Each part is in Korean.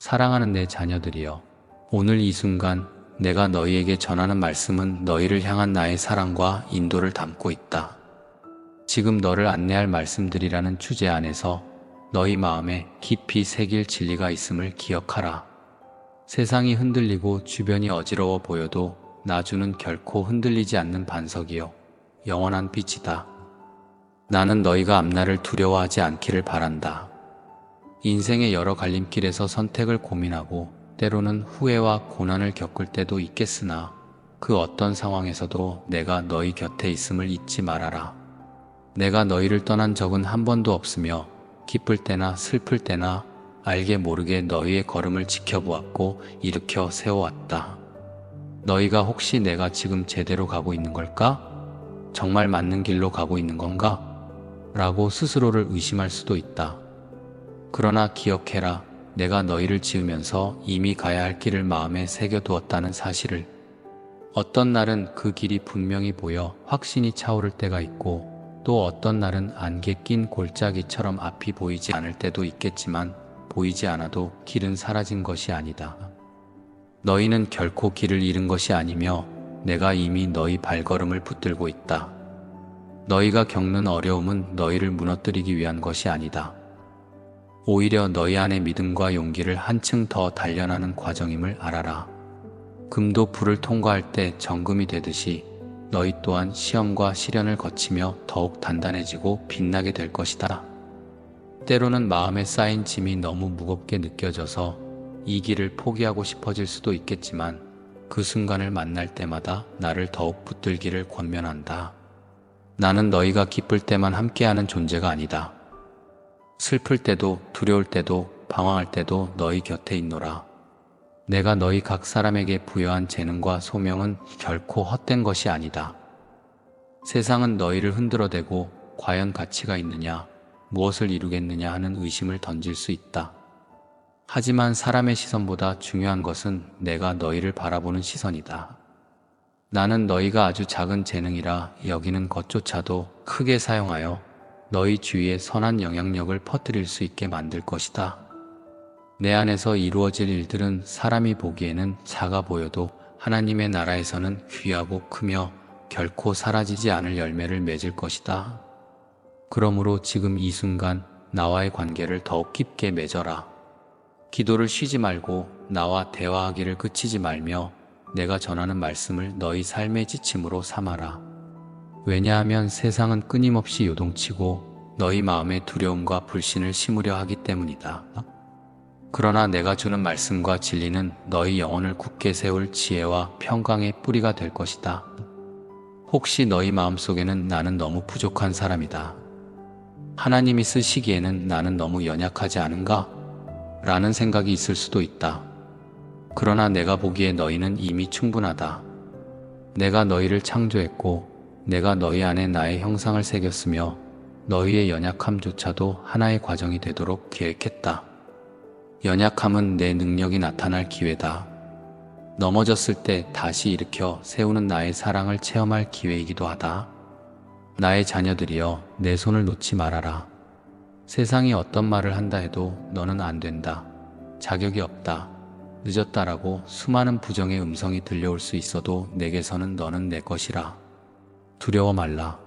사랑하는 내 자녀들이여, 오늘 이 순간 내가 너희에게 전하는 말씀은 너희를 향한 나의 사랑과 인도를 담고 있다. 지금 너를 안내할 말씀들이라는 주제 안에서 너희 마음에 깊이 새길 진리가 있음을 기억하라. 세상이 흔들리고 주변이 어지러워 보여도 나주는 결코 흔들리지 않는 반석이요 영원한 빛이다. 나는 너희가 앞날을 두려워하지 않기를 바란다. 인생의 여러 갈림길에서 선택을 고민하고 때로는 후회와 고난을 겪을 때도 있겠으나 그 어떤 상황에서도 내가 너희 곁에 있음을 잊지 말아라. 내가 너희를 떠난 적은 한 번도 없으며 기쁠 때나 슬플 때나 알게 모르게 너희의 걸음을 지켜보았고 일으켜 세워왔다. 너희가 혹시 내가 지금 제대로 가고 있는 걸까? 정말 맞는 길로 가고 있는 건가? 라고 스스로를 의심할 수도 있다. 그러나 기억해라. 내가 너희를 지으면서 이미 가야 할 길을 마음에 새겨두었다는 사실을. 어떤 날은 그 길이 분명히 보여 확신이 차오를 때가 있고 또 어떤 날은 안개 낀 골짜기처럼 앞이 보이지 않을 때도 있겠지만 보이지 않아도 길은 사라진 것이 아니다. 너희는 결코 길을 잃은 것이 아니며 내가 이미 너희 발걸음을 붙들고 있다. 너희가 겪는 어려움은 너희를 무너뜨리기 위한 것이 아니다. 오히려 너희 안의 믿음과 용기를 한층 더 단련하는 과정임을 알아라. 금도 불을 통과할 때 정금이 되듯이 너희 또한 시험과 시련을 거치며 더욱 단단해지고 빛나게 될 것이다. 때로는 마음에 쌓인 짐이 너무 무겁게 느껴져서 이 길을 포기하고 싶어질 수도 있겠지만 그 순간을 만날 때마다 나를 더욱 붙들기를 권면한다. 나는 너희가 기쁠 때만 함께하는 존재가 아니다. 슬플 때도 두려울 때도 방황할 때도 너희 곁에 있노라. 내가 너희 각 사람에게 부여한 재능과 소명은 결코 헛된 것이 아니다. 세상은 너희를 흔들어대고 과연 가치가 있느냐, 무엇을 이루겠느냐 하는 의심을 던질 수 있다. 하지만 사람의 시선보다 중요한 것은 내가 너희를 바라보는 시선이다. 나는 너희가 아주 작은 재능이라 여기는 것조차도 크게 사용하여 너희 주위에 선한 영향력을 퍼뜨릴 수 있게 만들 것이다. 내 안에서 이루어질 일들은 사람이 보기에는 작아 보여도 하나님의 나라에서는 귀하고 크며 결코 사라지지 않을 열매를 맺을 것이다. 그러므로 지금 이 순간 나와의 관계를 더욱 깊게 맺어라. 기도를 쉬지 말고 나와 대화하기를 그치지 말며 내가 전하는 말씀을 너희 삶의 지침으로 삼아라. 왜냐하면 세상은 끊임없이 요동치고 너희 마음에 두려움과 불신을 심으려 하기 때문이다. 그러나 내가 주는 말씀과 진리는 너희 영혼을 굳게 세울 지혜와 평강의 뿌리가 될 것이다. 혹시 너희 마음속에는 나는 너무 부족한 사람이다. 하나님이 쓰시기에는 나는 너무 연약하지 않은가? 라는 생각이 있을 수도 있다. 그러나 내가 보기에 너희는 이미 충분하다. 내가 너희를 창조했고 내가 너희 안에 나의 형상을 새겼으며 너희의 연약함조차도 하나의 과정이 되도록 계획했다. 연약함은 내 능력이 나타날 기회다. 넘어졌을 때 다시 일으켜 세우는 나의 사랑을 체험할 기회이기도 하다. 나의 자녀들이여, 내 손을 놓지 말아라. 세상이 어떤 말을 한다 해도 너는 안 된다, 자격이 없다, 늦었다라고 수많은 부정의 음성이 들려올 수 있어도 내게서는 너는 내 것이라. 두려워 말라.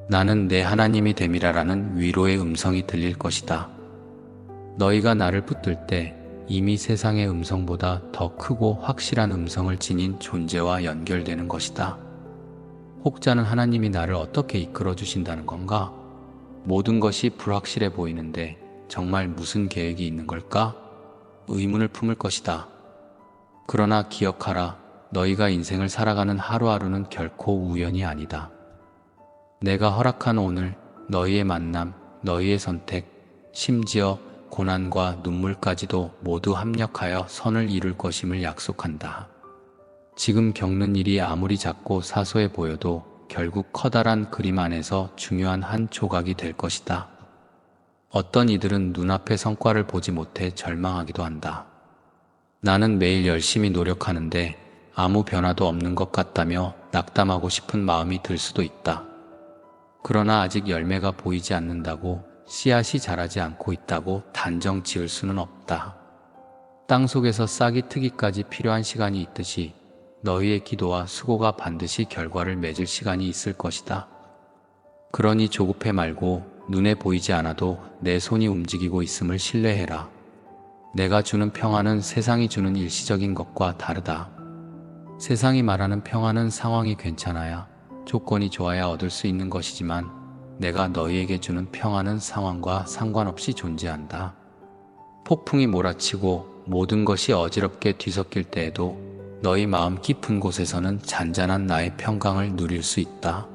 나는 내 하나님이 됨이라라는 위로의 음성이 들릴 것이다. 너희가 나를 붙들 때 이미 세상의 음성보다 더 크고 확실한 음성을 지닌 존재와 연결되는 것이다. 혹자는 하나님이 나를 어떻게 이끌어 주신다는 건가? 모든 것이 불확실해 보이는데 정말 무슨 계획이 있는 걸까? 의문을 품을 것이다. 그러나 기억하라. 너희가 인생을 살아가는 하루하루는 결코 우연이 아니다. 내가 허락한 오늘, 너희의 만남, 너희의 선택, 심지어 고난과 눈물까지도 모두 합력하여 선을 이룰 것임을 약속한다. 지금 겪는 일이 아무리 작고 사소해 보여도 결국 커다란 그림 안에서 중요한 한 조각이 될 것이다. 어떤 이들은 눈앞의 성과를 보지 못해 절망하기도 한다. 나는 매일 열심히 노력하는데 아무 변화도 없는 것 같다며 낙담하고 싶은 마음이 들 수도 있다. 그러나 아직 열매가 보이지 않는다고, 씨앗이 자라지 않고 있다고 단정 지을 수는 없다. 땅속에서 싹이 트기까지 필요한 시간이 있듯이 너희의 기도와 수고가 반드시 결과를 맺을 시간이 있을 것이다. 그러니 조급해 말고 눈에 보이지 않아도 내 손이 움직이고 있음을 신뢰해라. 내가 주는 평안은 세상이 주는 일시적인 것과 다르다. 세상이 말하는 평안은 상황이 괜찮아야, 조건이 좋아야 얻을 수 있는 것이지만 내가 너희에게 주는 평안은 상황과 상관없이 존재한다. 폭풍이 몰아치고 모든 것이 어지럽게 뒤섞일 때에도 너희 마음 깊은 곳에서는 잔잔한 나의 평강을 누릴 수 있다.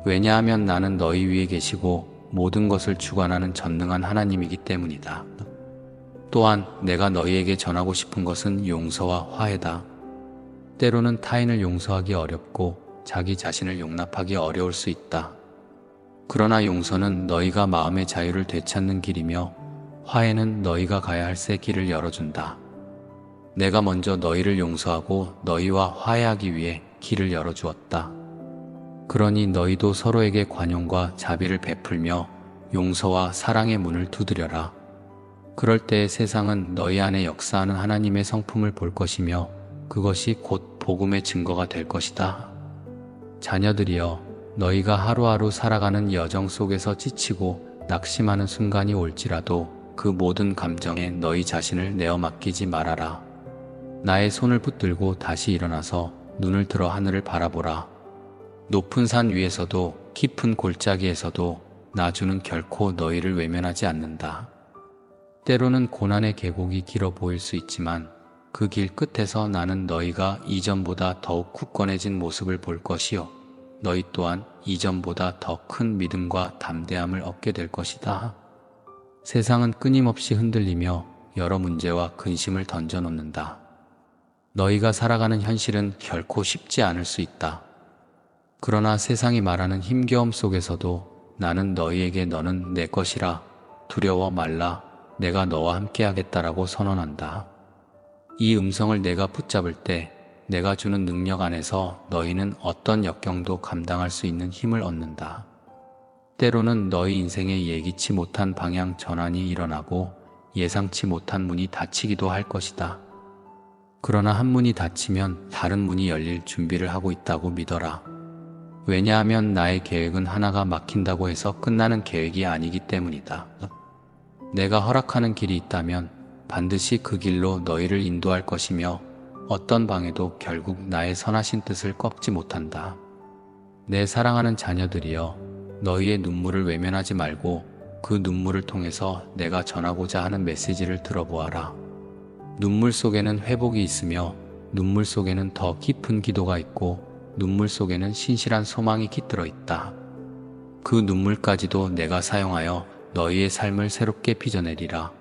왜냐하면 나는 너희 위에 계시고 모든 것을 주관하는 전능한 하나님이기 때문이다. 또한 내가 너희에게 전하고 싶은 것은 용서와 화해다. 때로는 타인을 용서하기 어렵고 자기 자신을 용납하기 어려울 수 있다. 그러나 용서는 너희가 마음의 자유를 되찾는 길이며 화해는 너희가 가야 할 새 길을 열어준다. 내가 먼저 너희를 용서하고 너희와 화해하기 위해 길을 열어주었다. 그러니 너희도 서로에게 관용과 자비를 베풀며 용서와 사랑의 문을 두드려라. 그럴 때 세상은 너희 안에 역사하는 하나님의 성품을 볼 것이며 그것이 곧 복음의 증거가 될 것이다. 자녀들이여, 너희가 하루하루 살아가는 여정 속에서 지치고 낙심하는 순간이 올지라도 그 모든 감정에 너희 자신을 내어 맡기지 말아라. 나의 손을 붙들고 다시 일어나서 눈을 들어 하늘을 바라보라. 높은 산 위에서도 깊은 골짜기에서도 나주는 결코 너희를 외면하지 않는다. 때로는 고난의 계곡이 길어 보일 수 있지만 그 길 끝에서 나는 너희가 이전보다 더욱 굳건해진 모습을 볼 것이요, 너희 또한 이전보다 더 큰 믿음과 담대함을 얻게 될 것이다. 세상은 끊임없이 흔들리며 여러 문제와 근심을 던져놓는다. 너희가 살아가는 현실은 결코 쉽지 않을 수 있다. 그러나 세상이 말하는 힘겨움 속에서도 나는 너희에게 너는 내 것이라, 두려워 말라, 내가 너와 함께하겠다라고 선언한다. 이 음성을 내가 붙잡을 때 내가 주는 능력 안에서 너희는 어떤 역경도 감당할 수 있는 힘을 얻는다. 때로는 너희 인생에 예기치 못한 방향 전환이 일어나고 예상치 못한 문이 닫히기도 할 것이다. 그러나 한 문이 닫히면 다른 문이 열릴 준비를 하고 있다고 믿어라. 왜냐하면 나의 계획은 하나가 막힌다고 해서 끝나는 계획이 아니기 때문이다. 내가 허락하는 길이 있다면 반드시 그 길로 너희를 인도할 것이며 어떤 방해도 결국 나의 선하신 뜻을 꺾지 못한다. 내 사랑하는 자녀들이여, 너희의 눈물을 외면하지 말고 그 눈물을 통해서 내가 전하고자 하는 메시지를 들어보아라. 눈물 속에는 회복이 있으며 눈물 속에는 더 깊은 기도가 있고 눈물 속에는 신실한 소망이 깃들어 있다. 그 눈물까지도 내가 사용하여 너희의 삶을 새롭게 빚어내리라.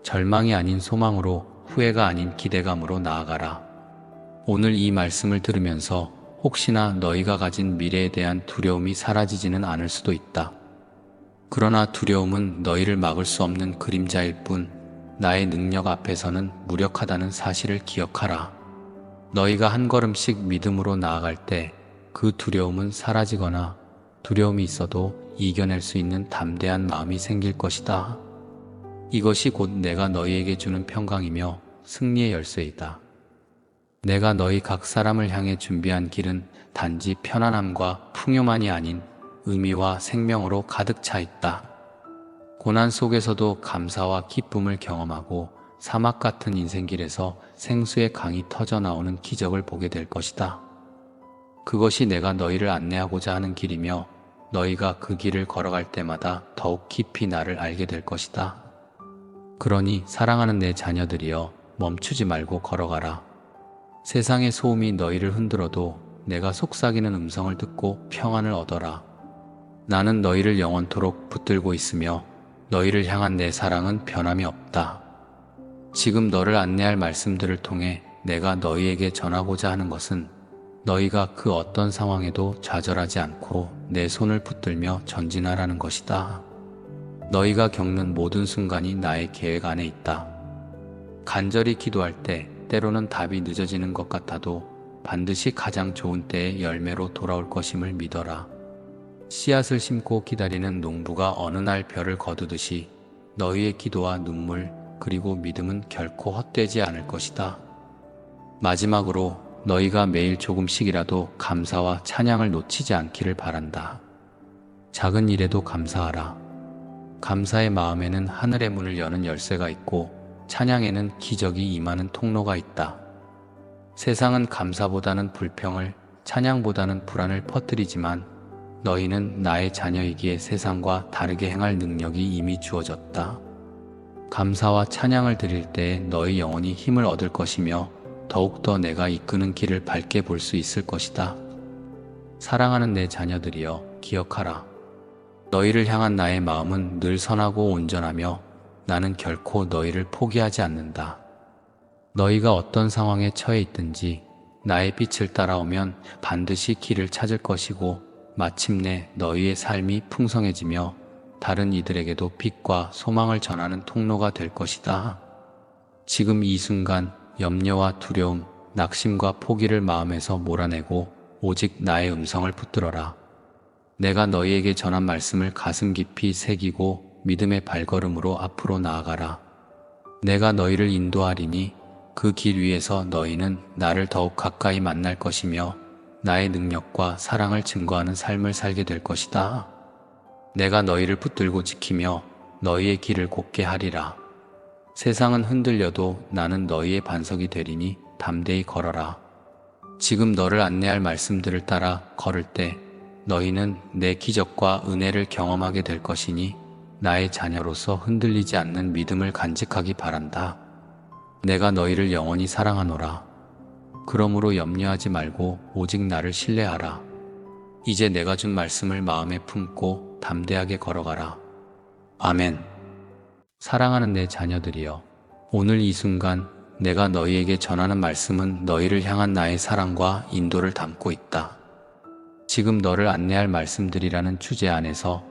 절망이 아닌 소망으로, 후회가 아닌 기대감으로 나아가라. 오늘 이 말씀을 들으면서 혹시나 너희가 가진 미래에 대한 두려움이 사라지지는 않을 수도 있다. 그러나 두려움은 너희를 막을 수 없는 그림자일 뿐 나의 능력 앞에서는 무력하다는 사실을 기억하라. 너희가 한 걸음씩 믿음으로 나아갈 때 그 두려움은 사라지거나 두려움이 있어도 이겨낼 수 있는 담대한 마음이 생길 것이다. 이것이 곧 내가 너희에게 주는 평강이며 승리의 열쇠이다. 내가 너희 각 사람을 향해 준비한 길은 단지 편안함과 풍요만이 아닌 의미와 생명으로 가득 차 있다. 고난 속에서도 감사와 기쁨을 경험하고 사막 같은 인생길에서 생수의 강이 터져 나오는 기적을 보게 될 것이다. 그것이 내가 너희를 안내하고자 하는 길이며 너희가 그 길을 걸어갈 때마다 더욱 깊이 나를 알게 될 것이다. 그러니 사랑하는 내 자녀들이여, 멈추지 말고 걸어가라. 세상의 소음이 너희를 흔들어도 내가 속삭이는 음성을 듣고 평안을 얻어라. 나는 너희를 영원토록 붙들고 있으며 너희를 향한 내 사랑은 변함이 없다. 지금 너를 안내할 말씀들을 통해 내가 너희에게 전하고자 하는 것은 너희가 그 어떤 상황에도 좌절하지 않고 내 손을 붙들며 전진하라는 것이다. 너희가 겪는 모든 순간이 나의 계획 안에 있다. 간절히 기도할 때 때로는 답이 늦어지는 것 같아도 반드시 가장 좋은 때의 열매로 돌아올 것임을 믿어라. 씨앗을 심고 기다리는 농부가 어느 날 별을 거두듯이 너희의 기도와 눈물, 그리고 믿음은 결코 헛되지 않을 것이다. 마지막으로 너희가 매일 조금씩이라도 감사와 찬양을 놓치지 않기를 바란다. 작은 일에도 감사하라. 감사의 마음에는 하늘의 문을 여는 열쇠가 있고 찬양에는 기적이 임하는 통로가 있다. 세상은 감사보다는 불평을, 찬양보다는 불안을 퍼뜨리지만 너희는 나의 자녀이기에 세상과 다르게 행할 능력이 이미 주어졌다. 감사와 찬양을 드릴 때에 너희 영혼이 힘을 얻을 것이며 더욱더 내가 이끄는 길을 밝게 볼 수 있을 것이다. 사랑하는 내 자녀들이여, 기억하라. 너희를 향한 나의 마음은 늘 선하고 온전하며 나는 결코 너희를 포기하지 않는다. 너희가 어떤 상황에 처해 있든지 나의 빛을 따라오면 반드시 길을 찾을 것이고 마침내 너희의 삶이 풍성해지며 다른 이들에게도 빛과 소망을 전하는 통로가 될 것이다. 지금 이 순간 염려와 두려움, 낙심과 포기를 마음에서 몰아내고 오직 나의 음성을 붙들어라. 내가 너희에게 전한 말씀을 가슴 깊이 새기고 믿음의 발걸음으로 앞으로 나아가라. 내가 너희를 인도하리니 그 길 위에서 너희는 나를 더욱 가까이 만날 것이며 나의 능력과 사랑을 증거하는 삶을 살게 될 것이다. 내가 너희를 붙들고 지키며 너희의 길을 곧게 하리라. 세상은 흔들려도 나는 너희의 반석이 되리니 담대히 걸어라. 지금 너를 안내할 말씀들을 따라 걸을 때 너희는 내 기적과 은혜를 경험하게 될 것이니 나의 자녀로서 흔들리지 않는 믿음을 간직하기 바란다. 내가 너희를 영원히 사랑하노라. 그러므로 염려하지 말고 오직 나를 신뢰하라. 이제 내가 준 말씀을 마음에 품고 담대하게 걸어가라. 아멘. 사랑하는 내 자녀들이여, 오늘 이 순간 내가 너희에게 전하는 말씀은 너희를 향한 나의 사랑과 인도를 담고 있다. 지금 너를 안내할 말씀들이라는 주제 안에서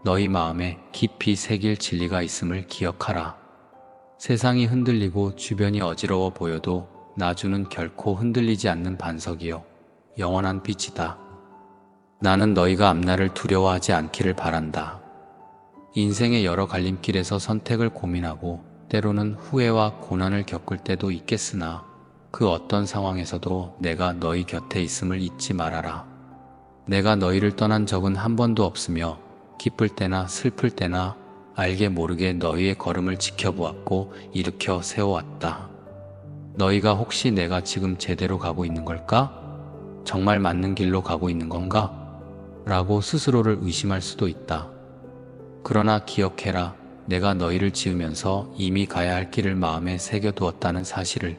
너희 마음에 깊이 새길 진리가 있음을 기억하라. 세상이 흔들리고 주변이 어지러워 보여도 나주는 결코 흔들리지 않는 반석이요 영원한 빛이다. 나는 너희가 앞날을 두려워하지 않기를 바란다. 인생의 여러 갈림길에서 선택을 고민하고 때로는 후회와 고난을 겪을 때도 있겠으나 그 어떤 상황에서도 내가 너희 곁에 있음을 잊지 말아라. 내가 너희를 떠난 적은 한 번도 없으며 기쁠 때나 슬플 때나 알게 모르게 너희의 걸음을 지켜보았고 일으켜 세워왔다. 너희가 혹시 내가 지금 제대로 가고 있는 걸까? 정말 맞는 길로 가고 있는 건가? 라고 스스로를 의심할 수도 있다. 그러나 기억해라. 내가 너희를 지으면서 이미 가야 할 길을 마음에 새겨두었다는 사실을.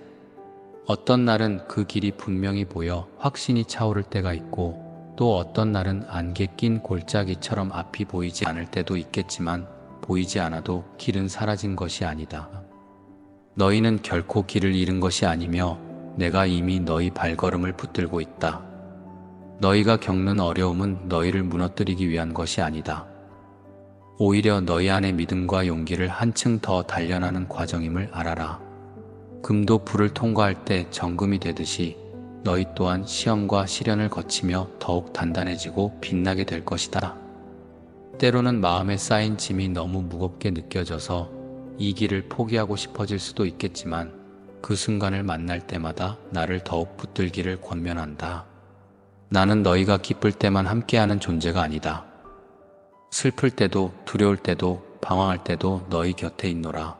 어떤 날은 그 길이 분명히 보여 확신이 차오를 때가 있고 또 어떤 날은 안개 낀 골짜기처럼 앞이 보이지 않을 때도 있겠지만 보이지 않아도 길은 사라진 것이 아니다. 너희는 결코 길을 잃은 것이 아니며 내가 이미 너희 발걸음을 붙들고 있다. 너희가 겪는 어려움은 너희를 무너뜨리기 위한 것이 아니다. 오히려 너희 안의 믿음과 용기를 한층 더 단련하는 과정임을 알아라. 금도 불을 통과할 때 정금이 되듯이 너희 또한 시험과 시련을 거치며 더욱 단단해지고 빛나게 될 것이다. 때로는 마음에 쌓인 짐이 너무 무겁게 느껴져서 이 길을 포기하고 싶어질 수도 있겠지만 그 순간을 만날 때마다 나를 더욱 붙들기를 권면한다. 나는 너희가 기쁠 때만 함께하는 존재가 아니다. 슬플 때도 두려울 때도 방황할 때도 너희 곁에 있노라.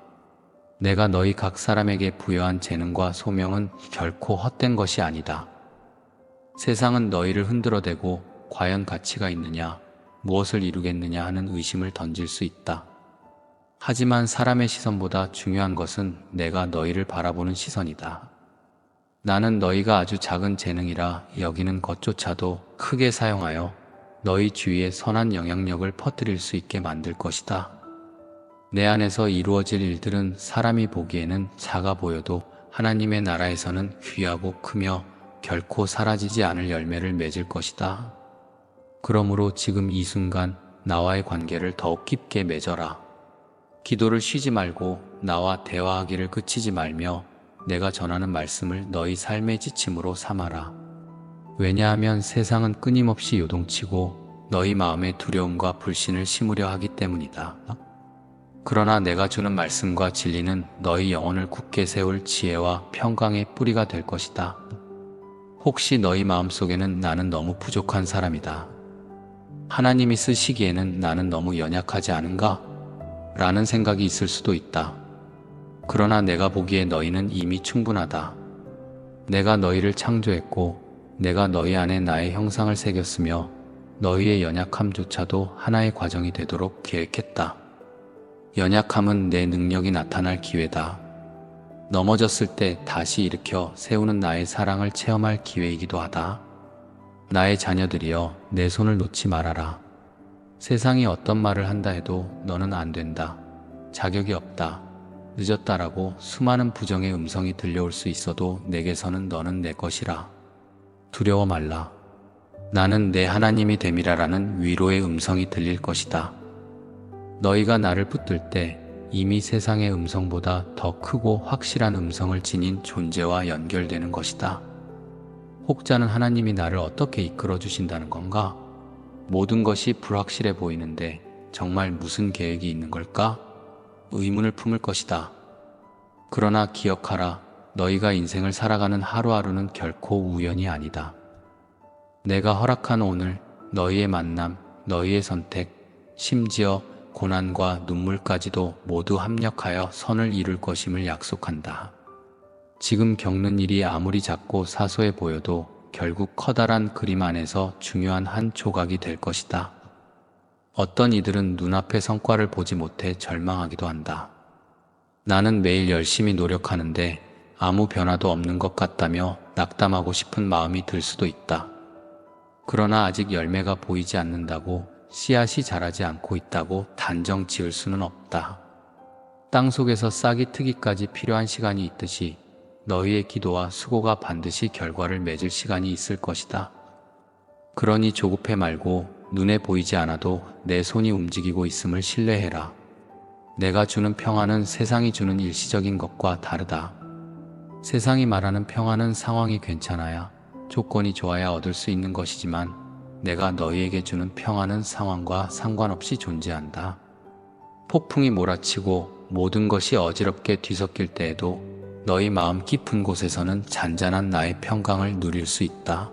내가 너희 각 사람에게 부여한 재능과 소명은 결코 헛된 것이 아니다. 세상은 너희를 흔들어대고 과연 가치가 있느냐, 무엇을 이루겠느냐 하는 의심을 던질 수 있다. 하지만 사람의 시선보다 중요한 것은 내가 너희를 바라보는 시선이다. 나는 너희가 아주 작은 재능이라 여기는 것조차도 크게 사용하여 너희 주위에 선한 영향력을 퍼뜨릴 수 있게 만들 것이다. 내 안에서 이루어질 일들은 사람이 보기에는 작아 보여도 하나님의 나라에서는 귀하고 크며 결코 사라지지 않을 열매를 맺을 것이다. 그러므로 지금 이 순간 나와의 관계를 더욱 깊게 맺어라. 기도를 쉬지 말고 나와 대화하기를 그치지 말며 내가 전하는 말씀을 너희 삶의 지침으로 삼아라. 왜냐하면 세상은 끊임없이 요동치고 너희 마음에 두려움과 불신을 심으려 하기 때문이다. 그러나 내가 주는 말씀과 진리는 너희 영혼을 굳게 세울 지혜와 평강의 뿌리가 될 것이다. 혹시 너희 마음속에는 나는 너무 부족한 사람이다. 하나님이 쓰시기에는 나는 너무 연약하지 않은가? 라는 생각이 있을 수도 있다. 그러나 내가 보기에 너희는 이미 충분하다. 내가 너희를 창조했고 내가 너희 안에 나의 형상을 새겼으며 너희의 연약함조차도 하나의 과정이 되도록 계획했다. 연약함은 내 능력이 나타날 기회다. 넘어졌을 때 다시 일으켜 세우는 나의 사랑을 체험할 기회이기도 하다. 나의 자녀들이여, 내 손을 놓지 말아라. 세상이 어떤 말을 한다 해도 너는 안 된다. 자격이 없다. 늦었다라고 수많은 부정의 음성이 들려올 수 있어도 내게서는 너는 내 것이라. 두려워 말라. 나는 내 하나님이 됨이라라는 위로의 음성이 들릴 것이다. 너희가 나를 붙들 때 이미 세상의 음성보다 더 크고 확실한 음성을 지닌 존재와 연결되는 것이다. 혹자는 하나님이 나를 어떻게 이끌어 주신다는 건가? 모든 것이 불확실해 보이는데 정말 무슨 계획이 있는 걸까? 의문을 품을 것이다. 그러나 기억하라. 너희가 인생을 살아가는 하루하루는 결코 우연이 아니다. 내가 허락한 오늘, 너희의 만남, 너희의 선택, 심지어 고난과 눈물까지도 모두 합력하여 선을 이룰 것임을 약속한다. 지금 겪는 일이 아무리 작고 사소해 보여도 결국 커다란 그림 안에서 중요한 한 조각이 될 것이다. 어떤 이들은 눈앞의 성과를 보지 못해 절망하기도 한다. 나는 매일 열심히 노력하는데 아무 변화도 없는 것 같다며 낙담하고 싶은 마음이 들 수도 있다. 그러나 아직 열매가 보이지 않는다고, 씨앗이 자라지 않고 있다고 단정 지을 수는 없다. 땅속에서 싹이 트기까지 필요한 시간이 있듯이 너희의 기도와 수고가 반드시 결과를 맺을 시간이 있을 것이다. 그러니 조급해 말고 눈에 보이지 않아도 내 손이 움직이고 있음을 신뢰해라. 내가 주는 평안은 세상이 주는 일시적인 것과 다르다. 세상이 말하는 평안은 상황이 괜찮아야, 조건이 좋아야 얻을 수 있는 것이지만 내가 너희에게 주는 평안은 상황과 상관없이 존재한다. 폭풍이 몰아치고 모든 것이 어지럽게 뒤섞일 때에도 너희 마음 깊은 곳에서는 잔잔한 나의 평강을 누릴 수 있다.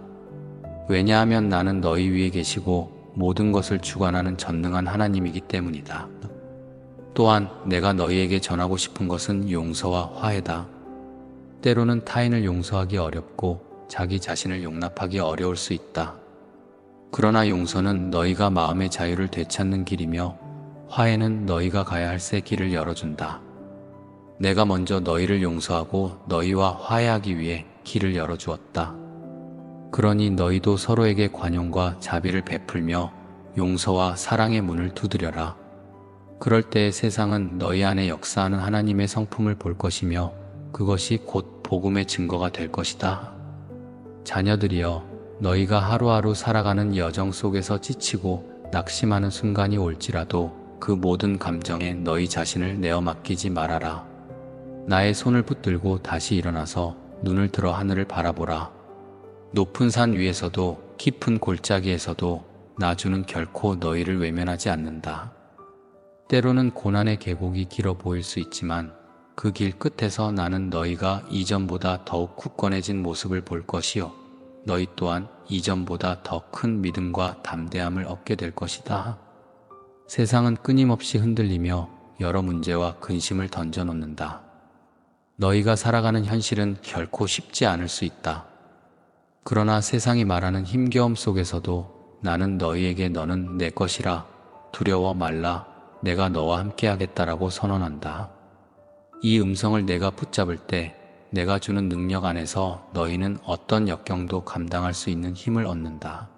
왜냐하면 나는 너희 위에 계시고 모든 것을 주관하는 전능한 하나님이기 때문이다. 또한 내가 너희에게 전하고 싶은 것은 용서와 화해다. 때로는 타인을 용서하기 어렵고 자기 자신을 용납하기 어려울 수 있다. 그러나 용서는 너희가 마음의 자유를 되찾는 길이며 화해는 너희가 가야 할 새 길을 열어준다. 내가 먼저 너희를 용서하고 너희와 화해하기 위해 길을 열어주었다. 그러니 너희도 서로에게 관용과 자비를 베풀며 용서와 사랑의 문을 두드려라. 그럴 때 세상은 너희 안에 역사하는 하나님의 성품을 볼 것이며 그것이 곧 복음의 증거가 될 것이다. 자녀들이여, 너희가 하루하루 살아가는 여정 속에서 지치고 낙심하는 순간이 올지라도 그 모든 감정에 너희 자신을 내어 맡기지 말아라. 나의 손을 붙들고 다시 일어나서 눈을 들어 하늘을 바라보라. 높은 산 위에서도 깊은 골짜기에서도 나주는 결코 너희를 외면하지 않는다. 때로는 고난의 계곡이 길어 보일 수 있지만 그 길 끝에서 나는 너희가 이전보다 더욱 굳건해진 모습을 볼 것이요, 너희 또한 이전보다 더 큰 믿음과 담대함을 얻게 될 것이다. 세상은 끊임없이 흔들리며 여러 문제와 근심을 던져놓는다. 너희가 살아가는 현실은 결코 쉽지 않을 수 있다. 그러나 세상이 말하는 힘겨움 속에서도 나는 너희에게 너는 내 것이라, 두려워 말라, 내가 너와 함께하겠다라고 선언한다. 이 음성을 내가 붙잡을 때 내가 주는 능력 안에서 너희는 어떤 역경도 감당할 수 있는 힘을 얻는다.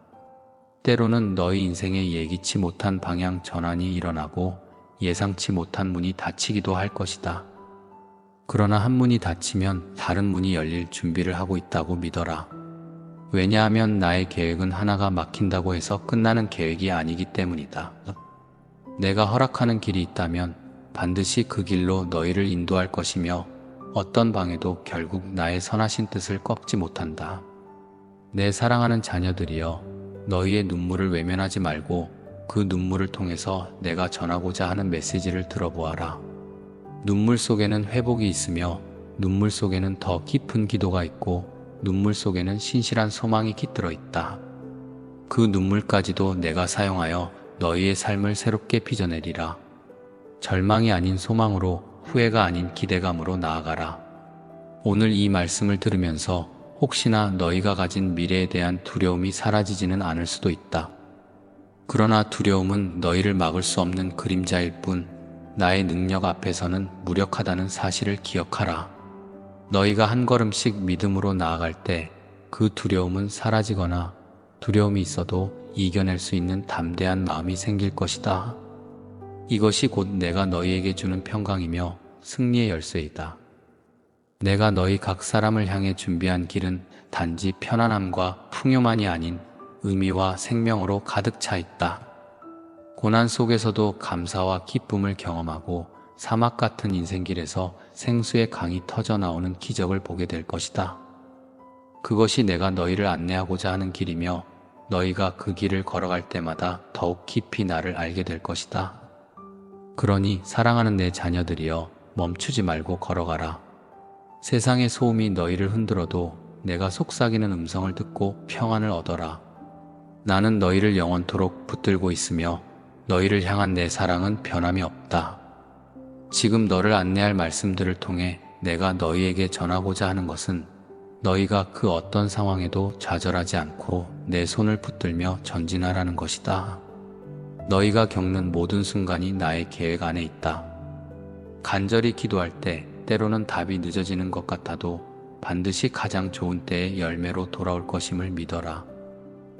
때로는 너희 인생에 예기치 못한 방향 전환이 일어나고 예상치 못한 문이 닫히기도 할 것이다. 그러나 한 문이 닫히면 다른 문이 열릴 준비를 하고 있다고 믿어라. 왜냐하면 나의 계획은 하나가 막힌다고 해서 끝나는 계획이 아니기 때문이다. 내가 허락하는 길이 있다면 반드시 그 길로 너희를 인도할 것이며 어떤 방해도 결국 나의 선하신 뜻을 꺾지 못한다. 내 사랑하는 자녀들이여, 너희의 눈물을 외면하지 말고 그 눈물을 통해서 내가 전하고자 하는 메시지를 들어보아라. 눈물 속에는 회복이 있으며 눈물 속에는 더 깊은 기도가 있고 눈물 속에는 신실한 소망이 깃들어 있다. 그 눈물까지도 내가 사용하여 너희의 삶을 새롭게 빚어내리라. 절망이 아닌 소망으로, 후회가 아닌 기대감으로 나아가라. 오늘 이 말씀을 들으면서 혹시나 너희가 가진 미래에 대한 두려움이 사라지지는 않을 수도 있다. 그러나 두려움은 너희를 막을 수 없는 그림자일 뿐 나의 능력 앞에서는 무력하다는 사실을 기억하라. 너희가 한 걸음씩 믿음으로 나아갈 때 그 두려움은 사라지거나 두려움이 있어도 이겨낼 수 있는 담대한 마음이 생길 것이다. 이것이 곧 내가 너희에게 주는 평강이며 승리의 열쇠이다. 내가 너희 각 사람을 향해 준비한 길은 단지 편안함과 풍요만이 아닌 의미와 생명으로 가득 차 있다. 고난 속에서도 감사와 기쁨을 경험하고 사막 같은 인생길에서 생수의 강이 터져 나오는 기적을 보게 될 것이다. 그것이 내가 너희를 안내하고자 하는 길이며 너희가 그 길을 걸어갈 때마다 더욱 깊이 나를 알게 될 것이다. 그러니 사랑하는 내 자녀들이여 멈추지 말고 걸어가라. 세상의 소음이 너희를 흔들어도 내가 속삭이는 음성을 듣고 평안을 얻어라. 나는 너희를 영원토록 붙들고 있으며 너희를 향한 내 사랑은 변함이 없다. 지금 너를 안내할 말씀들을 통해 내가 너희에게 전하고자 하는 것은 너희가 그 어떤 상황에도 좌절하지 않고 내 손을 붙들며 전진하라는 것이다. 너희가 겪는 모든 순간이 나의 계획 안에 있다. 간절히 기도할 때 때로는 답이 늦어지는 것 같아도 반드시 가장 좋은 때의 열매로 돌아올 것임을 믿어라.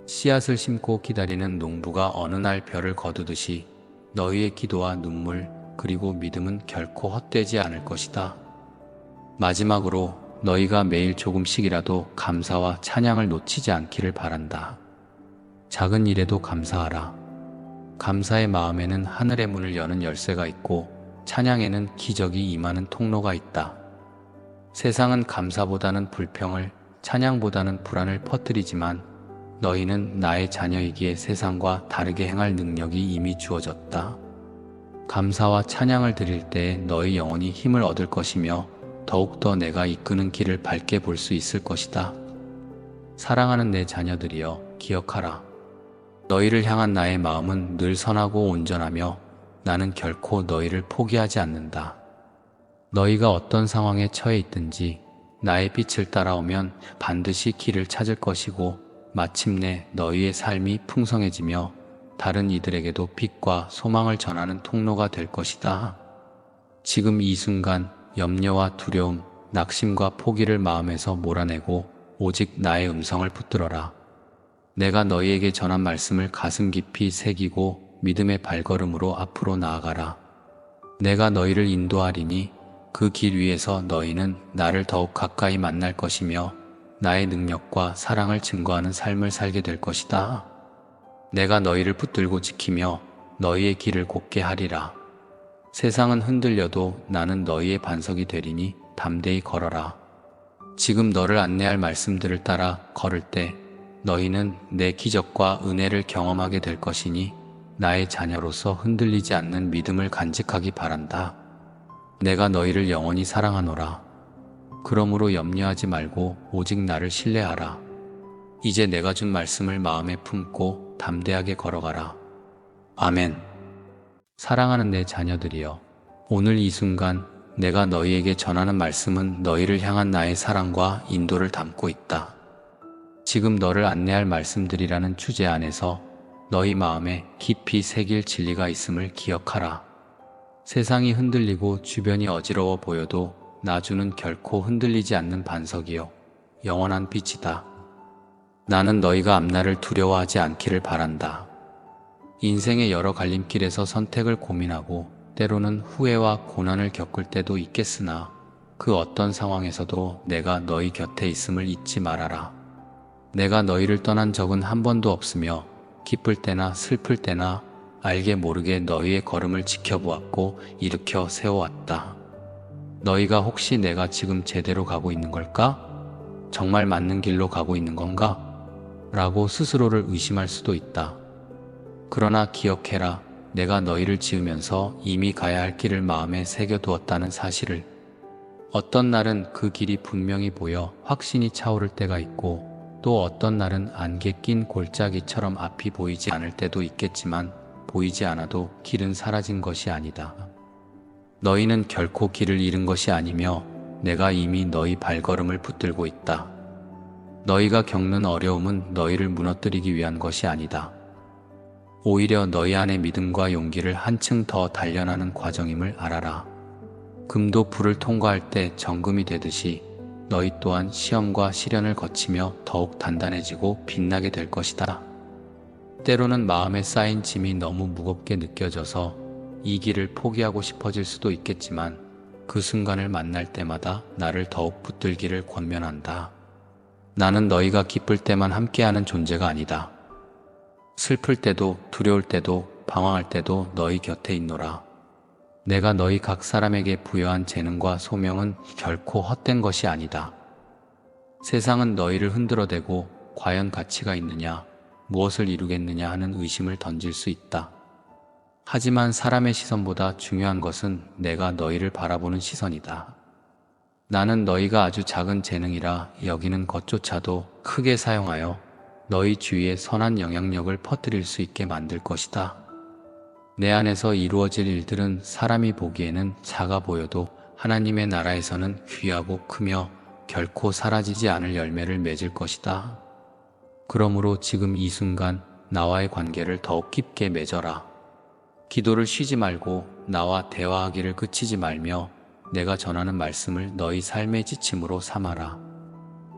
씨앗을 심고 기다리는 농부가 어느 날 별을 거두듯이 너희의 기도와 눈물 그리고 믿음은 결코 헛되지 않을 것이다. 마지막으로 너희가 매일 조금씩이라도 감사와 찬양을 놓치지 않기를 바란다. 작은 일에도 감사하라. 감사의 마음에는 하늘의 문을 여는 열쇠가 있고 찬양에는 기적이 임하는 통로가 있다. 세상은 감사보다는 불평을, 찬양보다는 불안을 퍼뜨리지만 너희는 나의 자녀이기에 세상과 다르게 행할 능력이 이미 주어졌다. 감사와 찬양을 드릴 때에 너희 영혼이 힘을 얻을 것이며 더욱더 내가 이끄는 길을 밝게 볼 수 있을 것이다. 사랑하는 내 자녀들이여 기억하라. 너희를 향한 나의 마음은 늘 선하고 온전하며 나는 결코 너희를 포기하지 않는다. 너희가 어떤 상황에 처해 있든지 나의 빛을 따라오면 반드시 길을 찾을 것이고 마침내 너희의 삶이 풍성해지며 다른 이들에게도 빛과 소망을 전하는 통로가 될 것이다. 지금 이 순간 염려와 두려움, 낙심과 포기를 마음에서 몰아내고 오직 나의 음성을 붙들어라. 내가 너희에게 전한 말씀을 가슴 깊이 새기고 믿음의 발걸음으로 앞으로 나아가라. 내가 너희를 인도하리니 그 길 위에서 너희는 나를 더욱 가까이 만날 것이며 나의 능력과 사랑을 증거하는 삶을 살게 될 것이다. 내가 너희를 붙들고 지키며 너희의 길을 곧게 하리라. 세상은 흔들려도 나는 너희의 반석이 되리니 담대히 걸어라. 지금 너를 안내할 말씀들을 따라 걸을 때 너희는 내 기적과 은혜를 경험하게 될 것이니 나의 자녀로서 흔들리지 않는 믿음을 간직하기 바란다. 내가 너희를 영원히 사랑하노라. 그러므로 염려하지 말고 오직 나를 신뢰하라. 이제 내가 준 말씀을 마음에 품고 담대하게 걸어가라. 아멘. 사랑하는 내 자녀들이여, 오늘 이 순간 내가 너희에게 전하는 말씀은 너희를 향한 나의 사랑과 인도를 담고 있다. 지금 너를 안내할 말씀들이라는 주제 안에서 너희 마음에 깊이 새길 진리가 있음을 기억하라. 세상이 흔들리고 주변이 어지러워 보여도 나주는 결코 흔들리지 않는 반석이요 영원한 빛이다. 나는 너희가 앞날을 두려워하지 않기를 바란다. 인생의 여러 갈림길에서 선택을 고민하고 때로는 후회와 고난을 겪을 때도 있겠으나 그 어떤 상황에서도 내가 너희 곁에 있음을 잊지 말아라. 내가 너희를 떠난 적은 한 번도 없으며 기쁠 때나 슬플 때나 알게 모르게 너희의 걸음을 지켜보았고 일으켜 세워왔다. 너희가 혹시 내가 지금 제대로 가고 있는 걸까? 정말 맞는 길로 가고 있는 건가? 라고 스스로를 의심할 수도 있다. 그러나 기억해라. 내가 너희를 지으면서 이미 가야 할 길을 마음에 새겨두었다는 사실을. 어떤 날은 그 길이 분명히 보여 확신이 차오를 때가 있고, 또 어떤 날은 안개 낀 골짜기처럼 앞이 보이지 않을 때도 있겠지만, 보이지 않아도 길은 사라진 것이 아니다. 너희는 결코 길을 잃은 것이 아니며 내가 이미 너희 발걸음을 붙들고 있다. 너희가 겪는 어려움은 너희를 무너뜨리기 위한 것이 아니다. 오히려 너희 안의 믿음과 용기를 한층 더 단련하는 과정임을 알아라. 금도 불을 통과할 때 정금이 되듯이 너희 또한 시험과 시련을 거치며 더욱 단단해지고 빛나게 될 것이다. 때로는 마음에 쌓인 짐이 너무 무겁게 느껴져서 이 길을 포기하고 싶어질 수도 있겠지만, 그 순간을 만날 때마다 나를 더욱 붙들기를 권면한다. 나는 너희가 기쁠 때만 함께하는 존재가 아니다. 슬플 때도, 두려울 때도, 방황할 때도 너희 곁에 있노라. 내가 너희 각 사람에게 부여한 재능과 소명은 결코 헛된 것이 아니다. 세상은 너희를 흔들어대고 과연 가치가 있느냐, 무엇을 이루겠느냐 하는 의심을 던질 수 있다. 하지만 사람의 시선보다 중요한 것은 내가 너희를 바라보는 시선이다. 나는 너희가 아주 작은 재능이라 여기는 것조차도 크게 사용하여 너희 주위에 선한 영향력을 퍼뜨릴 수 있게 만들 것이다. 내 안에서 이루어질 일들은 사람이 보기에는 작아 보여도 하나님의 나라에서는 귀하고 크며 결코 사라지지 않을 열매를 맺을 것이다. 그러므로 지금 이 순간 나와의 관계를 더욱 깊게 맺어라. 기도를 쉬지 말고 나와 대화하기를 그치지 말며 내가 전하는 말씀을 너희 삶의 지침으로 삼아라.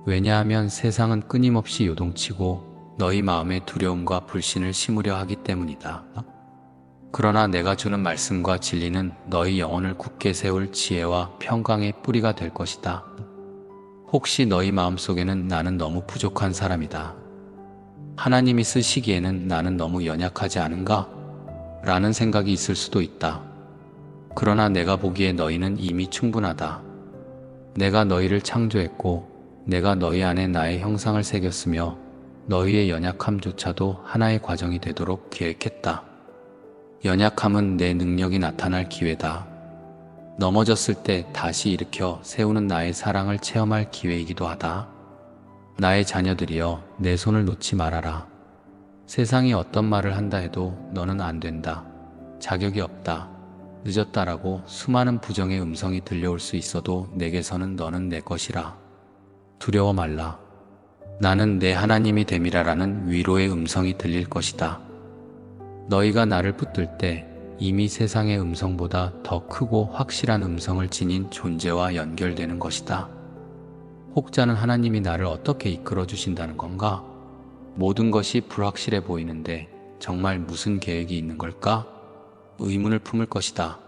왜냐하면 세상은 끊임없이 요동치고 너희 마음에 두려움과 불신을 심으려 하기 때문이다. 그러나 내가 주는 말씀과 진리는 너희 영혼을 굳게 세울 지혜와 평강의 뿌리가 될 것이다. 혹시 너희 마음속에는 나는 너무 부족한 사람이다. 하나님이 쓰시기에는 나는 너무 연약하지 않은가? 라는 생각이 있을 수도 있다. 그러나 내가 보기에 너희는 이미 충분하다. 내가 너희를 창조했고 내가 너희 안에 나의 형상을 새겼으며 너희의 연약함조차도 하나의 과정이 되도록 계획했다. 연약함은 내 능력이 나타날 기회다. 넘어졌을 때 다시 일으켜 세우는 나의 사랑을 체험할 기회이기도 하다. 나의 자녀들이여, 내 손을 놓지 말아라. 세상이 어떤 말을 한다 해도 너는 안 된다, 자격이 없다, 늦었다라고 수많은 부정의 음성이 들려올 수 있어도 내게서는 너는 내 것이라. 두려워 말라. 나는 내 하나님이 됨이라라는 위로의 음성이 들릴 것이다. 너희가 나를 붙들 때 이미 세상의 음성보다 더 크고 확실한 음성을 지닌 존재와 연결되는 것이다. 혹자는 하나님이 나를 어떻게 이끌어 주신다는 건가? 모든 것이 불확실해 보이는데 정말 무슨 계획이 있는 걸까? 의문을 품을 것이다.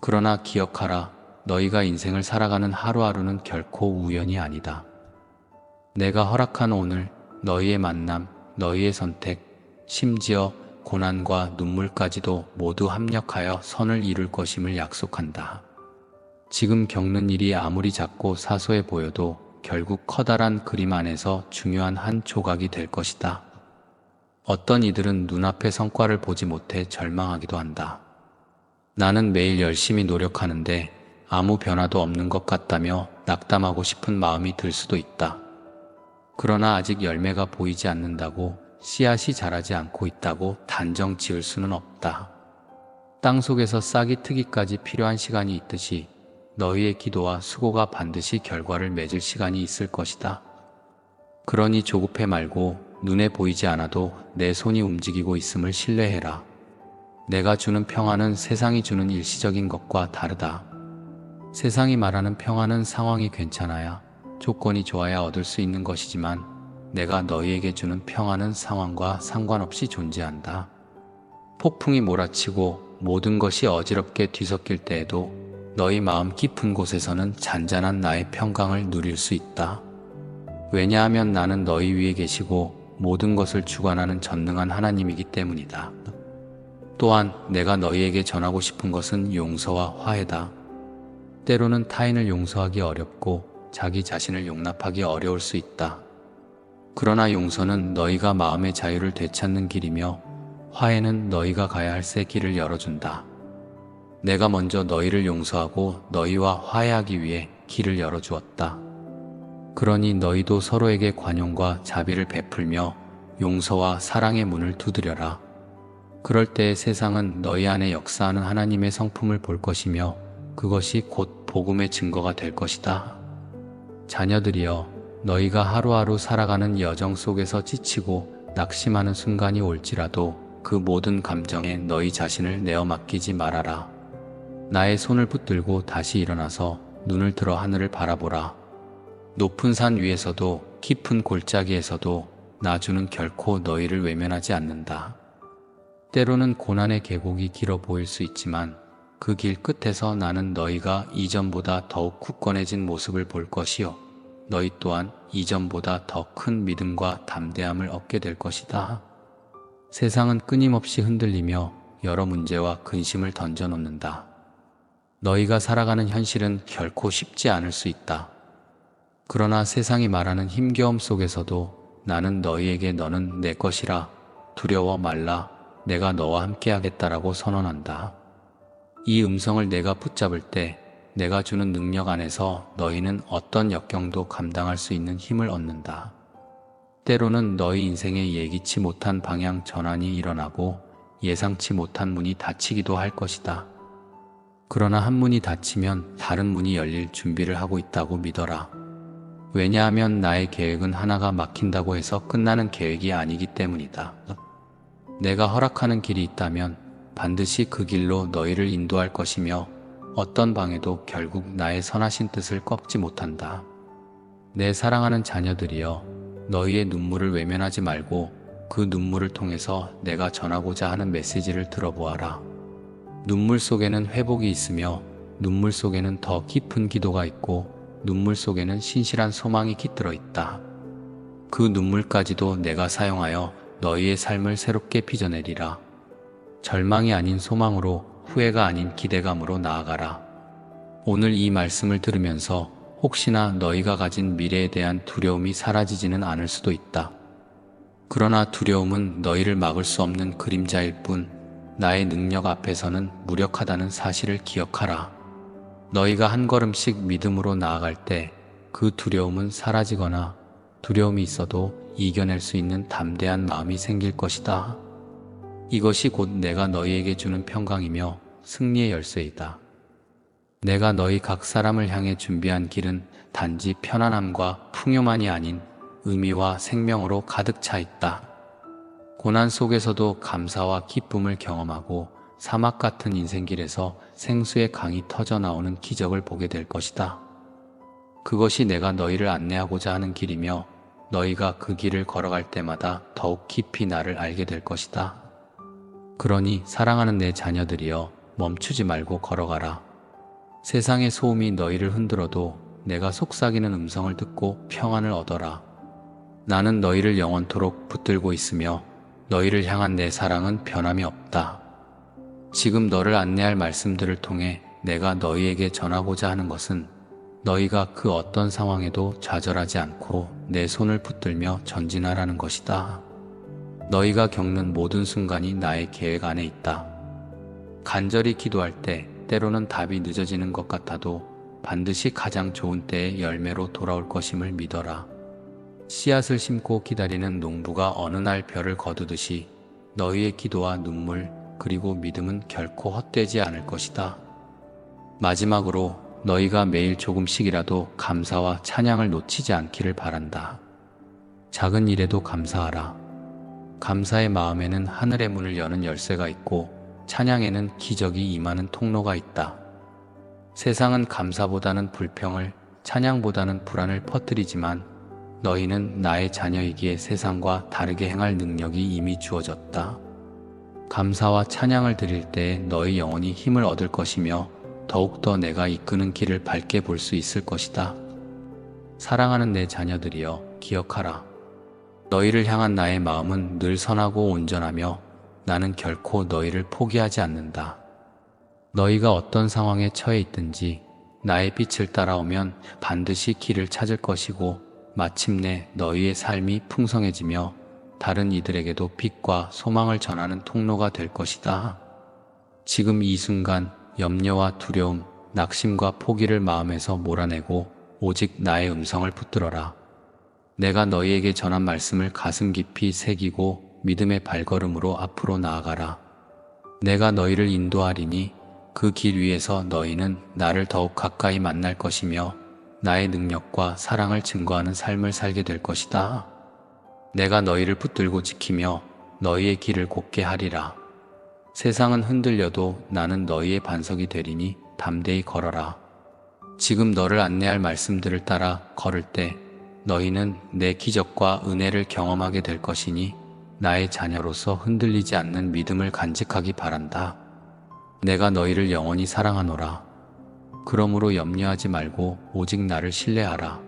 그러나 기억하라. 너희가 인생을 살아가는 하루하루는 결코 우연이 아니다. 내가 허락한 오늘, 너희의 만남, 너희의 선택, 심지어 고난과 눈물까지도 모두 합력하여 선을 이룰 것임을 약속한다. 지금 겪는 일이 아무리 작고 사소해 보여도 결국 커다란 그림 안에서 중요한 한 조각이 될 것이다. 어떤 이들은 눈앞의 성과를 보지 못해 절망하기도 한다. 나는 매일 열심히 노력하는데 아무 변화도 없는 것 같다며 낙담하고 싶은 마음이 들 수도 있다. 그러나 아직 열매가 보이지 않는다고, 씨앗이 자라지 않고 있다고 단정 지을 수는 없다. 땅 속에서 싹이 트기까지 필요한 시간이 있듯이 너희의 기도와 수고가 반드시 결과를 맺을 시간이 있을 것이다. 그러니 조급해 말고 눈에 보이지 않아도 내 손이 움직이고 있음을 신뢰해라. 내가 주는 평안은 세상이 주는 일시적인 것과 다르다. 세상이 말하는 평안은 상황이 괜찮아야, 조건이 좋아야 얻을 수 있는 것이지만 내가 너희에게 주는 평안은 상황과 상관없이 존재한다. 폭풍이 몰아치고 모든 것이 어지럽게 뒤섞일 때에도 너희 마음 깊은 곳에서는 잔잔한 나의 평강을 누릴 수 있다. 왜냐하면 나는 너희 위에 계시고 모든 것을 주관하는 전능한 하나님이기 때문이다. 또한 내가 너희에게 전하고 싶은 것은 용서와 화해다. 때로는 타인을 용서하기 어렵고 자기 자신을 용납하기 어려울 수 있다. 그러나 용서는 너희가 마음의 자유를 되찾는 길이며, 화해는 너희가 가야 할 새 길을 열어준다. 내가 먼저 너희를 용서하고 너희와 화해하기 위해 길을 열어주었다. 그러니 너희도 서로에게 관용과 자비를 베풀며 용서와 사랑의 문을 두드려라. 그럴 때 세상은 너희 안에 역사하는 하나님의 성품을 볼 것이며 그것이 곧 복음의 증거가 될 것이다. 자녀들이여, 너희가 하루하루 살아가는 여정 속에서 지치고 낙심하는 순간이 올지라도 그 모든 감정에 너희 자신을 내어 맡기지 말아라. 나의 손을 붙들고 다시 일어나서 눈을 들어 하늘을 바라보라. 높은 산 위에서도 깊은 골짜기에서도 나주는 결코 너희를 외면하지 않는다. 때로는 고난의 계곡이 길어 보일 수 있지만 그 길 끝에서 나는 너희가 이전보다 더욱 굳건해진 모습을 볼 것이요, 너희 또한 이전보다 더 큰 믿음과 담대함을 얻게 될 것이다. 세상은 끊임없이 흔들리며 여러 문제와 근심을 던져놓는다. 너희가 살아가는 현실은 결코 쉽지 않을 수 있다. 그러나 세상이 말하는 힘겨움 속에서도 나는 너희에게 너는 내 것이라, 두려워 말라, 내가 너와 함께하겠다라고 선언한다. 이 음성을 내가 붙잡을 때 내가 주는 능력 안에서 너희는 어떤 역경도 감당할 수 있는 힘을 얻는다. 때로는 너희 인생에 예기치 못한 방향 전환이 일어나고 예상치 못한 문이 닫히기도 할 것이다. 그러나 한 문이 닫히면 다른 문이 열릴 준비를 하고 있다고 믿어라. 왜냐하면 나의 계획은 하나가 막힌다고 해서 끝나는 계획이 아니기 때문이다. 내가 허락하는 길이 있다면 반드시 그 길로 너희를 인도할 것이며 어떤 방해도 결국 나의 선하신 뜻을 꺾지 못한다. 내 사랑하는 자녀들이여, 너희의 눈물을 외면하지 말고 그 눈물을 통해서 내가 전하고자 하는 메시지를 들어보아라. 눈물 속에는 회복이 있으며 눈물 속에는 더 깊은 기도가 있고 눈물 속에는 신실한 소망이 깃들어 있다. 그 눈물까지도 내가 사용하여 너희의 삶을 새롭게 빚어내리라. 절망이 아닌 소망으로, 후회가 아닌 기대감으로 나아가라. 오늘 이 말씀을 들으면서 혹시나 너희가 가진 미래에 대한 두려움이 사라지지는 않을 수도 있다. 그러나 두려움은 너희를 막을 수 없는 그림자일 뿐 나의 능력 앞에서는 무력하다는 사실을 기억하라. 너희가 한 걸음씩 믿음으로 나아갈 때 그 두려움은 사라지거나 두려움이 있어도 이겨낼 수 있는 담대한 마음이 생길 것이다. 이것이 곧 내가 너희에게 주는 평강이며 승리의 열쇠이다. 내가 너희 각 사람을 향해 준비한 길은 단지 편안함과 풍요만이 아닌 의미와 생명으로 가득 차 있다. 고난 속에서도 감사와 기쁨을 경험하고 사막 같은 인생길에서 생수의 강이 터져 나오는 기적을 보게 될 것이다. 그것이 내가 너희를 안내하고자 하는 길이며 너희가 그 길을 걸어갈 때마다 더욱 깊이 나를 알게 될 것이다. 그러니 사랑하는 내 자녀들이여, 멈추지 말고 걸어가라. 세상의 소음이 너희를 흔들어도 내가 속삭이는 음성을 듣고 평안을 얻어라. 나는 너희를 영원토록 붙들고 있으며 너희를 향한 내 사랑은 변함이 없다. 지금 너를 안내할 말씀들을 통해 내가 너희에게 전하고자 하는 것은 너희가 그 어떤 상황에도 좌절하지 않고 내 손을 붙들며 전진하라는 것이다. 너희가 겪는 모든 순간이 나의 계획 안에 있다. 간절히 기도할 때 때로는 답이 늦어지는 것 같아도 반드시 가장 좋은 때의 열매로 돌아올 것임을 믿어라. 씨앗을 심고 기다리는 농부가 어느 날 별을 거두듯이 너희의 기도와 눈물 그리고 믿음은 결코 헛되지 않을 것이다. 마지막으로 너희가 매일 조금씩이라도 감사와 찬양을 놓치지 않기를 바란다. 작은 일에도 감사하라. 감사의 마음에는 하늘의 문을 여는 열쇠가 있고 찬양에는 기적이 임하는 통로가 있다. 세상은 감사보다는 불평을, 찬양보다는 불안을 퍼뜨리지만 너희는 나의 자녀이기에 세상과 다르게 행할 능력이 이미 주어졌다. 감사와 찬양을 드릴 때 너희 영혼이 힘을 얻을 것이며 더욱더 내가 이끄는 길을 밝게 볼 수 있을 것이다. 사랑하는 내 자녀들이여, 기억하라. 너희를 향한 나의 마음은 늘 선하고 온전하며 나는 결코 너희를 포기하지 않는다. 너희가 어떤 상황에 처해 있든지 나의 빛을 따라오면 반드시 길을 찾을 것이고 마침내 너희의 삶이 풍성해지며 다른 이들에게도 빛과 소망을 전하는 통로가 될 것이다. 지금 이 순간 염려와 두려움, 낙심과 포기를 마음에서 몰아내고 오직 나의 음성을 붙들어라. 내가 너희에게 전한 말씀을 가슴 깊이 새기고 믿음의 발걸음으로 앞으로 나아가라. 내가 너희를 인도하리니 그 길 위에서 너희는 나를 더욱 가까이 만날 것이며 나의 능력과 사랑을 증거하는 삶을 살게 될 것이다. 내가 너희를 붙들고 지키며 너희의 길을 곧게 하리라. 세상은 흔들려도 나는 너희의 반석이 되리니 담대히 걸어라. 지금 너를 안내할 말씀들을 따라 걸을 때 너희는 내 기적과 은혜를 경험하게 될 것이니 나의 자녀로서 흔들리지 않는 믿음을 간직하기 바란다. 내가 너희를 영원히 사랑하노라. 그러므로 염려하지 말고 오직 나를 신뢰하라.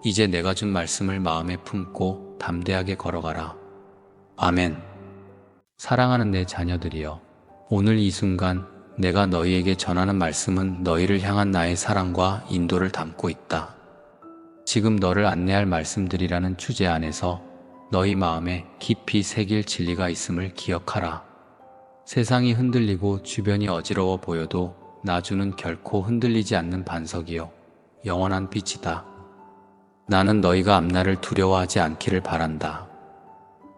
이제 내가 준 말씀을 마음에 품고 담대하게 걸어가라. 아멘. 사랑하는 내 자녀들이여, 오늘 이 순간 내가 너희에게 전하는 말씀은 너희를 향한 나의 사랑과 인도를 담고 있다. 지금 너를 안내할 말씀들이라는 주제 안에서 너희 마음에 깊이 새길 진리가 있음을 기억하라. 세상이 흔들리고 주변이 어지러워 보여도 나주는 결코 흔들리지 않는 반석이요 영원한 빛이다. 나는 너희가 앞날을 두려워하지 않기를 바란다.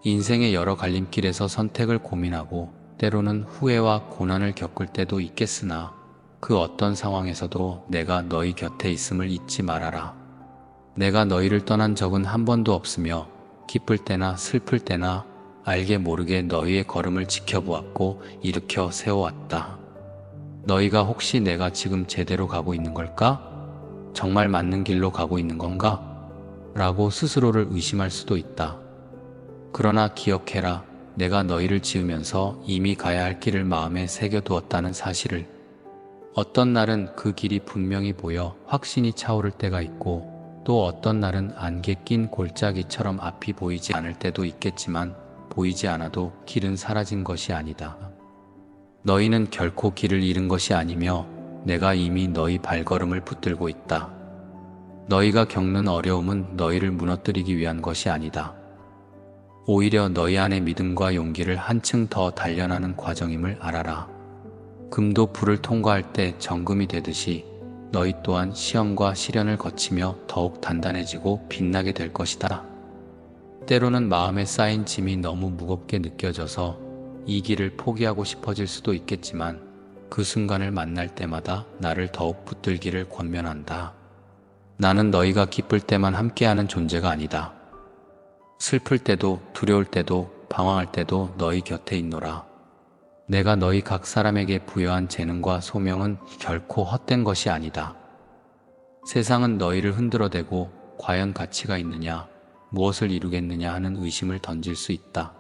인생의 여러 갈림길에서 선택을 고민하고 때로는 후회와 고난을 겪을 때도 있겠으나 그 어떤 상황에서도 내가 너희 곁에 있음을 잊지 말아라. 내가 너희를 떠난 적은 한 번도 없으며 기쁠 때나 슬플 때나 알게 모르게 너희의 걸음을 지켜보았고 일으켜 세워왔다. 너희가 혹시 내가 지금 제대로 가고 있는 걸까? 정말 맞는 길로 가고 있는 건가? 라고 스스로를 의심할 수도 있다. 그러나 기억해라. 내가 너희를 지으면서 이미 가야 할 길을 마음에 새겨두었다는 사실을. 어떤 날은 그 길이 분명히 보여 확신이 차오를 때가 있고 또 어떤 날은 안개 낀 골짜기처럼 앞이 보이지 않을 때도 있겠지만 보이지 않아도 길은 사라진 것이 아니다. 너희는 결코 길을 잃은 것이 아니며 내가 이미 너희 발걸음을 붙들고 있다. 너희가 겪는 어려움은 너희를 무너뜨리기 위한 것이 아니다. 오히려 너희 안의 믿음과 용기를 한층 더 단련하는 과정임을 알아라. 금도 불을 통과할 때 정금이 되듯이 너희 또한 시험과 시련을 거치며 더욱 단단해지고 빛나게 될 것이다. 때로는 마음에 쌓인 짐이 너무 무겁게 느껴져서 이 길을 포기하고 싶어질 수도 있겠지만 그 순간을 만날 때마다 나를 더욱 붙들기를 권면한다. 나는 너희가 기쁠 때만 함께하는 존재가 아니다. 슬플 때도 두려울 때도 방황할 때도 너희 곁에 있노라. 내가 너희 각 사람에게 부여한 재능과 소명은 결코 헛된 것이 아니다. 세상은 너희를 흔들어대고 과연 가치가 있느냐, 무엇을 이루겠느냐 하는 의심을 던질 수 있다.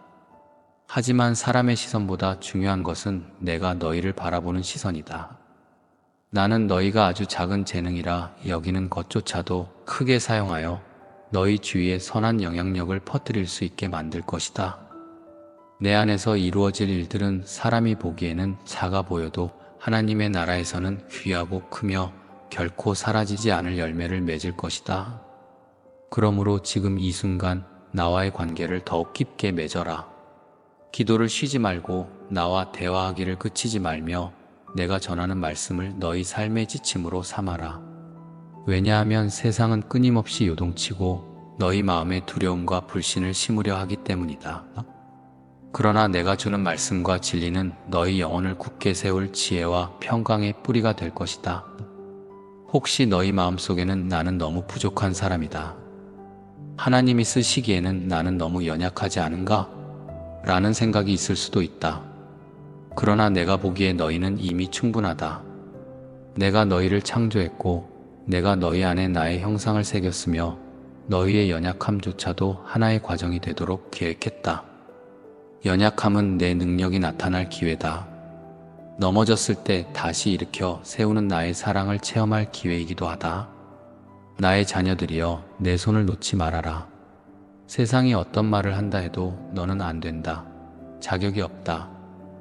하지만 사람의 시선보다 중요한 것은 내가 너희를 바라보는 시선이다. 나는 너희가 아주 작은 재능이라 여기는 것조차도 크게 사용하여 너희 주위에 선한 영향력을 퍼뜨릴 수 있게 만들 것이다. 내 안에서 이루어질 일들은 사람이 보기에는 작아 보여도 하나님의 나라에서는 귀하고 크며 결코 사라지지 않을 열매를 맺을 것이다. 그러므로 지금 이 순간 나와의 관계를 더욱 깊게 맺어라. 기도를 쉬지 말고 나와 대화하기를 그치지 말며 내가 전하는 말씀을 너희 삶의 지침으로 삼아라. 왜냐하면 세상은 끊임없이 요동치고 너희 마음에 두려움과 불신을 심으려 하기 때문이다. 그러나 내가 주는 말씀과 진리는 너희 영혼을 굳게 세울 지혜와 평강의 뿌리가 될 것이다. 혹시 너희 마음속에는 나는 너무 부족한 사람이다. 하나님이 쓰시기에는 나는 너무 연약하지 않은가? 라는 생각이 있을 수도 있다. 그러나 내가 보기에 너희는 이미 충분하다. 내가 너희를 창조했고 내가 너희 안에 나의 형상을 새겼으며 너희의 연약함조차도 하나의 과정이 되도록 계획했다. 연약함은 내 능력이 나타날 기회다. 넘어졌을 때 다시 일으켜 세우는 나의 사랑을 체험할 기회이기도 하다. 나의 자녀들이여, 내 손을 놓지 말아라. 세상이 어떤 말을 한다 해도 너는 안 된다. 자격이 없다.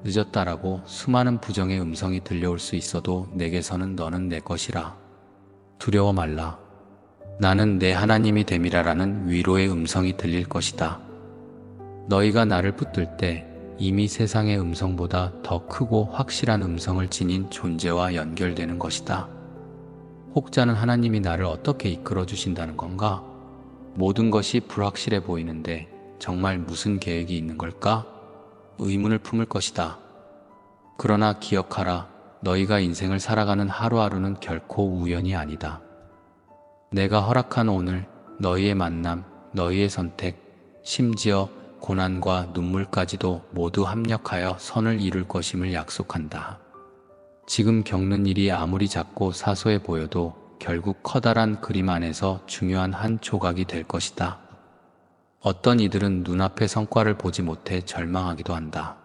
늦었다라고 수많은 부정의 음성이 들려올 수 있어도 내게서는 너는 내 것이라. 두려워 말라. 나는 내 하나님이 됨이라라는 위로의 음성이 들릴 것이다. 너희가 나를 붙들 때 이미 세상의 음성보다 더 크고 확실한 음성을 지닌 존재와 연결되는 것이다. 혹자는 하나님이 나를 어떻게 이끌어 주신다는 건가? 모든 것이 불확실해 보이는데 정말 무슨 계획이 있는 걸까? 의문을 품을 것이다. 그러나 기억하라. 너희가 인생을 살아가는 하루하루는 결코 우연이 아니다. 내가 허락한 오늘, 너희의 만남, 너희의 선택, 심지어 고난과 눈물까지도 모두 합력하여 선을 이룰 것임을 약속한다. 지금 겪는 일이 아무리 작고 사소해 보여도 결국 커다란 그림 안에서 중요한 한 조각이 될 것이다. 어떤 이들은 눈앞의 성과를 보지 못해 절망하기도 한다.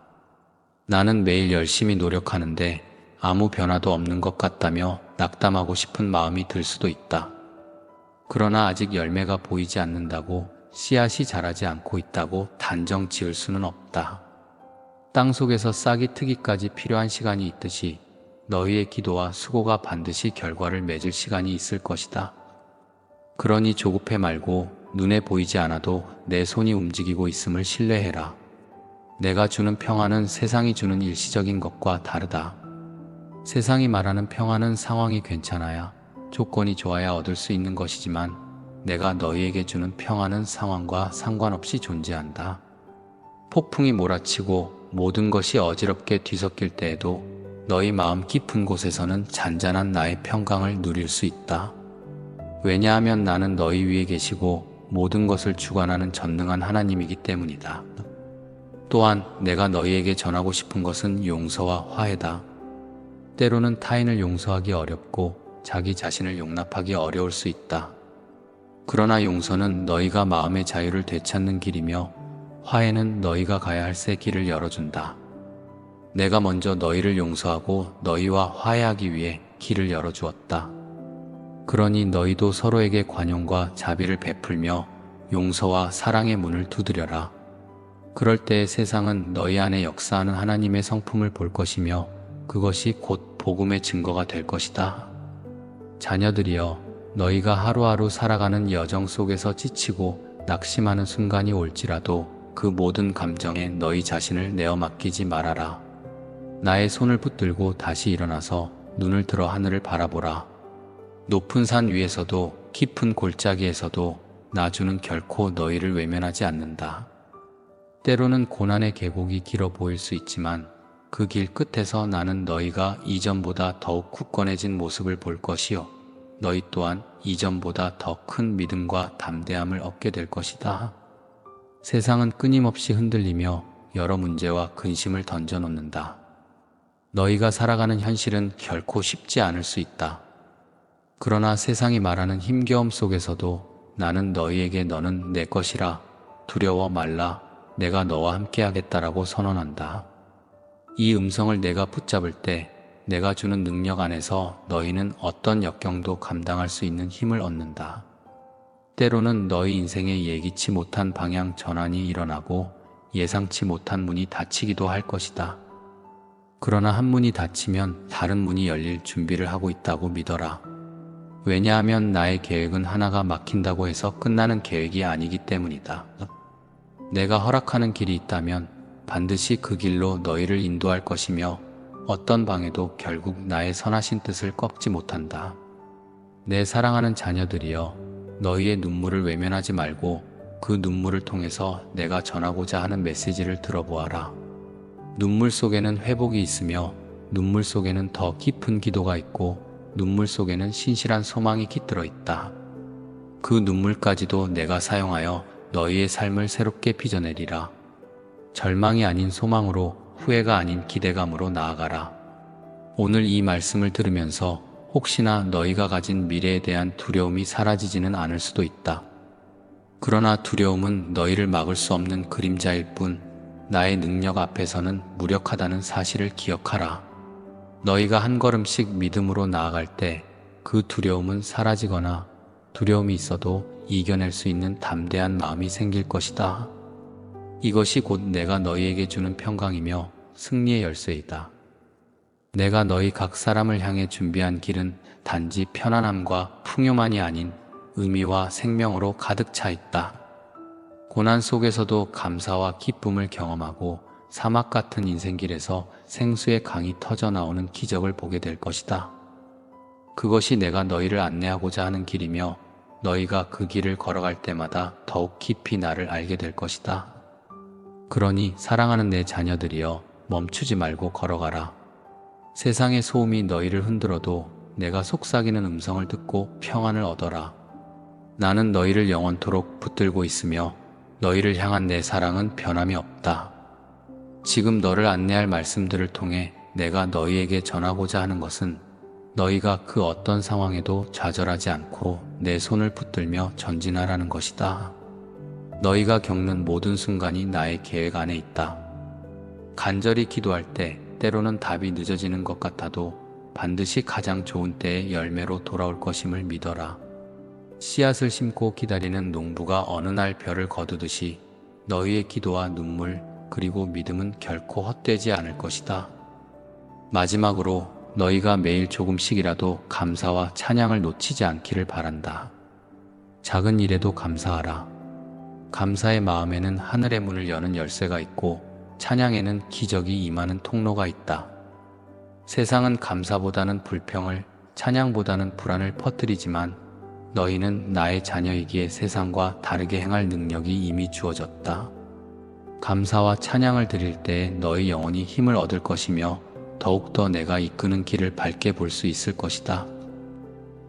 나는 매일 열심히 노력하는데 아무 변화도 없는 것 같다며 낙담하고 싶은 마음이 들 수도 있다. 그러나 아직 열매가 보이지 않는다고, 씨앗이 자라지 않고 있다고 단정 지을 수는 없다. 땅 속에서 싹이 트기까지 필요한 시간이 있듯이 너희의 기도와 수고가 반드시 결과를 맺을 시간이 있을 것이다. 그러니 조급해 말고 눈에 보이지 않아도 내 손이 움직이고 있음을 신뢰해라. 내가 주는 평안은 세상이 주는 일시적인 것과 다르다. 세상이 말하는 평안은 상황이 괜찮아야, 조건이 좋아야 얻을 수 있는 것이지만 내가 너희에게 주는 평안은 상황과 상관없이 존재한다. 폭풍이 몰아치고 모든 것이 어지럽게 뒤섞일 때에도 너희 마음 깊은 곳에서는 잔잔한 나의 평강을 누릴 수 있다. 왜냐하면 나는 너희 위에 계시고 모든 것을 주관하는 전능한 하나님이기 때문이다. 또한 내가 너희에게 전하고 싶은 것은 용서와 화해다. 때로는 타인을 용서하기 어렵고 자기 자신을 용납하기 어려울 수 있다. 그러나 용서는 너희가 마음의 자유를 되찾는 길이며 화해는 너희가 가야 할 새 길을 열어준다. 내가 먼저 너희를 용서하고 너희와 화해하기 위해 길을 열어주었다. 그러니 너희도 서로에게 관용과 자비를 베풀며 용서와 사랑의 문을 두드려라. 그럴 때 세상은 너희 안에 역사하는 하나님의 성품을 볼 것이며 그것이 곧 복음의 증거가 될 것이다. 자녀들이여, 너희가 하루하루 살아가는 여정 속에서 지치고 낙심하는 순간이 올지라도 그 모든 감정에 너희 자신을 내어 맡기지 말아라. 나의 손을 붙들고 다시 일어나서 눈을 들어 하늘을 바라보라. 높은 산 위에서도 깊은 골짜기에서도 나주는 결코 너희를 외면하지 않는다. 때로는 고난의 계곡이 길어 보일 수 있지만 그 길 끝에서 나는 너희가 이전보다 더욱 굳건해진 모습을 볼 것이요, 너희 또한 이전보다 더 큰 믿음과 담대함을 얻게 될 것이다. 세상은 끊임없이 흔들리며 여러 문제와 근심을 던져놓는다. 너희가 살아가는 현실은 결코 쉽지 않을 수 있다. 그러나 세상이 말하는 힘겨움 속에서도 나는 너희에게 너는 내 것이라, 두려워 말라, 내가 너와 함께하겠다라고 선언한다. 이 음성을 내가 붙잡을 때 내가 주는 능력 안에서 너희는 어떤 역경도 감당할 수 있는 힘을 얻는다. 때로는 너희 인생에 예기치 못한 방향 전환이 일어나고 예상치 못한 문이 닫히기도 할 것이다. 그러나 한 문이 닫히면 다른 문이 열릴 준비를 하고 있다고 믿어라. 왜냐하면 나의 계획은 하나가 막힌다고 해서 끝나는 계획이 아니기 때문이다. 내가 허락하는 길이 있다면 반드시 그 길로 너희를 인도할 것이며 어떤 방해도 결국 나의 선하신 뜻을 꺾지 못한다. 내 사랑하는 자녀들이여, 너희의 눈물을 외면하지 말고 그 눈물을 통해서 내가 전하고자 하는 메시지를 들어보아라. 눈물 속에는 회복이 있으며 눈물 속에는 더 깊은 기도가 있고 눈물 속에는 신실한 소망이 깃들어 있다. 그 눈물까지도 내가 사용하여 너희의 삶을 새롭게 빚어내리라. 절망이 아닌 소망으로, 후회가 아닌 기대감으로 나아가라. 오늘 이 말씀을 들으면서 혹시나 너희가 가진 미래에 대한 두려움이 사라지지는 않을 수도 있다. 그러나 두려움은 너희를 막을 수 없는 그림자일 뿐 나의 능력 앞에서는 무력하다는 사실을 기억하라. 너희가 한 걸음씩 믿음으로 나아갈 때 그 두려움은 사라지거나 두려움이 있어도 이겨낼 수 있는 담대한 마음이 생길 것이다. 이것이 곧 내가 너희에게 주는 평강이며 승리의 열쇠이다. 내가 너희 각 사람을 향해 준비한 길은 단지 편안함과 풍요만이 아닌 의미와 생명으로 가득 차 있다. 고난 속에서도 감사와 기쁨을 경험하고 사막 같은 인생길에서 생수의 강이 터져 나오는 기적을 보게 될 것이다. 그것이 내가 너희를 안내하고자 하는 길이며 너희가 그 길을 걸어갈 때마다 더욱 깊이 나를 알게 될 것이다. 그러니 사랑하는 내 자녀들이여 멈추지 말고 걸어가라. 세상의 소음이 너희를 흔들어도 내가 속삭이는 음성을 듣고 평안을 얻어라. 나는 너희를 영원토록 붙들고 있으며 너희를 향한 내 사랑은 변함이 없다. 지금 너를 안내할 말씀들을 통해 내가 너희에게 전하고자 하는 것은 너희가 그 어떤 상황에도 좌절하지 않고 내 손을 붙들며 전진하라는 것이다. 너희가 겪는 모든 순간이 나의 계획 안에 있다. 간절히 기도할 때 때로는 답이 늦어지는 것 같아도 반드시 가장 좋은 때의 열매로 돌아올 것임을 믿어라. 씨앗을 심고 기다리는 농부가 어느 날 별을 거두듯이 너희의 기도와 눈물 그리고 믿음은 결코 헛되지 않을 것이다. 마지막으로 너희가 매일 조금씩이라도 감사와 찬양을 놓치지 않기를 바란다. 작은 일에도 감사하라. 감사의 마음에는 하늘의 문을 여는 열쇠가 있고 찬양에는 기적이 임하는 통로가 있다. 세상은 감사보다는 불평을, 찬양보다는 불안을 퍼뜨리지만 너희는 나의 자녀이기에 세상과 다르게 행할 능력이 이미 주어졌다. 감사와 찬양을 드릴 때 너희 영혼이 힘을 얻을 것이며 더욱더 내가 이끄는 길을 밝게 볼 수 있을 것이다.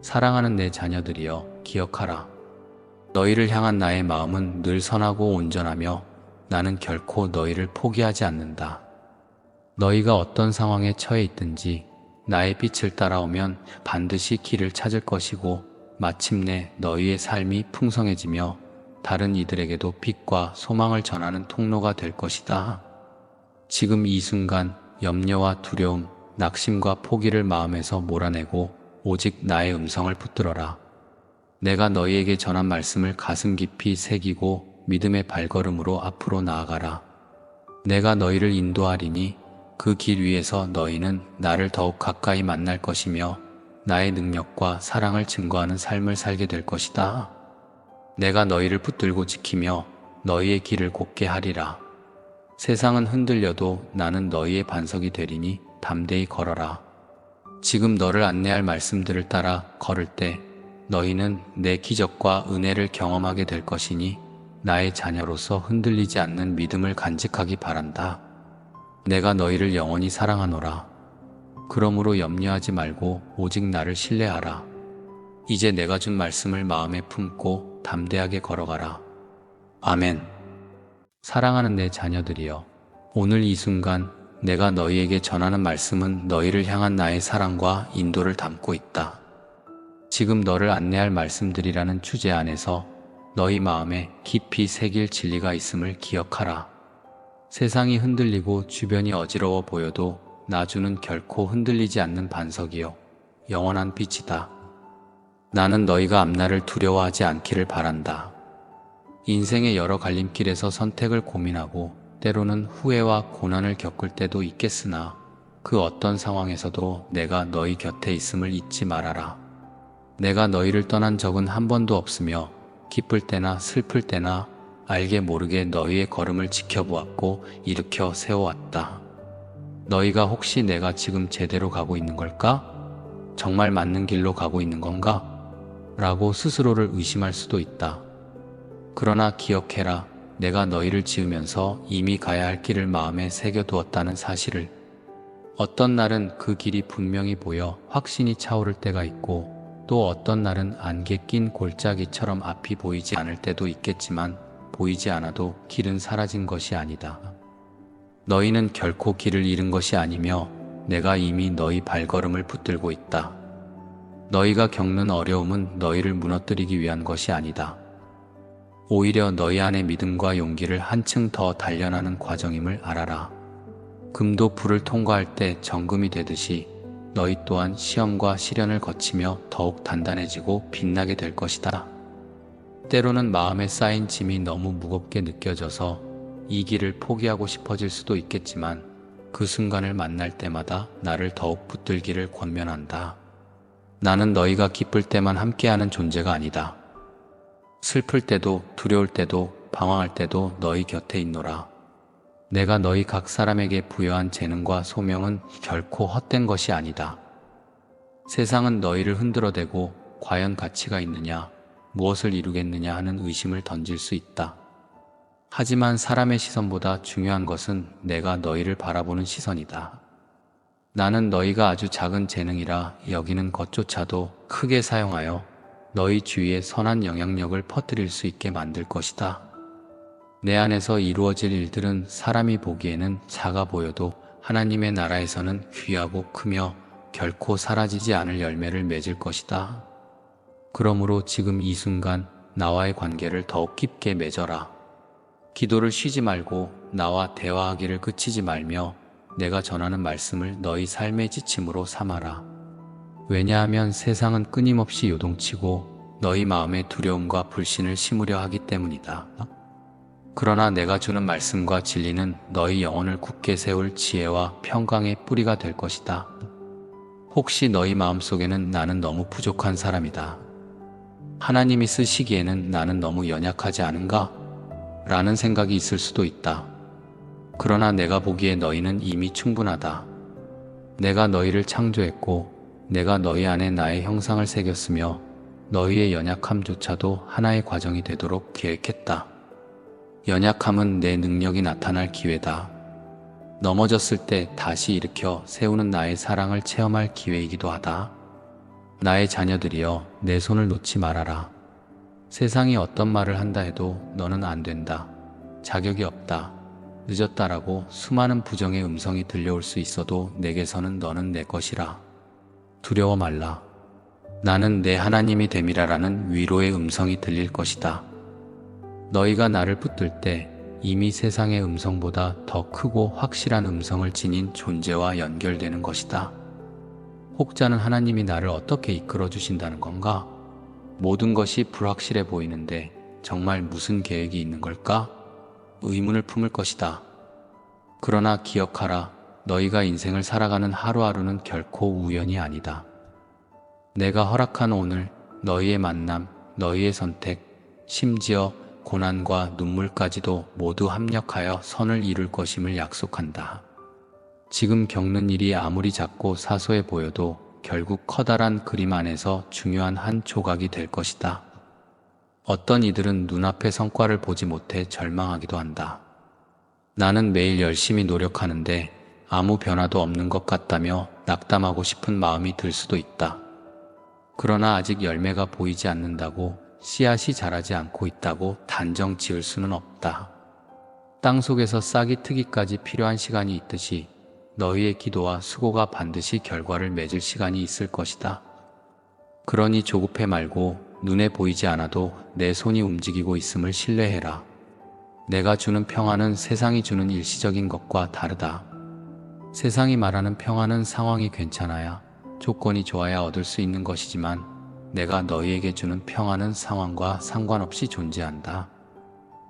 사랑하는 내 자녀들이여 기억하라. 너희를 향한 나의 마음은 늘 선하고 온전하며 나는 결코 너희를 포기하지 않는다. 너희가 어떤 상황에 처해 있든지 나의 빛을 따라오면 반드시 길을 찾을 것이고 마침내 너희의 삶이 풍성해지며 다른 이들에게도 빛과 소망을 전하는 통로가 될 것이다. 지금 이 순간 염려와 두려움, 낙심과 포기를 마음에서 몰아내고 오직 나의 음성을 붙들어라. 내가 너희에게 전한 말씀을 가슴 깊이 새기고 믿음의 발걸음으로 앞으로 나아가라. 내가 너희를 인도하리니 그 길 위에서 너희는 나를 더욱 가까이 만날 것이며 나의 능력과 사랑을 증거하는 삶을 살게 될 것이다. 내가 너희를 붙들고 지키며 너희의 길을 곧게 하리라. 세상은 흔들려도 나는 너희의 반석이 되리니 담대히 걸어라. 지금 너를 안내할 말씀들을 따라 걸을 때 너희는 내 기적과 은혜를 경험하게 될 것이니 나의 자녀로서 흔들리지 않는 믿음을 간직하기 바란다. 내가 너희를 영원히 사랑하노라. 그러므로 염려하지 말고 오직 나를 신뢰하라. 이제 내가 준 말씀을 마음에 품고 담대하게 걸어가라. 아멘. 사랑하는 내 자녀들이여, 오늘 이 순간 내가 너희에게 전하는 말씀은 너희를 향한 나의 사랑과 인도를 담고 있다. 지금 너를 안내할 말씀들이라는 주제 안에서 너희 마음에 깊이 새길 진리가 있음을 기억하라. 세상이 흔들리고 주변이 어지러워 보여도 나주는 결코 흔들리지 않는 반석이요 영원한 빛이다. 나는 너희가 앞날을 두려워하지 않기를 바란다. 인생의 여러 갈림길에서 선택을 고민하고 때로는 후회와 고난을 겪을 때도 있겠으나 그 어떤 상황에서도 내가 너희 곁에 있음을 잊지 말아라. 내가 너희를 떠난 적은 한 번도 없으며 기쁠 때나 슬플 때나 알게 모르게 너희의 걸음을 지켜보았고 일으켜 세워왔다. 너희가 혹시 내가 지금 제대로 가고 있는 걸까? 정말 맞는 길로 가고 있는 건가? 라고 스스로를 의심할 수도 있다. 그러나 기억해라. 내가 너희를 지으면서 이미 가야 할 길을 마음에 새겨두었다는 사실을. 어떤 날은 그 길이 분명히 보여 확신이 차오를 때가 있고 또 어떤 날은 안개 낀 골짜기처럼 앞이 보이지 않을 때도 있겠지만 보이지 않아도 길은 사라진 것이 아니다. 너희는 결코 길을 잃은 것이 아니며 내가 이미 너희 발걸음을 붙들고 있다. 너희가 겪는 어려움은 너희를 무너뜨리기 위한 것이 아니다. 오히려 너희 안의 믿음과 용기를 한층 더 단련하는 과정임을 알아라. 금도 불을 통과할 때 정금이 되듯이 너희 또한 시험과 시련을 거치며 더욱 단단해지고 빛나게 될 것이다. 때로는 마음에 쌓인 짐이 너무 무겁게 느껴져서 이 길을 포기하고 싶어질 수도 있겠지만 그 순간을 만날 때마다 나를 더욱 붙들기를 권면한다. 나는 너희가 기쁠 때만 함께하는 존재가 아니다. 슬플 때도 두려울 때도 방황할 때도 너희 곁에 있노라. 내가 너희 각 사람에게 부여한 재능과 소명은 결코 헛된 것이 아니다. 세상은 너희를 흔들어대고 과연 가치가 있느냐, 무엇을 이루겠느냐 하는 의심을 던질 수 있다. 하지만 사람의 시선보다 중요한 것은 내가 너희를 바라보는 시선이다. 나는 너희가 아주 작은 재능이라 여기는 것조차도 크게 사용하여 너희 주위에 선한 영향력을 퍼뜨릴 수 있게 만들 것이다. 내 안에서 이루어질 일들은 사람이 보기에는 작아 보여도 하나님의 나라에서는 귀하고 크며 결코 사라지지 않을 열매를 맺을 것이다. 그러므로 지금 이 순간 나와의 관계를 더욱 깊게 맺어라. 기도를 쉬지 말고 나와 대화하기를 그치지 말며 내가 전하는 말씀을 너희 삶의 지침으로 삼아라. 왜냐하면 세상은 끊임없이 요동치고 너희 마음에 두려움과 불신을 심으려 하기 때문이다. 그러나 내가 주는 말씀과 진리는 너희 영혼을 굳게 세울 지혜와 평강의 뿌리가 될 것이다. 혹시 너희 마음속에는 나는 너무 부족한 사람이다. 하나님이 쓰시기에는 나는 너무 연약하지 않은가? 라는 생각이 있을 수도 있다. 그러나 내가 보기에 너희는 이미 충분하다. 내가 너희를 창조했고 내가 너희 안에 나의 형상을 새겼으며 너희의 연약함조차도 하나의 과정이 되도록 계획했다. 연약함은 내 능력이 나타날 기회다. 넘어졌을 때 다시 일으켜 세우는 나의 사랑을 체험할 기회이기도 하다. 나의 자녀들이여, 내 손을 놓지 말아라. 세상이 어떤 말을 한다 해도 너는 안 된다. 자격이 없다. 늦었다라고 수많은 부정의 음성이 들려올 수 있어도 내게서는 너는 내 것이라. 두려워 말라. 나는 내 하나님이 됨이라라는 위로의 음성이 들릴 것이다. 너희가 나를 붙들 때 이미 세상의 음성보다 더 크고 확실한 음성을 지닌 존재와 연결되는 것이다. 혹자는 하나님이 나를 어떻게 이끌어 주신다는 건가? 모든 것이 불확실해 보이는데 정말 무슨 계획이 있는 걸까? 의문을 품을 것이다. 그러나 기억하라. 너희가 인생을 살아가는 하루하루는 결코 우연이 아니다. 내가 허락한 오늘, 너희의 만남, 너희의 선택, 심지어 고난과 눈물까지도 모두 합력하여 선을 이룰 것임을 약속한다. 지금 겪는 일이 아무리 작고 사소해 보여도 결국 커다란 그림 안에서 중요한 한 조각이 될 것이다. 어떤 이들은 눈앞의 성과를 보지 못해 절망하기도 한다. 나는 매일 열심히 노력하는데 아무 변화도 없는 것 같다며 낙담하고 싶은 마음이 들 수도 있다. 그러나 아직 열매가 보이지 않는다고, 씨앗이 자라지 않고 있다고 단정 지을 수는 없다. 땅속에서 싹이 트기까지 필요한 시간이 있듯이 너희의 기도와 수고가 반드시 결과를 맺을 시간이 있을 것이다. 그러니 조급해 말고 눈에 보이지 않아도 내 손이 움직이고 있음을 신뢰해라. 내가 주는 평안은 세상이 주는 일시적인 것과 다르다. 세상이 말하는 평안은 상황이 괜찮아야, 조건이 좋아야 얻을 수 있는 것이지만 내가 너희에게 주는 평안은 상황과 상관없이 존재한다.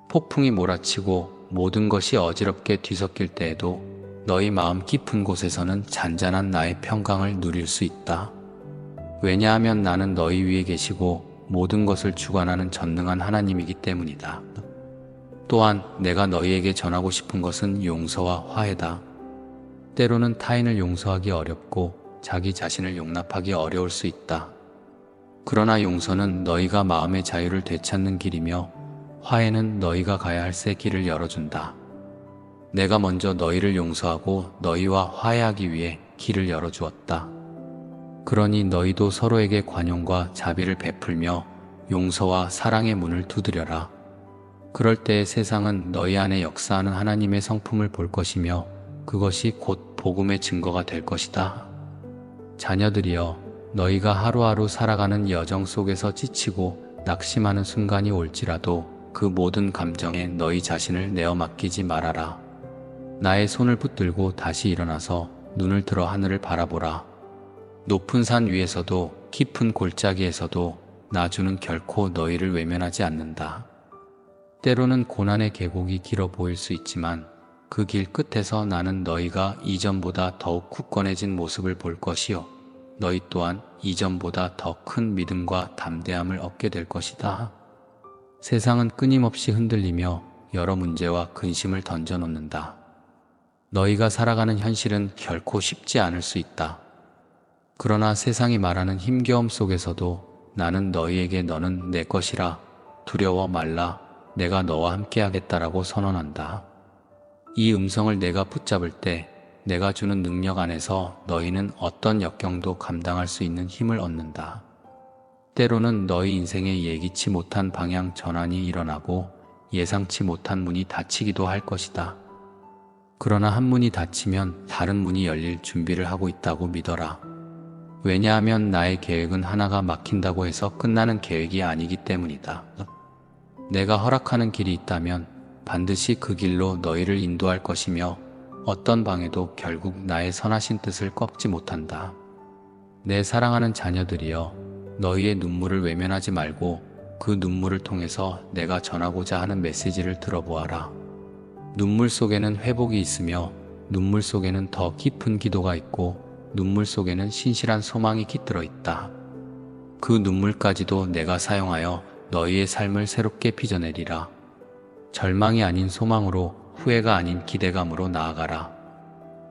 폭풍이 몰아치고 모든 것이 어지럽게 뒤섞일 때에도 너희 마음 깊은 곳에서는 잔잔한 나의 평강을 누릴 수 있다. 왜냐하면 나는 너희 위에 계시고 모든 것을 주관하는 전능한 하나님이기 때문이다. 또한 내가 너희에게 전하고 싶은 것은 용서와 화해다. 때로는 타인을 용서하기 어렵고 자기 자신을 용납하기 어려울 수 있다. 그러나 용서는 너희가 마음의 자유를 되찾는 길이며 화해는 너희가 가야 할 새 길을 열어준다. 내가 먼저 너희를 용서하고 너희와 화해하기 위해 길을 열어주었다. 그러니 너희도 서로에게 관용과 자비를 베풀며 용서와 사랑의 문을 두드려라. 그럴 때 세상은 너희 안에 역사하는 하나님의 성품을 볼 것이며 그것이 곧 복음의 증거가 될 것이다. 자녀들이여, 너희가 하루하루 살아가는 여정 속에서 지치고 낙심하는 순간이 올지라도 그 모든 감정에 너희 자신을 내어 맡기지 말아라. 나의 손을 붙들고 다시 일어나서 눈을 들어 하늘을 바라보라. 높은 산 위에서도 깊은 골짜기에서도 나주는 결코 너희를 외면하지 않는다. 때로는 고난의 계곡이 길어 보일 수 있지만 그 길 끝에서 나는 너희가 이전보다 더욱 굳건해진 모습을 볼 것이요, 너희 또한 이전보다 더 큰 믿음과 담대함을 얻게 될 것이다. 세상은 끊임없이 흔들리며 여러 문제와 근심을 던져놓는다. 너희가 살아가는 현실은 결코 쉽지 않을 수 있다. 그러나 세상이 말하는 힘겨움 속에서도 나는 너희에게 너는 내 것이라 두려워 말라 내가 너와 함께하겠다라고 선언한다. 이 음성을 내가 붙잡을 때 내가 주는 능력 안에서 너희는 어떤 역경도 감당할 수 있는 힘을 얻는다. 때로는 너희 인생에 예기치 못한 방향 전환이 일어나고 예상치 못한 문이 닫히기도 할 것이다. 그러나 한 문이 닫히면 다른 문이 열릴 준비를 하고 있다고 믿어라. 왜냐하면 나의 계획은 하나가 막힌다고 해서 끝나는 계획이 아니기 때문이다. 내가 허락하는 길이 있다면 반드시 그 길로 너희를 인도할 것이며 어떤 방해도 결국 나의 선하신 뜻을 꺾지 못한다. 내 사랑하는 자녀들이여, 너희의 눈물을 외면하지 말고 그 눈물을 통해서 내가 전하고자 하는 메시지를 들어보아라. 눈물 속에는 회복이 있으며 눈물 속에는 더 깊은 기도가 있고 눈물 속에는 신실한 소망이 깃들어 있다. 그 눈물까지도 내가 사용하여 너희의 삶을 새롭게 빚어내리라. 절망이 아닌 소망으로, 후회가 아닌 기대감으로 나아가라.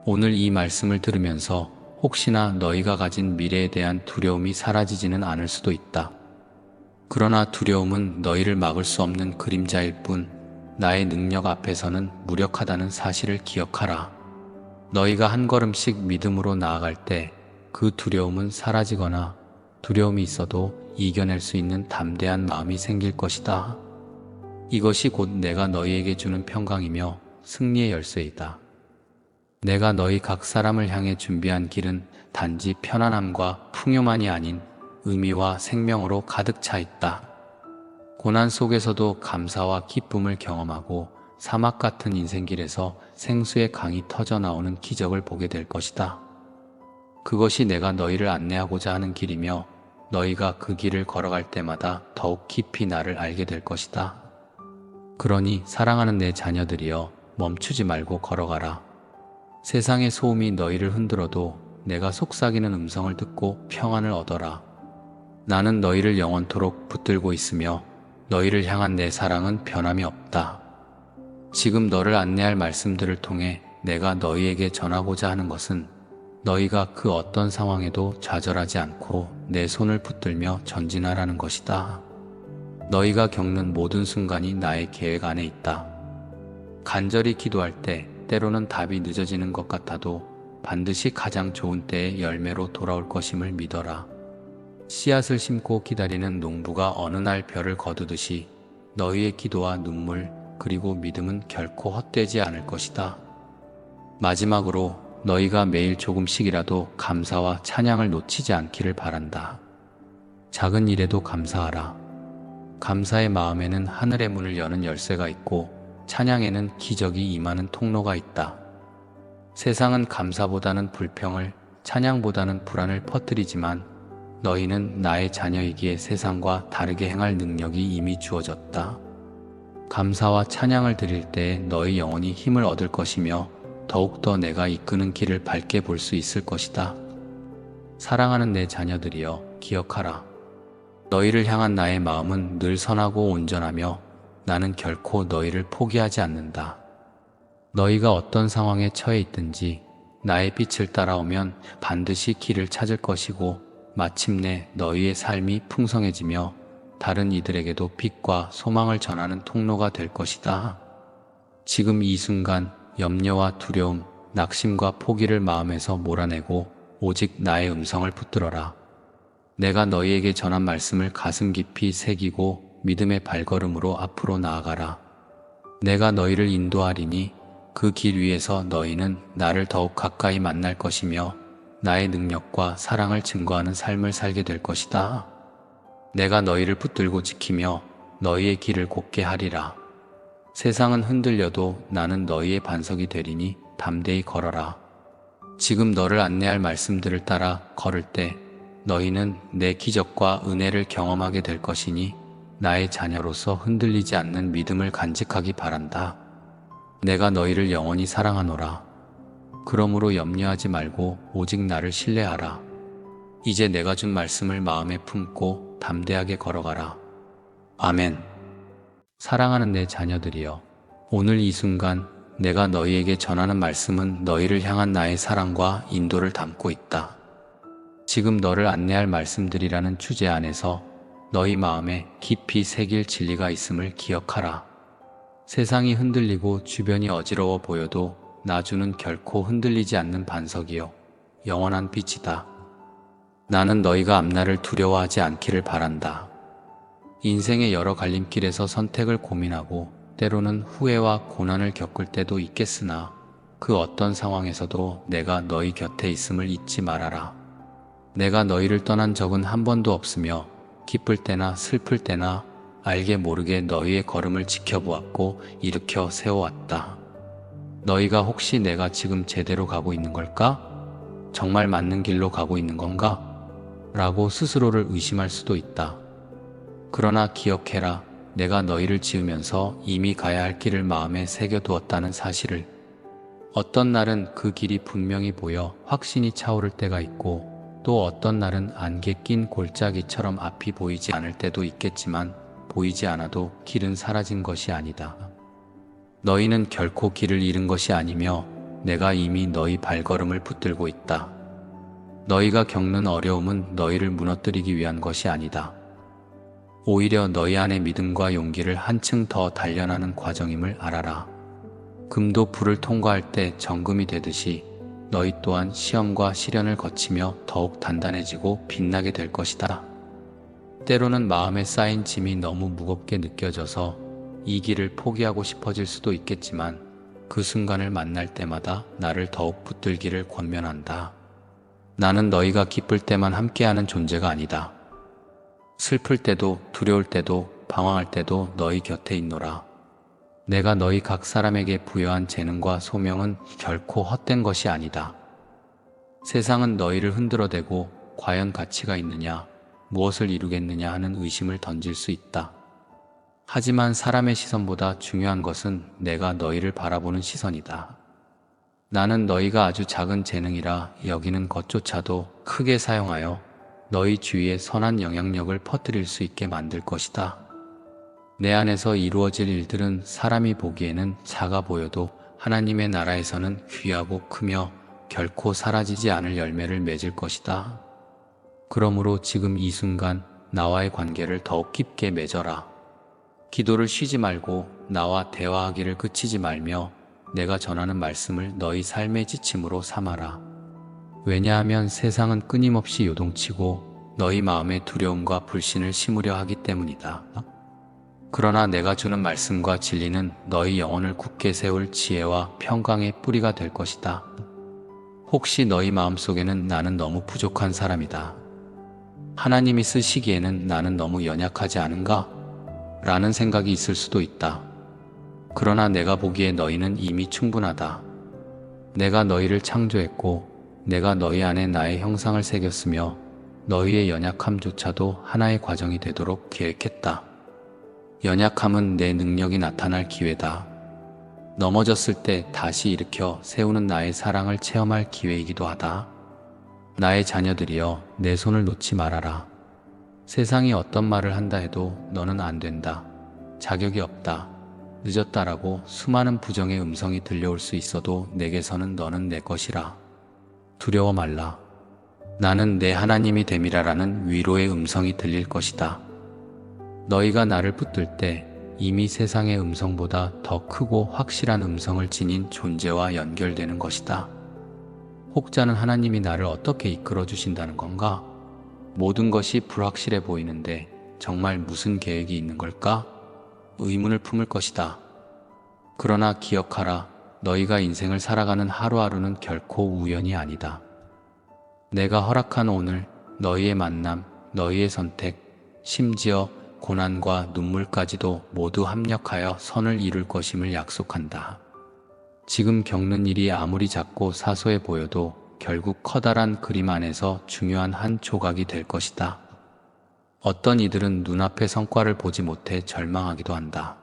오늘 이 말씀을 들으면서 혹시나 너희가 가진 미래에 대한 두려움이 사라지지는 않을 수도 있다. 그러나 두려움은 너희를 막을 수 없는 그림자일 뿐 나의 능력 앞에서는 무력하다는 사실을 기억하라. 너희가 한 걸음씩 믿음으로 나아갈 때 그 두려움은 사라지거나 두려움이 있어도 이겨낼 수 있는 담대한 마음이 생길 것이다. 이것이 곧 내가 너희에게 주는 평강이며 승리의 열쇠이다. 내가 너희 각 사람을 향해 준비한 길은 단지 편안함과 풍요만이 아닌 의미와 생명으로 가득 차 있다. 고난 속에서도 감사와 기쁨을 경험하고 사막 같은 인생길에서 생수의 강이 터져 나오는 기적을 보게 될 것이다. 그것이 내가 너희를 안내하고자 하는 길이며 너희가 그 길을 걸어갈 때마다 더욱 깊이 나를 알게 될 것이다. 그러니 사랑하는 내 자녀들이여, 멈추지 말고 걸어가라. 세상의 소음이 너희를 흔들어도 내가 속삭이는 음성을 듣고 평안을 얻어라. 나는 너희를 영원토록 붙들고 있으며 너희를 향한 내 사랑은 변함이 없다. 지금 너를 안내할 말씀들을 통해 내가 너희에게 전하고자 하는 것은 너희가 그 어떤 상황에도 좌절하지 않고 내 손을 붙들며 전진하라는 것이다. 너희가 겪는 모든 순간이 나의 계획 안에 있다. 간절히 기도할 때 때로는 답이 늦어지는 것 같아도 반드시 가장 좋은 때의 열매로 돌아올 것임을 믿어라. 씨앗을 심고 기다리는 농부가 어느 날 별을 거두듯이 너희의 기도와 눈물 그리고 믿음은 결코 헛되지 않을 것이다. 마지막으로 너희가 매일 조금씩이라도 감사와 찬양을 놓치지 않기를 바란다. 작은 일에도 감사하라. 감사의 마음에는 하늘의 문을 여는 열쇠가 있고 찬양에는 기적이 임하는 통로가 있다. 세상은 감사보다는 불평을, 찬양보다는 불안을 퍼뜨리지만 너희는 나의 자녀이기에 세상과 다르게 행할 능력이 이미 주어졌다. 감사와 찬양을 드릴 때에 너희 영혼이 힘을 얻을 것이며 더욱더 내가 이끄는 길을 밝게 볼 수 있을 것이다. 사랑하는 내 자녀들이여, 기억하라. 너희를 향한 나의 마음은 늘 선하고 온전하며 나는 결코 너희를 포기하지 않는다. 너희가 어떤 상황에 처해 있든지 나의 빛을 따라오면 반드시 길을 찾을 것이고 마침내 너희의 삶이 풍성해지며 다른 이들에게도 빛과 소망을 전하는 통로가 될 것이다. 지금 이 순간 염려와 두려움, 낙심과 포기를 마음에서 몰아내고 오직 나의 음성을 붙들어라. 내가 너희에게 전한 말씀을 가슴 깊이 새기고 믿음의 발걸음으로 앞으로 나아가라. 내가 너희를 인도하리니 그 길 위에서 너희는 나를 더욱 가까이 만날 것이며 나의 능력과 사랑을 증거하는 삶을 살게 될 것이다. 내가 너희를 붙들고 지키며 너희의 길을 곧게 하리라. 세상은 흔들려도 나는 너희의 반석이 되리니 담대히 걸어라. 지금 너를 안내할 말씀들을 따라 걸을 때 너희는 내 기적과 은혜를 경험하게 될 것이니 나의 자녀로서 흔들리지 않는 믿음을 간직하기 바란다. 내가 너희를 영원히 사랑하노라. 그러므로 염려하지 말고 오직 나를 신뢰하라. 이제 내가 준 말씀을 마음에 품고 담대하게 걸어가라. 아멘. 사랑하는 내 자녀들이여, 오늘 이 순간 내가 너희에게 전하는 말씀은 너희를 향한 나의 사랑과 인도를 담고 있다. 지금 너를 안내할 말씀들이라는 주제 안에서 너희 마음에 깊이 새길 진리가 있음을 기억하라. 세상이 흔들리고 주변이 어지러워 보여도 나주는 결코 흔들리지 않는 반석이요 영원한 빛이다. 나는 너희가 앞날을 두려워하지 않기를 바란다. 인생의 여러 갈림길에서 선택을 고민하고 때로는 후회와 고난을 겪을 때도 있겠으나 그 어떤 상황에서도 내가 너희 곁에 있음을 잊지 말아라. 내가 너희를 떠난 적은 한 번도 없으며 기쁠 때나 슬플 때나 알게 모르게 너희의 걸음을 지켜보았고 일으켜 세워왔다. 너희가 혹시 내가 지금 제대로 가고 있는 걸까? 정말 맞는 길로 가고 있는 건가? 라고 스스로를 의심할 수도 있다. 그러나 기억해라. 내가 너희를 지으면서 이미 가야 할 길을 마음에 새겨두었다는 사실을. 어떤 날은 그 길이 분명히 보여 확신이 차오를 때가 있고 또 어떤 날은 안개 낀 골짜기처럼 앞이 보이지 않을 때도 있겠지만 보이지 않아도 길은 사라진 것이 아니다. 너희는 결코 길을 잃은 것이 아니며 내가 이미 너희 발걸음을 붙들고 있다. 너희가 겪는 어려움은 너희를 무너뜨리기 위한 것이 아니다. 오히려 너희 안의 믿음과 용기를 한층 더 단련하는 과정임을 알아라. 금도 불을 통과할 때 정금이 되듯이 너희 또한 시험과 시련을 거치며 더욱 단단해지고 빛나게 될 것이다. 때로는 마음에 쌓인 짐이 너무 무겁게 느껴져서 이 길을 포기하고 싶어질 수도 있겠지만 그 순간을 만날 때마다 나를 더욱 붙들기를 권면한다. 나는 너희가 기쁠 때만 함께하는 존재가 아니다. 슬플 때도 두려울 때도 방황할 때도 너희 곁에 있노라. 내가 너희 각 사람에게 부여한 재능과 소명은 결코 헛된 것이 아니다. 세상은 너희를 흔들어대고 과연 가치가 있느냐, 무엇을 이루겠느냐 하는 의심을 던질 수 있다. 하지만 사람의 시선보다 중요한 것은 내가 너희를 바라보는 시선이다. 나는 너희가 아주 작은 재능이라 여기는 것조차도 크게 사용하여 너희 주위에 선한 영향력을 퍼뜨릴 수 있게 만들 것이다. 내 안에서 이루어질 일들은 사람이 보기에는 작아 보여도 하나님의 나라에서는 귀하고 크며 결코 사라지지 않을 열매를 맺을 것이다. 그러므로 지금 이 순간 나와의 관계를 더욱 깊게 맺어라. 기도를 쉬지 말고 나와 대화하기를 그치지 말며 내가 전하는 말씀을 너희 삶의 지침으로 삼아라. 왜냐하면 세상은 끊임없이 요동치고 너희 마음에 두려움과 불신을 심으려 하기 때문이다. 그러나 내가 주는 말씀과 진리는 너희 영혼을 굳게 세울 지혜와 평강의 뿌리가 될 것이다. 혹시 너희 마음속에는 나는 너무 부족한 사람이다. 하나님이 쓰시기에는 나는 너무 연약하지 않은가? 라는 생각이 있을 수도 있다. 그러나 내가 보기에 너희는 이미 충분하다. 내가 너희를 창조했고 내가 너희 안에 나의 형상을 새겼으며 너희의 연약함조차도 하나의 과정이 되도록 계획했다. 연약함은 내 능력이 나타날 기회다. 넘어졌을 때 다시 일으켜 세우는 나의 사랑을 체험할 기회이기도 하다. 나의 자녀들이여, 내 손을 놓지 말아라. 세상이 어떤 말을 한다 해도 너는 안 된다. 자격이 없다. 늦었다라고 수많은 부정의 음성이 들려올 수 있어도 내게서는 너는 내 것이라. 두려워 말라. 나는 내 하나님이 됨이라라는 위로의 음성이 들릴 것이다. 너희가 나를 붙들 때 이미 세상의 음성보다 더 크고 확실한 음성을 지닌 존재와 연결되는 것이다. 혹자는 하나님이 나를 어떻게 이끌어 주신다는 건가? 모든 것이 불확실해 보이는데 정말 무슨 계획이 있는 걸까? 의문을 품을 것이다. 그러나 기억하라. 너희가 인생을 살아가는 하루하루는 결코 우연이 아니다. 내가 허락한 오늘, 너희의 만남, 너희의 선택, 심지어 고난과 눈물까지도 모두 합력하여 선을 이룰 것임을 약속한다. 지금 겪는 일이 아무리 작고 사소해 보여도 결국 커다란 그림 안에서 중요한 한 조각이 될 것이다. 어떤 이들은 눈앞의 성과를 보지 못해 절망하기도 한다.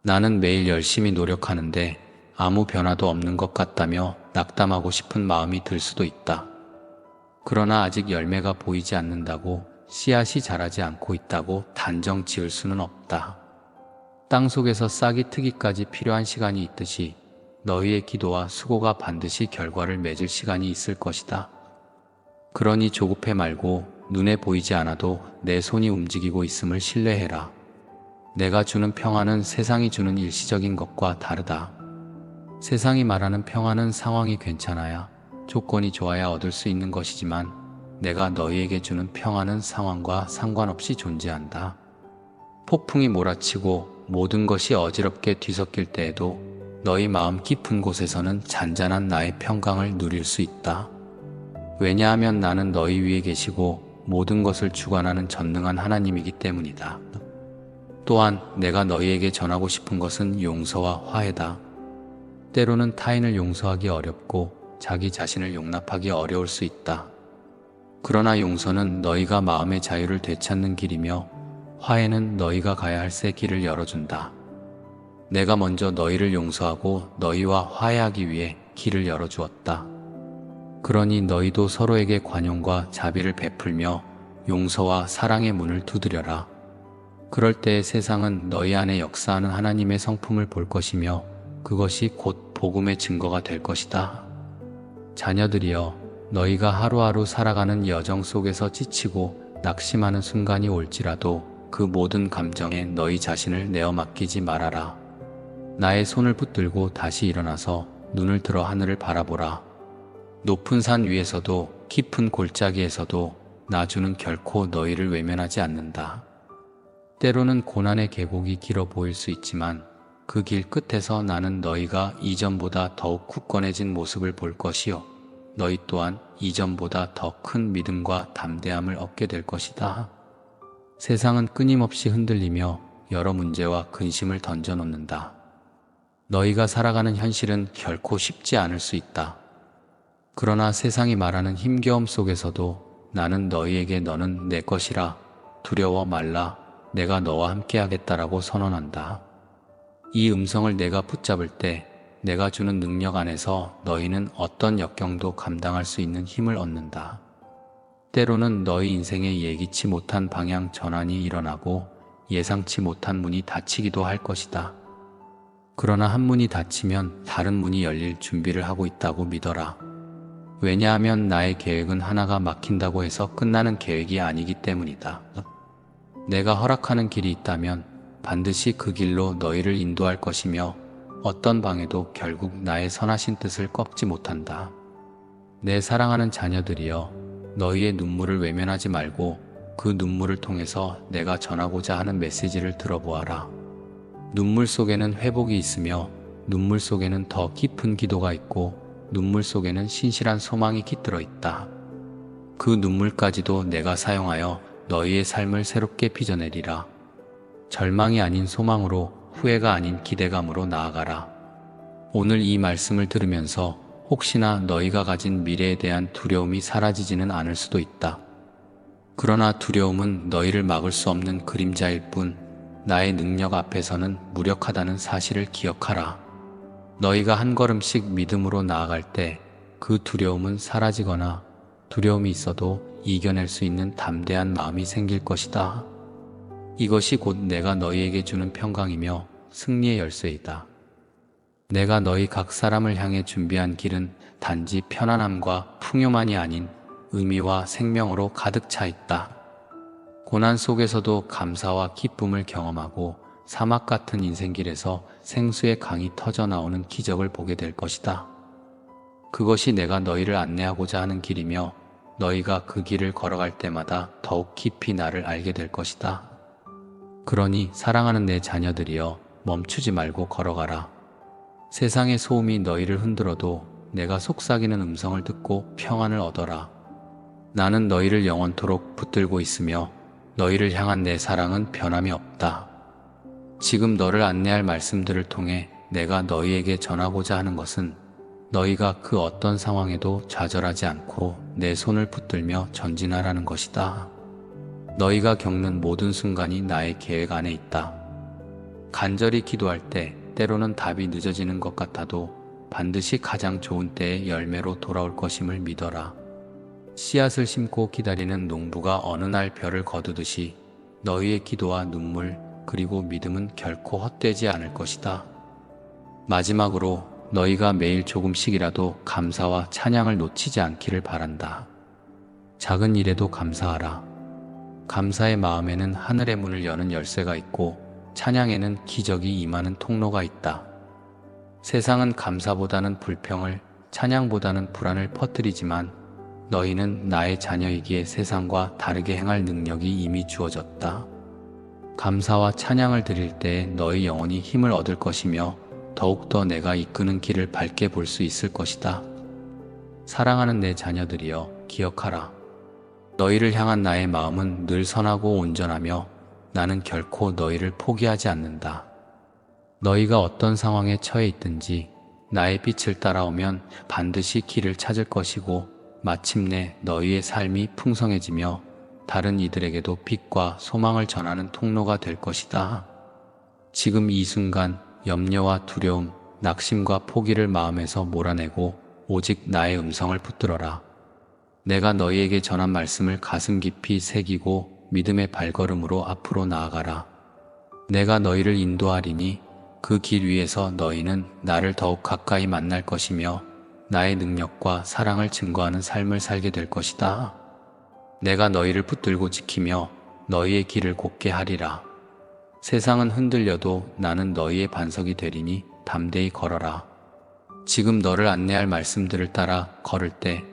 나는 매일 열심히 노력하는데 아무 변화도 없는 것 같다며 낙담하고 싶은 마음이 들 수도 있다. 그러나 아직 열매가 보이지 않는다고, 씨앗이 자라지 않고 있다고 단정 지을 수는 없다. 땅속에서 싹이 트기까지 필요한 시간이 있듯이 너희의 기도와 수고가 반드시 결과를 맺을 시간이 있을 것이다. 그러니 조급해 말고 눈에 보이지 않아도 내 손이 움직이고 있음을 신뢰해라. 내가 주는 평안은 세상이 주는 일시적인 것과 다르다. 세상이 말하는 평안은 상황이 괜찮아야, 조건이 좋아야 얻을 수 있는 것이지만 내가 너희에게 주는 평안은 상황과 상관없이 존재한다. 폭풍이 몰아치고 모든 것이 어지럽게 뒤섞일 때에도 너희 마음 깊은 곳에서는 잔잔한 나의 평강을 누릴 수 있다. 왜냐하면 나는 너희 위에 계시고 모든 것을 주관하는 전능한 하나님이기 때문이다. 또한 내가 너희에게 전하고 싶은 것은 용서와 화해다. 때로는 타인을 용서하기 어렵고 자기 자신을 용납하기 어려울 수 있다. 그러나 용서는 너희가 마음의 자유를 되찾는 길이며 화해는 너희가 가야 할 새 길을 열어준다. 내가 먼저 너희를 용서하고 너희와 화해하기 위해 길을 열어주었다. 그러니 너희도 서로에게 관용과 자비를 베풀며 용서와 사랑의 문을 두드려라. 그럴 때 세상은 너희 안에 역사하는 하나님의 성품을 볼 것이며 그것이 곧 복음의 증거가 될 것이다. 자녀들이여, 너희가 하루하루 살아가는 여정 속에서 지치고 낙심하는 순간이 올지라도 그 모든 감정에 너희 자신을 내어 맡기지 말아라. 나의 손을 붙들고 다시 일어나서 눈을 들어 하늘을 바라보라. 높은 산 위에서도 깊은 골짜기에서도 나주는 결코 너희를 외면하지 않는다. 때로는 고난의 계곡이 길어 보일 수 있지만 그 길 끝에서 나는 너희가 이전보다 더욱 굳건해진 모습을 볼 것이요, 너희 또한 이전보다 더 큰 믿음과 담대함을 얻게 될 것이다. 세상은 끊임없이 흔들리며 여러 문제와 근심을 던져놓는다. 너희가 살아가는 현실은 결코 쉽지 않을 수 있다. 그러나 세상이 말하는 힘겨움 속에서도 나는 너희에게 너는 내 것이라, 두려워 말라, 내가 너와 함께 하겠다라고 선언한다. 이 음성을 내가 붙잡을 때 내가 주는 능력 안에서 너희는 어떤 역경도 감당할 수 있는 힘을 얻는다. 때로는 너희 인생에 예기치 못한 방향 전환이 일어나고 예상치 못한 문이 닫히기도 할 것이다. 그러나 한 문이 닫히면 다른 문이 열릴 준비를 하고 있다고 믿어라. 왜냐하면 나의 계획은 하나가 막힌다고 해서 끝나는 계획이 아니기 때문이다. 내가 허락하는 길이 있다면 반드시 그 길로 너희를 인도할 것이며 어떤 방해도 결국 나의 선하신 뜻을 꺾지 못한다. 내 사랑하는 자녀들이여, 너희의 눈물을 외면하지 말고 그 눈물을 통해서 내가 전하고자 하는 메시지를 들어보아라. 눈물 속에는 회복이 있으며 눈물 속에는 더 깊은 기도가 있고 눈물 속에는 신실한 소망이 깃들어 있다. 그 눈물까지도 내가 사용하여 너희의 삶을 새롭게 빚어내리라. 절망이 아닌 소망으로, 후회가 아닌 기대감으로 나아가라. 오늘 이 말씀을 들으면서 혹시나 너희가 가진 미래에 대한 두려움이 사라지지는 않을 수도 있다. 그러나 두려움은 너희를 막을 수 없는 그림자일 뿐 나의 능력 앞에서는 무력하다는 사실을 기억하라. 너희가 한 걸음씩 믿음으로 나아갈 때 그 두려움은 사라지거나 두려움이 있어도 이겨낼 수 있는 담대한 마음이 생길 것이다. 이것이 곧 내가 너희에게 주는 평강이며 승리의 열쇠이다. 내가 너희 각 사람을 향해 준비한 길은 단지 편안함과 풍요만이 아닌 의미와 생명으로 가득 차 있다. 고난 속에서도 감사와 기쁨을 경험하고 사막 같은 인생길에서 생수의 강이 터져 나오는 기적을 보게 될 것이다. 그것이 내가 너희를 안내하고자 하는 길이며 너희가 그 길을 걸어갈 때마다 더욱 깊이 나를 알게 될 것이다. 그러니 사랑하는 내 자녀들이여, 멈추지 말고 걸어가라. 세상의 소음이 너희를 흔들어도 내가 속삭이는 음성을 듣고 평안을 얻어라. 나는 너희를 영원토록 붙들고 있으며 너희를 향한 내 사랑은 변함이 없다. 지금 너를 안내할 말씀들을 통해 내가 너희에게 전하고자 하는 것은 너희가 그 어떤 상황에도 좌절하지 않고 내 손을 붙들며 전진하라는 것이다. 너희가 겪는 모든 순간이 나의 계획 안에 있다. 간절히 기도할 때 때로는 답이 늦어지는 것 같아도 반드시 가장 좋은 때의 열매로 돌아올 것임을 믿어라. 씨앗을 심고 기다리는 농부가 어느 날 별을 거두듯이 너희의 기도와 눈물, 그리고 믿음은 결코 헛되지 않을 것이다. 마지막으로 너희가 매일 조금씩이라도 감사와 찬양을 놓치지 않기를 바란다. 작은 일에도 감사하라. 감사의 마음에는 하늘의 문을 여는 열쇠가 있고 찬양에는 기적이 임하는 통로가 있다. 세상은 감사보다는 불평을, 찬양보다는 불안을 퍼뜨리지만 너희는 나의 자녀이기에 세상과 다르게 행할 능력이 이미 주어졌다. 감사와 찬양을 드릴 때 너희 영혼이 힘을 얻을 것이며 더욱더 내가 이끄는 길을 밝게 볼 수 있을 것이다. 사랑하는 내 자녀들이여, 기억하라. 너희를 향한 나의 마음은 늘 선하고 온전하며 나는 결코 너희를 포기하지 않는다. 너희가 어떤 상황에 처해 있든지 나의 빛을 따라오면 반드시 길을 찾을 것이고 마침내 너희의 삶이 풍성해지며 다른 이들에게도 빛과 소망을 전하는 통로가 될 것이다. 지금 이 순간 염려와 두려움, 낙심과 포기를 마음에서 몰아내고 오직 나의 음성을 붙들어라. 내가 너희에게 전한 말씀을 가슴 깊이 새기고 믿음의 발걸음으로 앞으로 나아가라. 내가 너희를 인도하리니 그 길 위에서 너희는 나를 더욱 가까이 만날 것이며 나의 능력과 사랑을 증거하는 삶을 살게 될 것이다. 내가 너희를 붙들고 지키며 너희의 길을 곧게 하리라. 세상은 흔들려도 나는 너희의 반석이 되리니 담대히 걸어라. 지금 너를 안내할 말씀들을 따라 걸을 때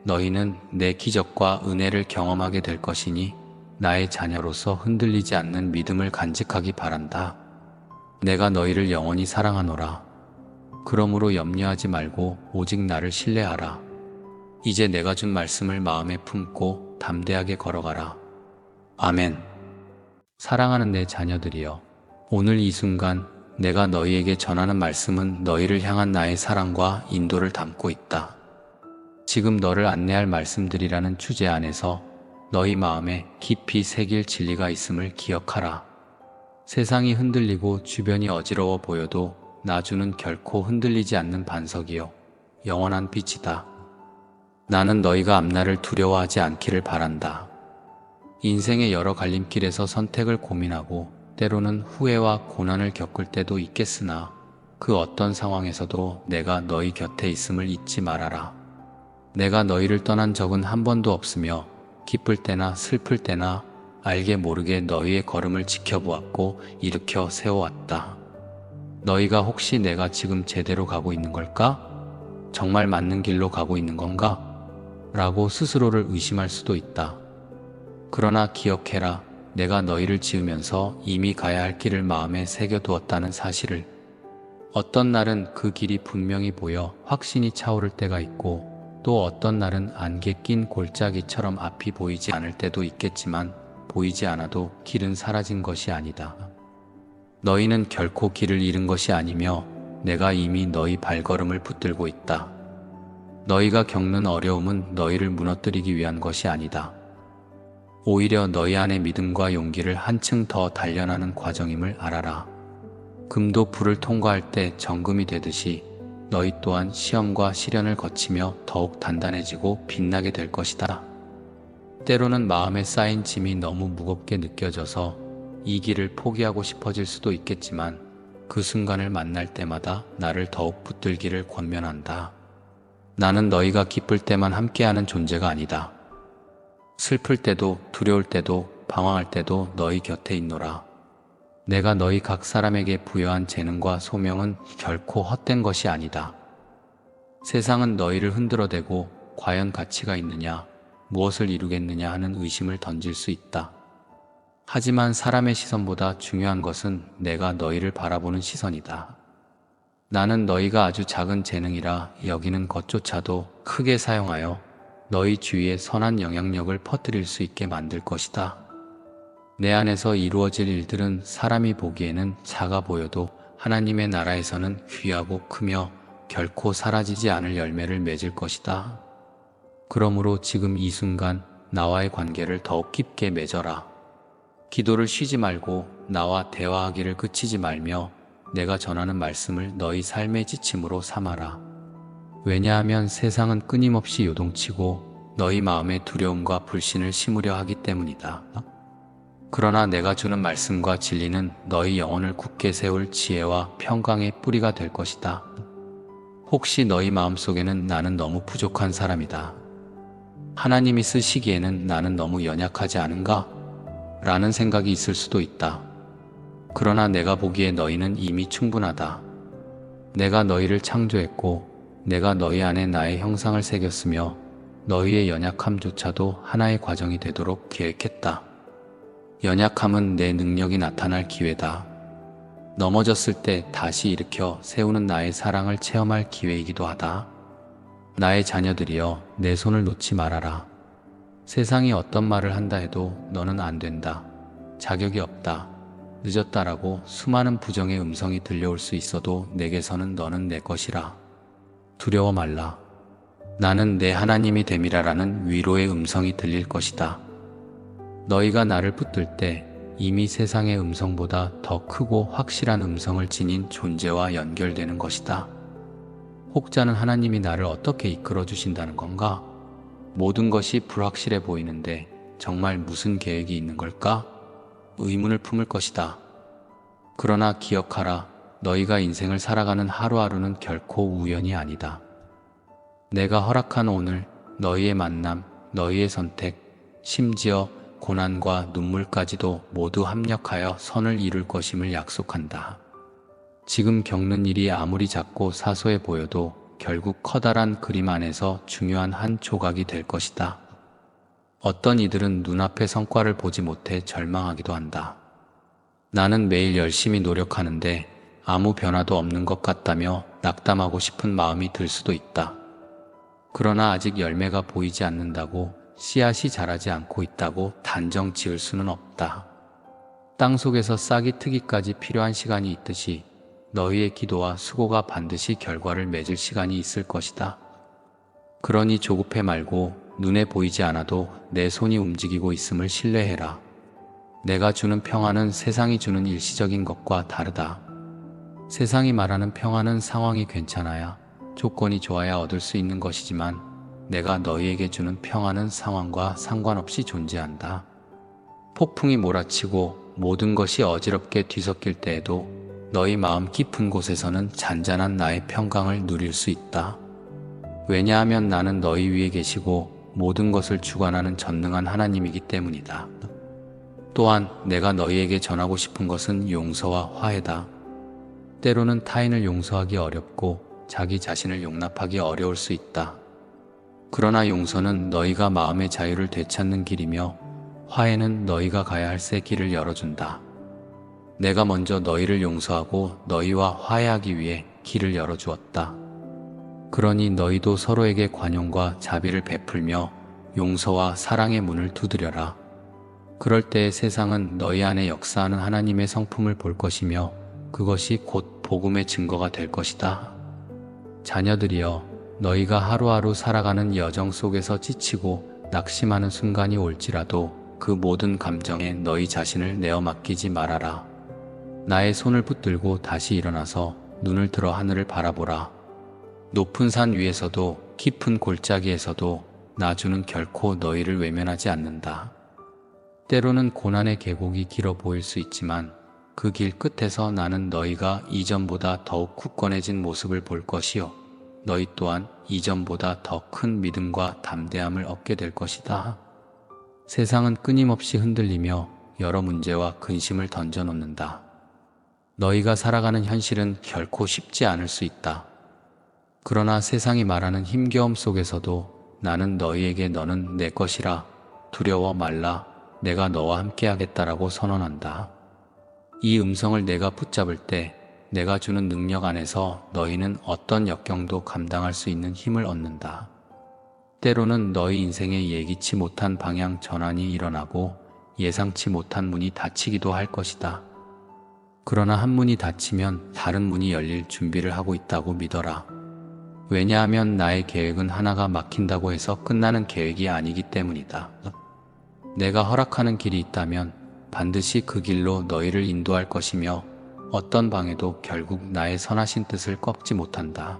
너희는 내 기적과 은혜를 경험하게 될 것이니 나의 자녀로서 흔들리지 않는 믿음을 간직하기 바란다. 내가 너희를 영원히 사랑하노라. 그러므로 염려하지 말고 오직 나를 신뢰하라. 이제 내가 준 말씀을 마음에 품고 담대하게 걸어가라. 아멘. 사랑하는 내 자녀들이여, 오늘 이 순간 내가 너희에게 전하는 말씀은 너희를 향한 나의 사랑과 인도를 담고 있다. 지금 너를 안내할 말씀들이라는 주제 안에서 너희 마음에 깊이 새길 진리가 있음을 기억하라. 세상이 흔들리고 주변이 어지러워 보여도 나주는 결코 흔들리지 않는 반석이요 영원한 빛이다. 나는 너희가 앞날을 두려워하지 않기를 바란다. 인생의 여러 갈림길에서 선택을 고민하고 때로는 후회와 고난을 겪을 때도 있겠으나 그 어떤 상황에서도 내가 너희 곁에 있음을 잊지 말아라. 내가 너희를 떠난 적은 한 번도 없으며 기쁠 때나 슬플 때나 알게 모르게 너희의 걸음을 지켜보았고 일으켜 세워왔다. 너희가 혹시 내가 지금 제대로 가고 있는 걸까? 정말 맞는 길로 가고 있는 건가? 라고 스스로를 의심할 수도 있다. 그러나 기억해라. 내가 너희를 지으면서 이미 가야 할 길을 마음에 새겨두었다는 사실을. 어떤 날은 그 길이 분명히 보여 확신이 차오를 때가 있고 또 어떤 날은 안개 낀 골짜기처럼 앞이 보이지 않을 때도 있겠지만 보이지 않아도 길은 사라진 것이 아니다. 너희는 결코 길을 잃은 것이 아니며 내가 이미 너희 발걸음을 붙들고 있다. 너희가 겪는 어려움은 너희를 무너뜨리기 위한 것이 아니다. 오히려 너희 안의 믿음과 용기를 한층 더 단련하는 과정임을 알아라. 금도 불을 통과할 때 정금이 되듯이 너희 또한 시험과 시련을 거치며 더욱 단단해지고 빛나게 될 것이다. 때로는 마음에 쌓인 짐이 너무 무겁게 느껴져서 이 길을 포기하고 싶어질 수도 있겠지만 그 순간을 만날 때마다 나를 더욱 붙들기를 권면한다. 나는 너희가 기쁠 때만 함께하는 존재가 아니다. 슬플 때도 두려울 때도 방황할 때도 너희 곁에 있노라. 내가 너희 각 사람에게 부여한 재능과 소명은 결코 헛된 것이 아니다. 세상은 너희를 흔들어대고 과연 가치가 있느냐, 무엇을 이루겠느냐 하는 의심을 던질 수 있다. 하지만 사람의 시선보다 중요한 것은 내가 너희를 바라보는 시선이다. 나는 너희가 아주 작은 재능이라 여기는 것조차도 크게 사용하여 너희 주위에 선한 영향력을 퍼뜨릴 수 있게 만들 것이다. 내 안에서 이루어질 일들은 사람이 보기에는 작아 보여도 하나님의 나라에서는 귀하고 크며 결코 사라지지 않을 열매를 맺을 것이다. 그러므로 지금 이 순간 나와의 관계를 더욱 깊게 맺어라. 기도를 쉬지 말고 나와 대화하기를 그치지 말며 내가 전하는 말씀을 너희 삶의 지침으로 삼아라. 왜냐하면 세상은 끊임없이 요동치고 너희 마음에 두려움과 불신을 심으려 하기 때문이다. 그러나 내가 주는 말씀과 진리는 너희 영혼을 굳게 세울 지혜와 평강의 뿌리가 될 것이다. 혹시 너희 마음속에는 나는 너무 부족한 사람이다. 하나님이 쓰시기에는 나는 너무 연약하지 않은가? 라는 생각이 있을 수도 있다. 그러나 내가 보기에 너희는 이미 충분하다. 내가 너희를 창조했고 내가 너희 안에 나의 형상을 새겼으며 너희의 연약함조차도 하나의 과정이 되도록 계획했다. 연약함은 내 능력이 나타날 기회다. 넘어졌을 때 다시 일으켜 세우는 나의 사랑을 체험할 기회이기도 하다. 나의 자녀들이여, 내 손을 놓지 말아라. 세상이 어떤 말을 한다 해도 너는 안 된다. 자격이 없다. 늦었다라고 수많은 부정의 음성이 들려올 수 있어도 내게서는 너는 내 것이라. 두려워 말라. 나는 내 하나님이 됨이라라는 위로의 음성이 들릴 것이다. 너희가 나를 붙들 때 이미 세상의 음성보다 더 크고 확실한 음성을 지닌 존재와 연결되는 것이다. 혹자는 하나님이 나를 어떻게 이끌어 주신다는 건가? 모든 것이 불확실해 보이는데 정말 무슨 계획이 있는 걸까? 의문을 품을 것이다. 그러나 기억하라. 너희가 인생을 살아가는 하루하루는 결코 우연이 아니다. 내가 허락한 오늘, 너희의 만남, 너희의 선택, 심지어 고난과 눈물까지도 모두 합력하여 선을 이룰 것임을 약속한다. 지금 겪는 일이 아무리 작고 사소해 보여도 결국 커다란 그림 안에서 중요한 한 조각이 될 것이다. 어떤 이들은 눈앞의 성과를 보지 못해 절망하기도 한다. 나는 매일 열심히 노력하는데 아무 변화도 없는 것 같다며 낙담하고 싶은 마음이 들 수도 있다. 그러나 아직 열매가 보이지 않는다고, 씨앗이 자라지 않고 있다고 단정 지을 수는 없다. 땅 속에서 싹이 트기까지 필요한 시간이 있듯이 너희의 기도와 수고가 반드시 결과를 맺을 시간이 있을 것이다. 그러니 조급해 말고 눈에 보이지 않아도 내 손이 움직이고 있음을 신뢰해라. 내가 주는 평안은 세상이 주는 일시적인 것과 다르다. 세상이 말하는 평안은 상황이 괜찮아야, 조건이 좋아야 얻을 수 있는 것이지만 내가 너희에게 주는 평안은 상황과 상관없이 존재한다. 폭풍이 몰아치고 모든 것이 어지럽게 뒤섞일 때에도 너희 마음 깊은 곳에서는 잔잔한 나의 평강을 누릴 수 있다. 왜냐하면 나는 너희 위에 계시고 모든 것을 주관하는 전능한 하나님이기 때문이다. 또한 내가 너희에게 전하고 싶은 것은 용서와 화해다. 때로는 타인을 용서하기 어렵고 자기 자신을 용납하기 어려울 수 있다. 그러나 용서는 너희가 마음의 자유를 되찾는 길이며 화해는 너희가 가야 할 새 길을 열어준다. 내가 먼저 너희를 용서하고 너희와 화해하기 위해 길을 열어주었다. 그러니 너희도 서로에게 관용과 자비를 베풀며 용서와 사랑의 문을 두드려라. 그럴 때 세상은 너희 안에 역사하는 하나님의 성품을 볼 것이며 그것이 곧 복음의 증거가 될 것이다. 자녀들이여, 너희가 하루하루 살아가는 여정 속에서 지치고 낙심하는 순간이 올지라도 그 모든 감정에 너희 자신을 내어 맡기지 말아라. 나의 손을 붙들고 다시 일어나서 눈을 들어 하늘을 바라보라. 높은 산 위에서도 깊은 골짜기에서도 나주는 결코 너희를 외면하지 않는다. 때로는 고난의 계곡이 길어 보일 수 있지만 그 길 끝에서 나는 너희가 이전보다 더욱 굳건해진 모습을 볼 것이요, 너희 또한 이전보다 더 큰 믿음과 담대함을 얻게 될 것이다. 세상은 끊임없이 흔들리며 여러 문제와 근심을 던져놓는다. 너희가 살아가는 현실은 결코 쉽지 않을 수 있다. 그러나 세상이 말하는 힘겨움 속에서도 나는 너희에게 너는 내 것이라, 두려워 말라, 내가 너와 함께하겠다라고 선언한다. 이 음성을 내가 붙잡을 때 내가 주는 능력 안에서 너희는 어떤 역경도 감당할 수 있는 힘을 얻는다. 때로는 너희 인생에 예기치 못한 방향 전환이 일어나고 예상치 못한 문이 닫히기도 할 것이다. 그러나 한 문이 닫히면 다른 문이 열릴 준비를 하고 있다고 믿어라. 왜냐하면 나의 계획은 하나가 막힌다고 해서 끝나는 계획이 아니기 때문이다. 내가 허락하는 길이 있다면 반드시 그 길로 너희를 인도할 것이며 어떤 방해도 결국 나의 선하신 뜻을 꺾지 못한다.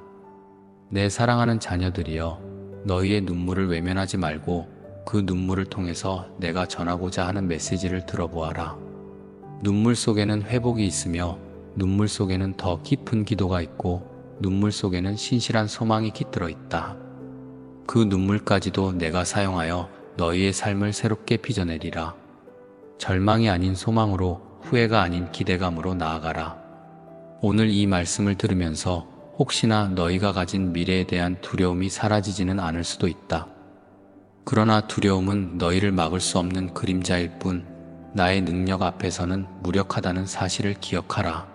내 사랑하는 자녀들이여, 너희의 눈물을 외면하지 말고 그 눈물을 통해서 내가 전하고자 하는 메시지를 들어보아라. 눈물 속에는 회복이 있으며 눈물 속에는 더 깊은 기도가 있고 눈물 속에는 신실한 소망이 깃들어 있다. 그 눈물까지도 내가 사용하여 너희의 삶을 새롭게 빚어내리라. 절망이 아닌 소망으로, 후회가 아닌 기대감으로 나아가라. 오늘 이 말씀을 들으면서 혹시나 너희가 가진 미래에 대한 두려움이 사라지지는 않을 수도 있다. 그러나 두려움은 너희를 막을 수 없는 그림자일 뿐 나의 능력 앞에서는 무력하다는 사실을 기억하라.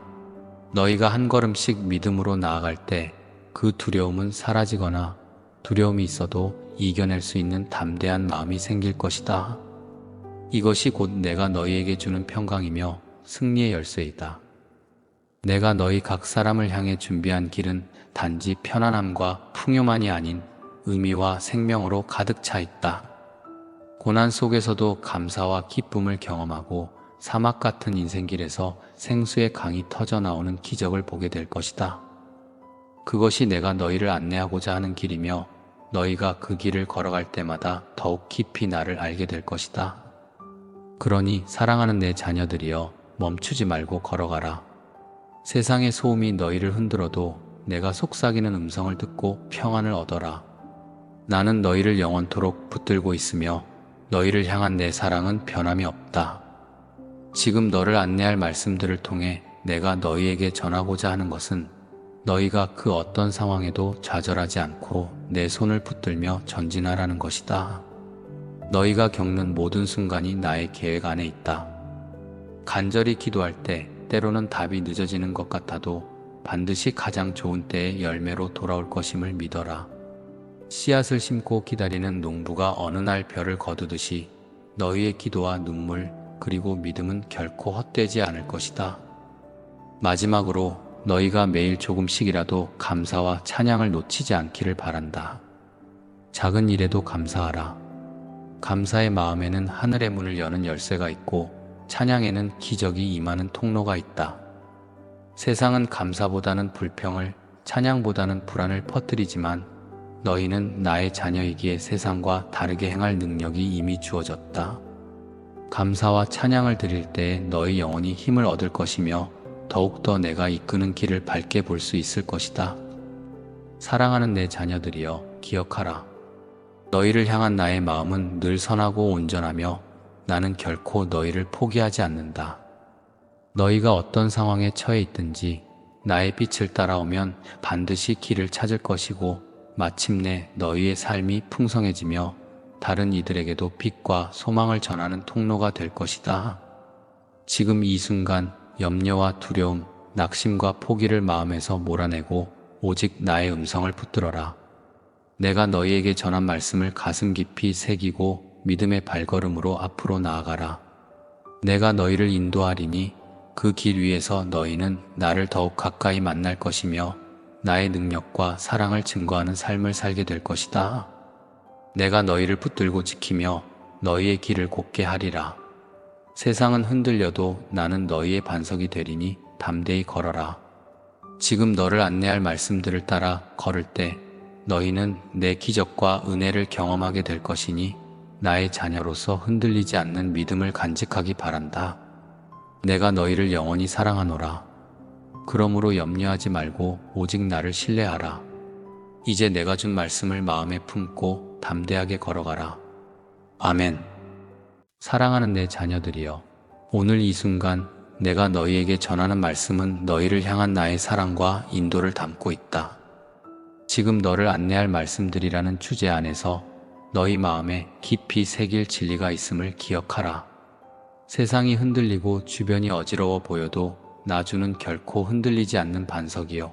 너희가 한 걸음씩 믿음으로 나아갈 때 그 두려움은 사라지거나 두려움이 있어도 이겨낼 수 있는 담대한 마음이 생길 것이다. 이것이 곧 내가 너희에게 주는 평강이며 승리의 열쇠이다. 내가 너희 각 사람을 향해 준비한 길은 단지 편안함과 풍요만이 아닌 의미와 생명으로 가득 차 있다. 고난 속에서도 감사와 기쁨을 경험하고 사막 같은 인생길에서 생수의 강이 터져나오는 기적을 보게 될 것이다. 그것이 내가 너희를 안내하고자 하는 길이며 너희가 그 길을 걸어갈 때마다 더욱 깊이 나를 알게 될 것이다. 그러니 사랑하는 내 자녀들이여 멈추지 말고 걸어가라. 세상의 소음이 너희를 흔들어도 내가 속삭이는 음성을 듣고 평안을 얻어라. 나는 너희를 영원토록 붙들고 있으며 너희를 향한 내 사랑은 변함이 없다. 지금 너를 안내할 말씀들을 통해 내가 너희에게 전하고자 하는 것은 너희가 그 어떤 상황에도 좌절하지 않고 내 손을 붙들며 전진하라는 것이다. 너희가 겪는 모든 순간이 나의 계획 안에 있다. 간절히 기도할 때 때로는 답이 늦어지는 것 같아도 반드시 가장 좋은 때의 열매로 돌아올 것임을 믿어라. 씨앗을 심고 기다리는 농부가 어느 날 별을 거두듯이 너희의 기도와 눈물 그리고 믿음은 결코 헛되지 않을 것이다. 마지막으로 너희가 매일 조금씩이라도 감사와 찬양을 놓치지 않기를 바란다. 작은 일에도 감사하라. 감사의 마음에는 하늘의 문을 여는 열쇠가 있고 찬양에는 기적이 임하는 통로가 있다. 세상은 감사보다는 불평을, 찬양보다는 불안을 퍼뜨리지만 너희는 나의 자녀이기에 세상과 다르게 행할 능력이 이미 주어졌다. 감사와 찬양을 드릴 때에 너희 영혼이 힘을 얻을 것이며 더욱더 내가 이끄는 길을 밝게 볼 수 있을 것이다. 사랑하는 내 자녀들이여 기억하라. 너희를 향한 나의 마음은 늘 선하고 온전하며 나는 결코 너희를 포기하지 않는다. 너희가 어떤 상황에 처해 있든지 나의 빛을 따라오면 반드시 길을 찾을 것이고 마침내 너희의 삶이 풍성해지며 다른 이들에게도 빛과 소망을 전하는 통로가 될 것이다. 지금 이 순간 염려와 두려움, 낙심과 포기를 마음에서 몰아내고 오직 나의 음성을 붙들어라. 내가 너희에게 전한 말씀을 가슴 깊이 새기고 믿음의 발걸음으로 앞으로 나아가라. 내가 너희를 인도하리니 그 길 위에서 너희는 나를 더욱 가까이 만날 것이며 나의 능력과 사랑을 증거하는 삶을 살게 될 것이다. 내가 너희를 붙들고 지키며 너희의 길을 곧게 하리라. 세상은 흔들려도 나는 너희의 반석이 되리니 담대히 걸어라. 지금 너를 안내할 말씀들을 따라 걸을 때 너희는 내 기적과 은혜를 경험하게 될 것이니 나의 자녀로서 흔들리지 않는 믿음을 간직하기 바란다. 내가 너희를 영원히 사랑하노라. 그러므로 염려하지 말고 오직 나를 신뢰하라. 이제 내가 준 말씀을 마음에 품고 담대하게 걸어가라. 아멘. 사랑하는 내 자녀들이여, 오늘 이 순간 내가 너희에게 전하는 말씀은 너희를 향한 나의 사랑과 인도를 담고 있다. 지금 너를 안내할 말씀들이라는 주제 안에서 너희 마음에 깊이 새길 진리가 있음을 기억하라. 세상이 흔들리고 주변이 어지러워 보여도 나주는 결코 흔들리지 않는 반석이요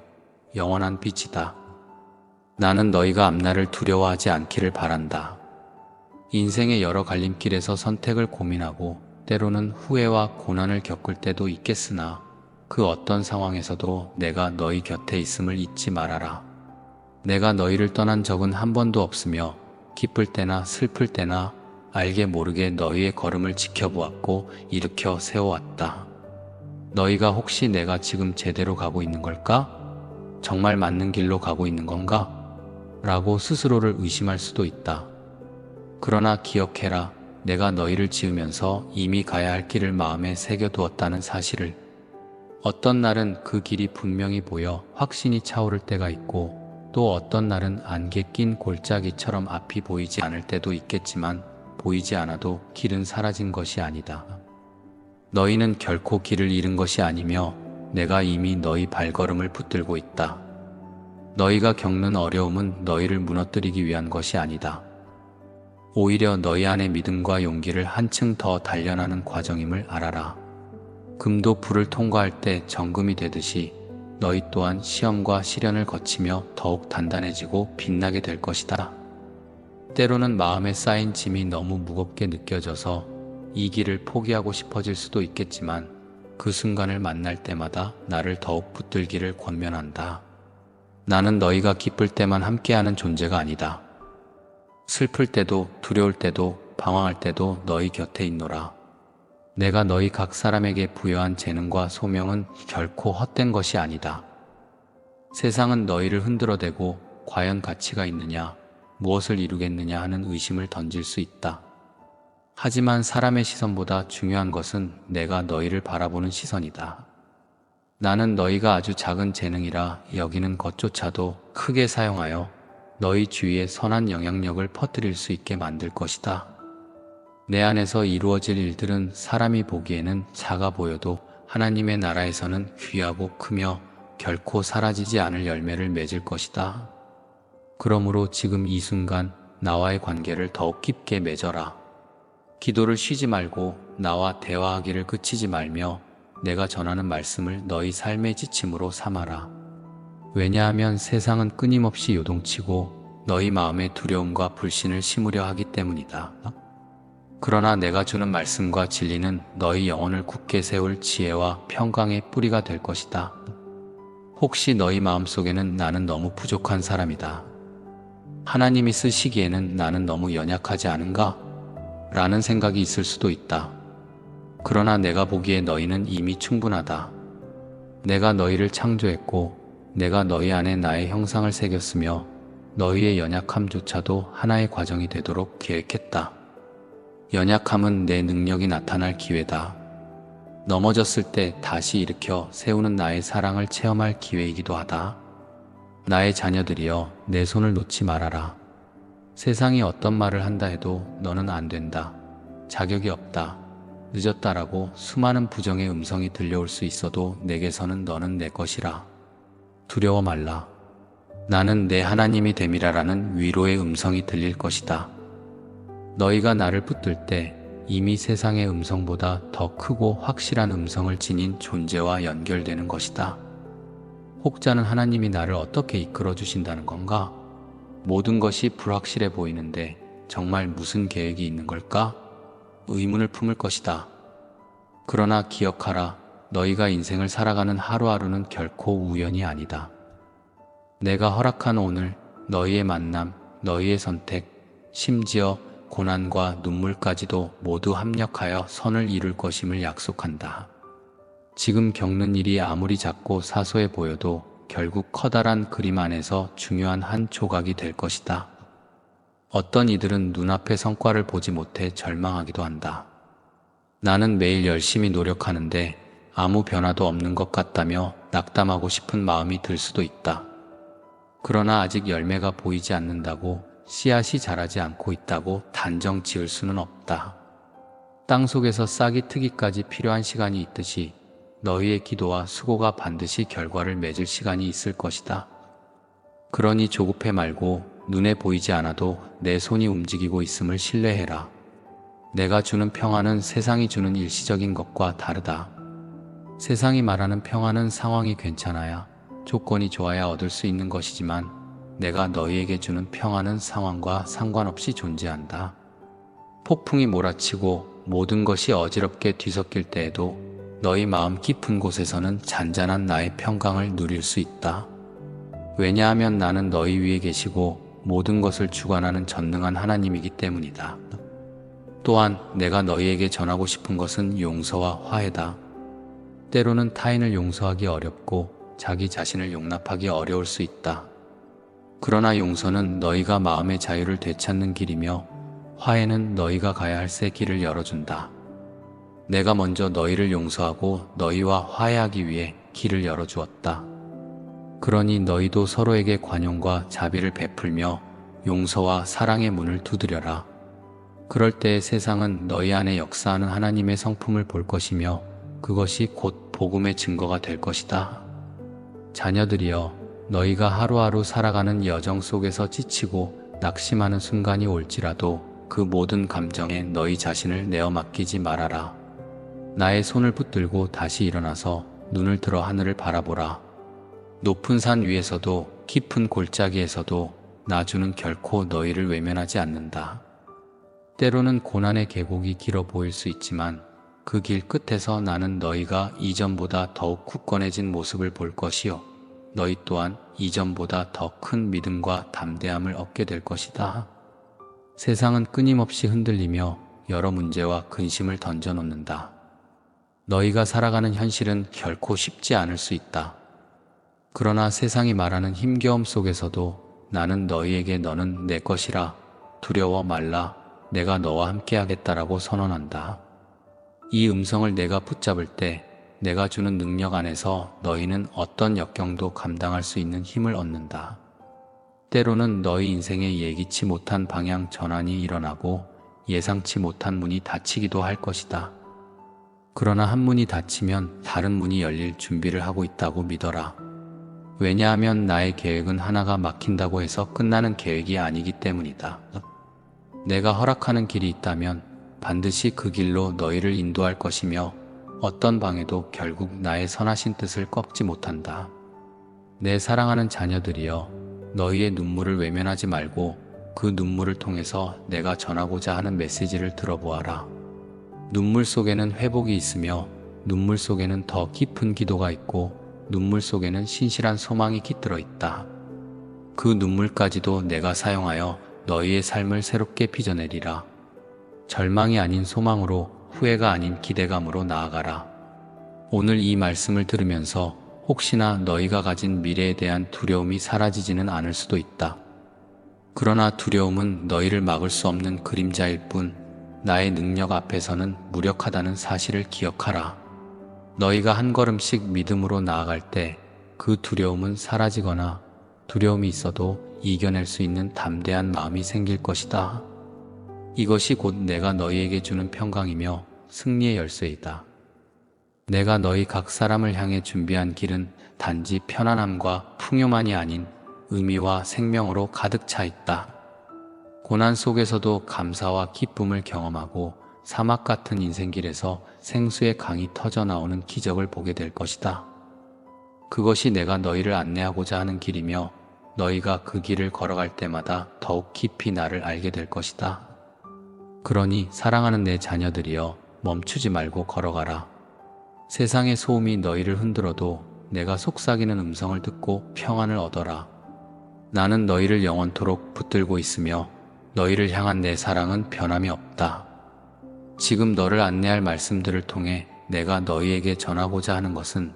영원한 빛이다. 나는 너희가 앞날을 두려워하지 않기를 바란다. 인생의 여러 갈림길에서 선택을 고민하고 때로는 후회와 고난을 겪을 때도 있겠으나 그 어떤 상황에서도 내가 너희 곁에 있음을 잊지 말아라. 내가 너희를 떠난 적은 한 번도 없으며 기쁠 때나 슬플 때나 알게 모르게 너희의 걸음을 지켜보았고 일으켜 세워왔다. 너희가 혹시 내가 지금 제대로 가고 있는 걸까? 정말 맞는 길로 가고 있는 건가? 라고 스스로를 의심할 수도 있다. 그러나 기억해라. 내가 너희를 지으면서 이미 가야 할 길을 마음에 새겨두었다는 사실을. 어떤 날은 그 길이 분명히 보여 확신이 차오를 때가 있고, 또 어떤 날은 안개 낀 골짜기처럼 앞이 보이지 않을 때도 있겠지만, 보이지 않아도 길은 사라진 것이 아니다. 너희는 결코 길을 잃은 것이 아니며 내가 이미 너희 발걸음을 붙들고 있다. 너희가 겪는 어려움은 너희를 무너뜨리기 위한 것이 아니다. 오히려 너희 안의 믿음과 용기를 한층 더 단련하는 과정임을 알아라. 금도 불을 통과할 때 정금이 되듯이 너희 또한 시험과 시련을 거치며 더욱 단단해지고 빛나게 될 것이다. 때로는 마음에 쌓인 짐이 너무 무겁게 느껴져서 이 길을 포기하고 싶어질 수도 있겠지만, 그 순간을 만날 때마다 나를 더욱 붙들기를 권면한다. 나는 너희가 기쁠 때만 함께하는 존재가 아니다. 슬플 때도, 두려울 때도, 방황할 때도 너희 곁에 있노라. 내가 너희 각 사람에게 부여한 재능과 소명은 결코 헛된 것이 아니다. 세상은 너희를 흔들어대고 과연 가치가 있느냐, 무엇을 이루겠느냐 하는 의심을 던질 수 있다. 하지만 사람의 시선보다 중요한 것은 내가 너희를 바라보는 시선이다. 나는 너희가 아주 작은 재능이라 여기는 것조차도 크게 사용하여 너희 주위에 선한 영향력을 퍼뜨릴 수 있게 만들 것이다. 내 안에서 이루어질 일들은 사람이 보기에는 작아 보여도 하나님의 나라에서는 귀하고 크며 결코 사라지지 않을 열매를 맺을 것이다. 그러므로 지금 이 순간 나와의 관계를 더욱 깊게 맺어라. 기도를 쉬지 말고 나와 대화하기를 그치지 말며 내가 전하는 말씀을 너희 삶의 지침으로 삼아라. 왜냐하면 세상은 끊임없이 요동치고 너희 마음에 두려움과 불신을 심으려 하기 때문이다. 그러나 내가 주는 말씀과 진리는 너희 영혼을 굳게 세울 지혜와 평강의 뿌리가 될 것이다. 혹시 너희 마음속에는 나는 너무 부족한 사람이다, 하나님이 쓰시기에는 나는 너무 연약하지 않은가? 라는 생각이 있을 수도 있다. 그러나 내가 보기에 너희는 이미 충분하다. 내가 너희를 창조했고 내가 너희 안에 나의 형상을 새겼으며 너희의 연약함조차도 하나의 과정이 되도록 계획했다. 연약함은 내 능력이 나타날 기회다. 넘어졌을 때 다시 일으켜 세우는 나의 사랑을 체험할 기회이기도 하다. 나의 자녀들이여, 내 손을 놓지 말아라. 세상이 어떤 말을 한다 해도 너는 안 된다, 자격이 없다, 늦었다라고 수많은 부정의 음성이 들려올 수 있어도 내게서는 너는 내 것이라. 두려워 말라. 나는 내 하나님이 됨이라라는 위로의 음성이 들릴 것이다. 너희가 나를 붙들 때 이미 세상의 음성보다 더 크고 확실한 음성을 지닌 존재와 연결되는 것이다. 혹자는 하나님이 나를 어떻게 이끌어 주신다는 건가? 모든 것이 불확실해 보이는데 정말 무슨 계획이 있는 걸까? 의문을 품을 것이다. 그러나 기억하라. 너희가 인생을 살아가는 하루하루는 결코 우연이 아니다. 내가 허락한 오늘, 너희의 만남, 너희의 선택, 심지어 고난과 눈물까지도 모두 합력하여 선을 이룰 것임을 약속한다. 지금 겪는 일이 아무리 작고 사소해 보여도 결국 커다란 그림 안에서 중요한 한 조각이 될 것이다. 어떤 이들은 눈앞의 성과를 보지 못해 절망하기도 한다. 나는 매일 열심히 노력하는데 아무 변화도 없는 것 같다며 낙담하고 싶은 마음이 들 수도 있다. 그러나 아직 열매가 보이지 않는다고, 씨앗이 자라지 않고 있다고 단정 지을 수는 없다. 땅속에서 싹이 트기까지 필요한 시간이 있듯이 너희의 기도와 수고가 반드시 결과를 맺을 시간이 있을 것이다. 그러니 조급해 말고 눈에 보이지 않아도 내 손이 움직이고 있음을 신뢰해라. 내가 주는 평안은 세상이 주는 일시적인 것과 다르다. 세상이 말하는 평안은 상황이 괜찮아야, 조건이 좋아야 얻을 수 있는 것이지만 내가 너희에게 주는 평안은 상황과 상관없이 존재한다. 폭풍이 몰아치고 모든 것이 어지럽게 뒤섞일 때에도 너희 마음 깊은 곳에서는 잔잔한 나의 평강을 누릴 수 있다. 왜냐하면 나는 너희 위에 계시고 모든 것을 주관하는 전능한 하나님이기 때문이다. 또한 내가 너희에게 전하고 싶은 것은 용서와 화해다. 때로는 타인을 용서하기 어렵고 자기 자신을 용납하기 어려울 수 있다. 그러나 용서는 너희가 마음의 자유를 되찾는 길이며 화해는 너희가 가야 할 새 길을 열어준다. 내가 먼저 너희를 용서하고 너희와 화해하기 위해 길을 열어주었다. 그러니 너희도 서로에게 관용과 자비를 베풀며 용서와 사랑의 문을 두드려라. 그럴 때 세상은 너희 안에 역사하는 하나님의 성품을 볼 것이며 그것이 곧 복음의 증거가 될 것이다. 자녀들이여, 너희가 하루하루 살아가는 여정 속에서 지치고 낙심하는 순간이 올지라도 그 모든 감정에 너희 자신을 내어 맡기지 말아라. 나의 손을 붙들고 다시 일어나서 눈을 들어 하늘을 바라보라. 높은 산 위에서도 깊은 골짜기에서도 나주는 결코 너희를 외면하지 않는다. 때로는 고난의 계곡이 길어 보일 수 있지만 그 길 끝에서 나는 너희가 이전보다 더욱 굳건해진 모습을 볼 것이요, 너희 또한 이전보다 더 큰 믿음과 담대함을 얻게 될 것이다. 세상은 끊임없이 흔들리며 여러 문제와 근심을 던져놓는다. 너희가 살아가는 현실은 결코 쉽지 않을 수 있다. 그러나 세상이 말하는 힘겨움 속에서도 나는 너희에게 너는 내 것이라, 두려워 말라, 내가 너와 함께하겠다라고 선언한다. 이 음성을 내가 붙잡을 때 내가 주는 능력 안에서 너희는 어떤 역경도 감당할 수 있는 힘을 얻는다. 때로는 너희 인생에 예기치 못한 방향 전환이 일어나고 예상치 못한 문이 닫히기도 할 것이다. 그러나 한 문이 닫히면 다른 문이 열릴 준비를 하고 있다고 믿어라. 왜냐하면 나의 계획은 하나가 막힌다고 해서 끝나는 계획이 아니기 때문이다. 내가 허락하는 길이 있다면 반드시 그 길로 너희를 인도할 것이며 어떤 방해도 결국 나의 선하신 뜻을 꺾지 못한다. 내 사랑하는 자녀들이여, 너희의 눈물을 외면하지 말고 그 눈물을 통해서 내가 전하고자 하는 메시지를 들어보아라. 눈물 속에는 회복이 있으며 눈물 속에는 더 깊은 기도가 있고 눈물 속에는 신실한 소망이 깃들어 있다. 그 눈물까지도 내가 사용하여 너희의 삶을 새롭게 빚어내리라. 절망이 아닌 소망으로, 후회가 아닌 기대감으로 나아가라. 오늘 이 말씀을 들으면서 혹시나 너희가 가진 미래에 대한 두려움이 사라지지는 않을 수도 있다. 그러나 두려움은 너희를 막을 수 없는 그림자일 뿐 나의 능력 앞에서는 무력하다는 사실을 기억하라. 너희가 한 걸음씩 믿음으로 나아갈 때 그 두려움은 사라지거나 두려움이 있어도 이겨낼 수 있는 담대한 마음이 생길 것이다. 이것이 곧 내가 너희에게 주는 평강이며 승리의 열쇠이다. 내가 너희 각 사람을 향해 준비한 길은 단지 편안함과 풍요만이 아닌 의미와 생명으로 가득 차 있다. 고난 속에서도 감사와 기쁨을 경험하고 사막 같은 인생길에서 생수의 강이 터져 나오는 기적을 보게 될 것이다. 그것이 내가 너희를 안내하고자 하는 길이며 너희가 그 길을 걸어갈 때마다 더욱 깊이 나를 알게 될 것이다. 그러니 사랑하는 내 자녀들이여, 멈추지 말고 걸어가라. 세상의 소음이 너희를 흔들어도 내가 속삭이는 음성을 듣고 평안을 얻어라. 나는 너희를 영원토록 붙들고 있으며 너희를 향한 내 사랑은 변함이 없다. 지금 너를 안내할 말씀들을 통해 내가 너희에게 전하고자 하는 것은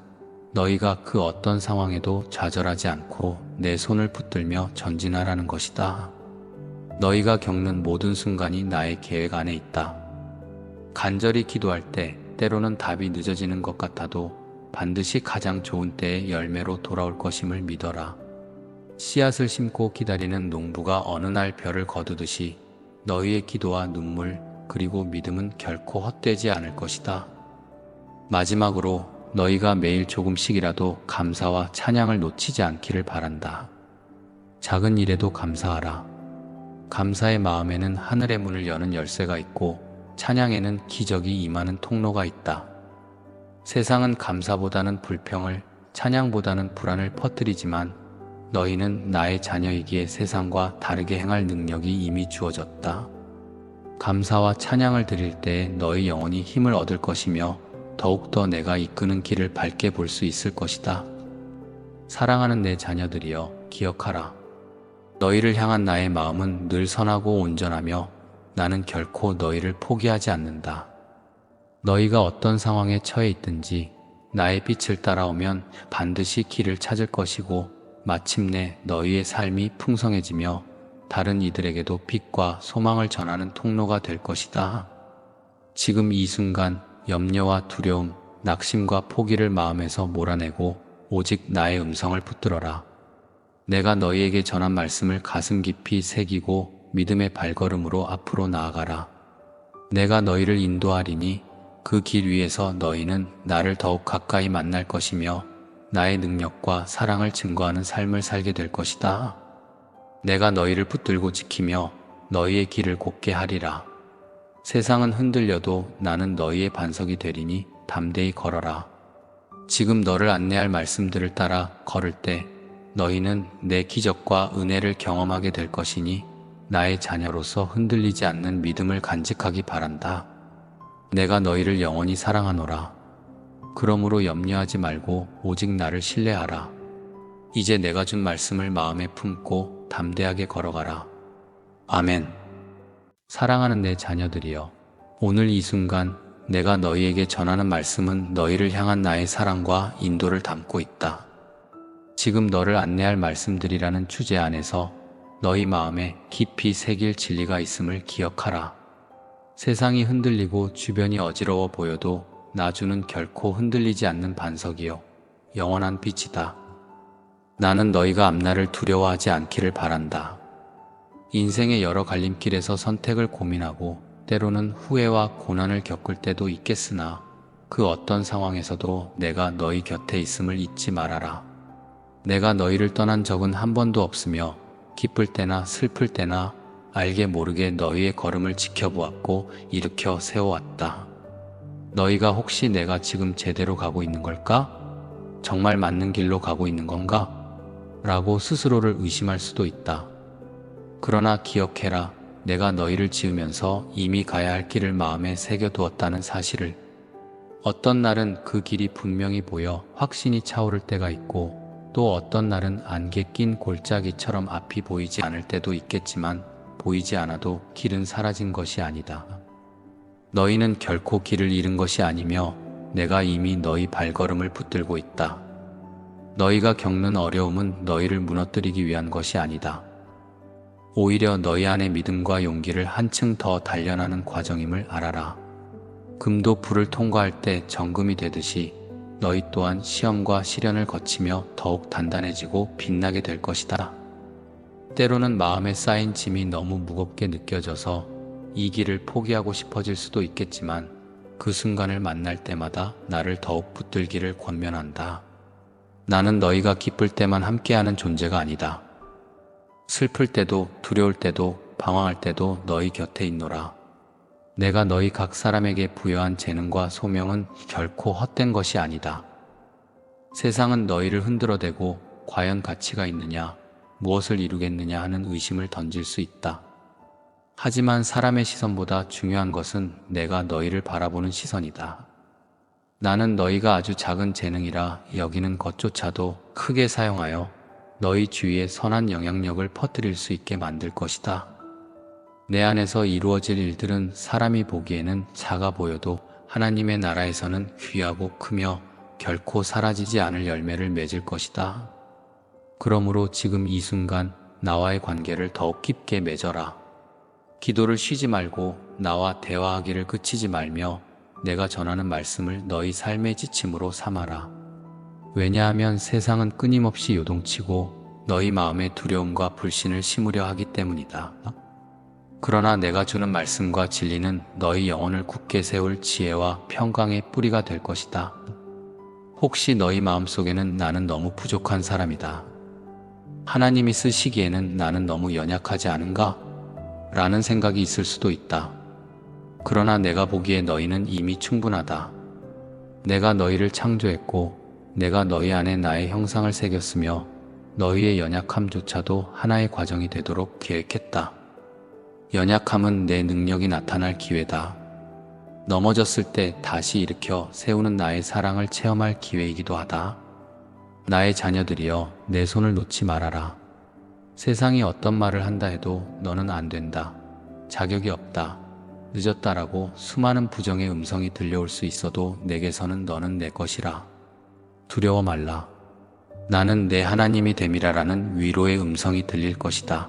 너희가 그 어떤 상황에도 좌절하지 않고 내 손을 붙들며 전진하라는 것이다. 너희가 겪는 모든 순간이 나의 계획 안에 있다. 간절히 기도할 때 때로는 답이 늦어지는 것 같아도 반드시 가장 좋은 때의 열매로 돌아올 것임을 믿어라. 씨앗을 심고 기다리는 농부가 어느 날 별을 거두듯이 너희의 기도와 눈물 그리고 믿음은 결코 헛되지 않을 것이다. 마지막으로 너희가 매일 조금씩이라도 감사와 찬양을 놓치지 않기를 바란다. 작은 일에도 감사하라. 감사의 마음에는 하늘의 문을 여는 열쇠가 있고 찬양에는 기적이 임하는 통로가 있다. 세상은 감사보다는 불평을, 찬양보다는 불안을 퍼뜨리지만 너희는 나의 자녀이기에 세상과 다르게 행할 능력이 이미 주어졌다. 감사와 찬양을 드릴 때에 너희 영혼이 힘을 얻을 것이며 더욱더 내가 이끄는 길을 밝게 볼 수 있을 것이다. 사랑하는 내 자녀들이여, 기억하라. 너희를 향한 나의 마음은 늘 선하고 온전하며 나는 결코 너희를 포기하지 않는다. 너희가 어떤 상황에 처해 있든지 나의 빛을 따라오면 반드시 길을 찾을 것이고 마침내 너희의 삶이 풍성해지며 다른 이들에게도 빛과 소망을 전하는 통로가 될 것이다. 지금 이 순간 염려와 두려움, 낙심과 포기를 마음에서 몰아내고 오직 나의 음성을 붙들어라. 내가 너희에게 전한 말씀을 가슴 깊이 새기고 믿음의 발걸음으로 앞으로 나아가라. 내가 너희를 인도하리니 그 길 위에서 너희는 나를 더욱 가까이 만날 것이며 나의 능력과 사랑을 증거하는 삶을 살게 될 것이다. 내가 너희를 붙들고 지키며 너희의 길을 곧게 하리라. 세상은 흔들려도 나는 너희의 반석이 되리니 담대히 걸어라. 지금 너를 안내할 말씀들을 따라 걸을 때 너희는 내 기적과 은혜를 경험하게 될 것이니 나의 자녀로서 흔들리지 않는 믿음을 간직하기 바란다. 내가 너희를 영원히 사랑하노라. 그러므로 염려하지 말고 오직 나를 신뢰하라. 이제 내가 준 말씀을 마음에 품고 담대하게 걸어가라. 아멘. 사랑하는 내 자녀들이여, 오늘 이 순간 내가 너희에게 전하는 말씀은 너희를 향한 나의 사랑과 인도를 담고 있다. 지금 너를 안내할 말씀들이라는 주제 안에서 너희 마음에 깊이 새길 진리가 있음을 기억하라. 세상이 흔들리고 주변이 어지러워 보여도 나주는 결코 흔들리지 않는 반석이요 영원한 빛이다. 나는 너희가 앞날을 두려워하지 않기를 바란다. 인생의 여러 갈림길에서 선택을 고민하고 때로는 후회와 고난을 겪을 때도 있겠으나 그 어떤 상황에서도 내가 너희 곁에 있음을 잊지 말아라. 내가 너희를 떠난 적은 한 번도 없으며 기쁠 때나 슬플 때나 알게 모르게 너희의 걸음을 지켜보았고 일으켜 세워왔다. 너희가 혹시 내가 지금 제대로 가고 있는 걸까? 정말 맞는 길로 가고 있는 건가? 라고 스스로를 의심할 수도 있다. 그러나 기억해라. 내가 너희를 지으면서 이미 가야 할 길을 마음에 새겨두었다는 사실을. 어떤 날은 그 길이 분명히 보여 확신이 차오를 때가 있고 또 어떤 날은 안개 낀 골짜기처럼 앞이 보이지 않을 때도 있겠지만 보이지 않아도 길은 사라진 것이 아니다. 너희는 결코 길을 잃은 것이 아니며 내가 이미 너희 발걸음을 붙들고 있다. 너희가 겪는 어려움은 너희를 무너뜨리기 위한 것이 아니다. 오히려 너희 안의 믿음과 용기를 한층 더 단련하는 과정임을 알아라. 금도 불을 통과할 때 정금이 되듯이 너희 또한 시험과 시련을 거치며 더욱 단단해지고 빛나게 될 것이다. 때로는 마음에 쌓인 짐이 너무 무겁게 느껴져서 이 길을 포기하고 싶어질 수도 있겠지만 그 순간을 만날 때마다 나를 더욱 붙들기를 권면한다. 나는 너희가 기쁠 때만 함께하는 존재가 아니다. 슬플 때도 두려울 때도 방황할 때도 너희 곁에 있노라. 내가 너희 각 사람에게 부여한 재능과 소명은 결코 헛된 것이 아니다. 세상은 너희를 흔들어대고 과연 가치가 있느냐, 무엇을 이루겠느냐 하는 의심을 던질 수 있다. 하지만 사람의 시선보다 중요한 것은 내가 너희를 바라보는 시선이다. 나는 너희가 아주 작은 재능이라 여기는 것조차도 크게 사용하여 너희 주위에 선한 영향력을 퍼뜨릴 수 있게 만들 것이다. 내 안에서 이루어질 일들은 사람이 보기에는 작아 보여도 하나님의 나라에서는 귀하고 크며 결코 사라지지 않을 열매를 맺을 것이다. 그러므로 지금 이 순간 나와의 관계를 더욱 깊게 맺어라. 기도를 쉬지 말고 나와 대화하기를 그치지 말며 내가 전하는 말씀을 너희 삶의 지침으로 삼아라. 왜냐하면 세상은 끊임없이 요동치고 너희 마음에 두려움과 불신을 심으려 하기 때문이다. 그러나 내가 주는 말씀과 진리는 너희 영혼을 굳게 세울 지혜와 평강의 뿌리가 될 것이다. 혹시 너희 마음속에는 나는 너무 부족한 사람이다. 하나님이 쓰시기에는 나는 너무 연약하지 않은가? 라는 생각이 있을 수도 있다. 그러나 내가 보기에 너희는 이미 충분하다. 내가 너희를 창조했고 내가 너희 안에 나의 형상을 새겼으며 너희의 연약함조차도 하나의 과정이 되도록 계획했다. 연약함은 내 능력이 나타날 기회다. 넘어졌을 때 다시 일으켜 세우는 나의 사랑을 체험할 기회이기도 하다. 나의 자녀들이여, 내 손을 놓지 말아라. 세상이 어떤 말을 한다 해도 너는 안 된다. 자격이 없다. 늦었다라고 수많은 부정의 음성이 들려올 수 있어도 내게서는 너는 내 것이라. 두려워 말라. 나는 내 하나님이 됨이라라는 위로의 음성이 들릴 것이다.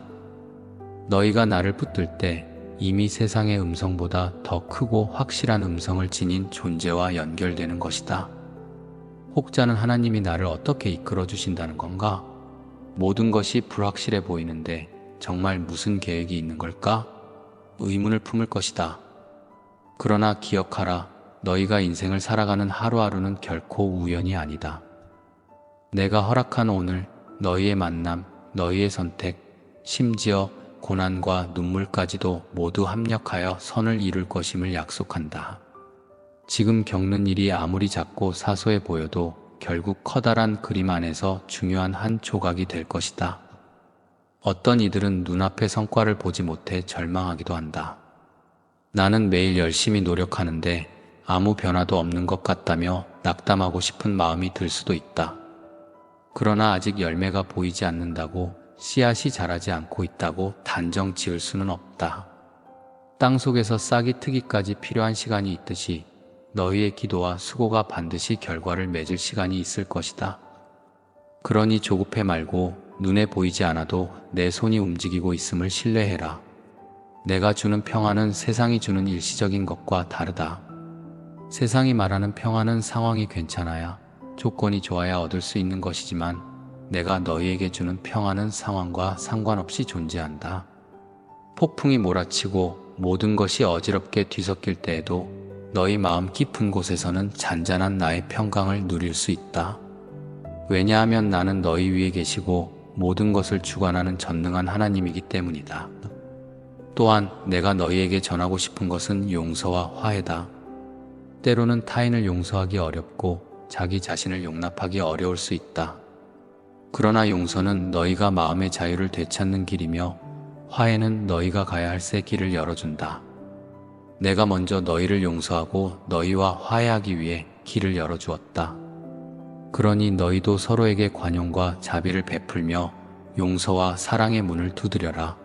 너희가 나를 붙들 때 이미 세상의 음성보다 더 크고 확실한 음성을 지닌 존재와 연결되는 것이다. 혹자는 하나님이 나를 어떻게 이끌어 주신다는 건가? 모든 것이 불확실해 보이는데 정말 무슨 계획이 있는 걸까? 의문을 품을 것이다. 그러나 기억하라. 너희가 인생을 살아가는 하루하루는 결코 우연이 아니다. 내가 허락한 오늘, 너희의 만남, 너희의 선택, 심지어 고난과 눈물까지도 모두 합력하여 선을 이룰 것임을 약속한다. 지금 겪는 일이 아무리 작고 사소해 보여도 결국 커다란 그림 안에서 중요한 한 조각이 될 것이다. 어떤 이들은 눈앞의 성과를 보지 못해 절망하기도 한다. 나는 매일 열심히 노력하는데 아무 변화도 없는 것 같다며 낙담하고 싶은 마음이 들 수도 있다. 그러나 아직 열매가 보이지 않는다고, 씨앗이 자라지 않고 있다고 단정 지을 수는 없다. 땅 속에서 싹이 트기까지 필요한 시간이 있듯이 너희의 기도와 수고가 반드시 결과를 맺을 시간이 있을 것이다. 그러니 조급해 말고 눈에 보이지 않아도 내 손이 움직이고 있음을 신뢰해라. 내가 주는 평안은 세상이 주는 일시적인 것과 다르다. 세상이 말하는 평안은 상황이 괜찮아야, 조건이 좋아야 얻을 수 있는 것이지만 내가 너희에게 주는 평안은 상황과 상관없이 존재한다. 폭풍이 몰아치고 모든 것이 어지럽게 뒤섞일 때에도 너희 마음 깊은 곳에서는 잔잔한 나의 평강을 누릴 수 있다. 왜냐하면 나는 너희 위에 계시고 모든 것을 주관하는 전능한 하나님이기 때문이다. 또한 내가 너희에게 전하고 싶은 것은 용서와 화해다. 때로는 타인을 용서하기 어렵고 자기 자신을 용납하기 어려울 수 있다. 그러나 용서는 너희가 마음의 자유를 되찾는 길이며 화해는 너희가 가야 할 새 길을 열어준다. 내가 먼저 너희를 용서하고 너희와 화해하기 위해 길을 열어주었다. 그러니 너희도 서로에게 관용과 자비를 베풀며 용서와 사랑의 문을 두드려라.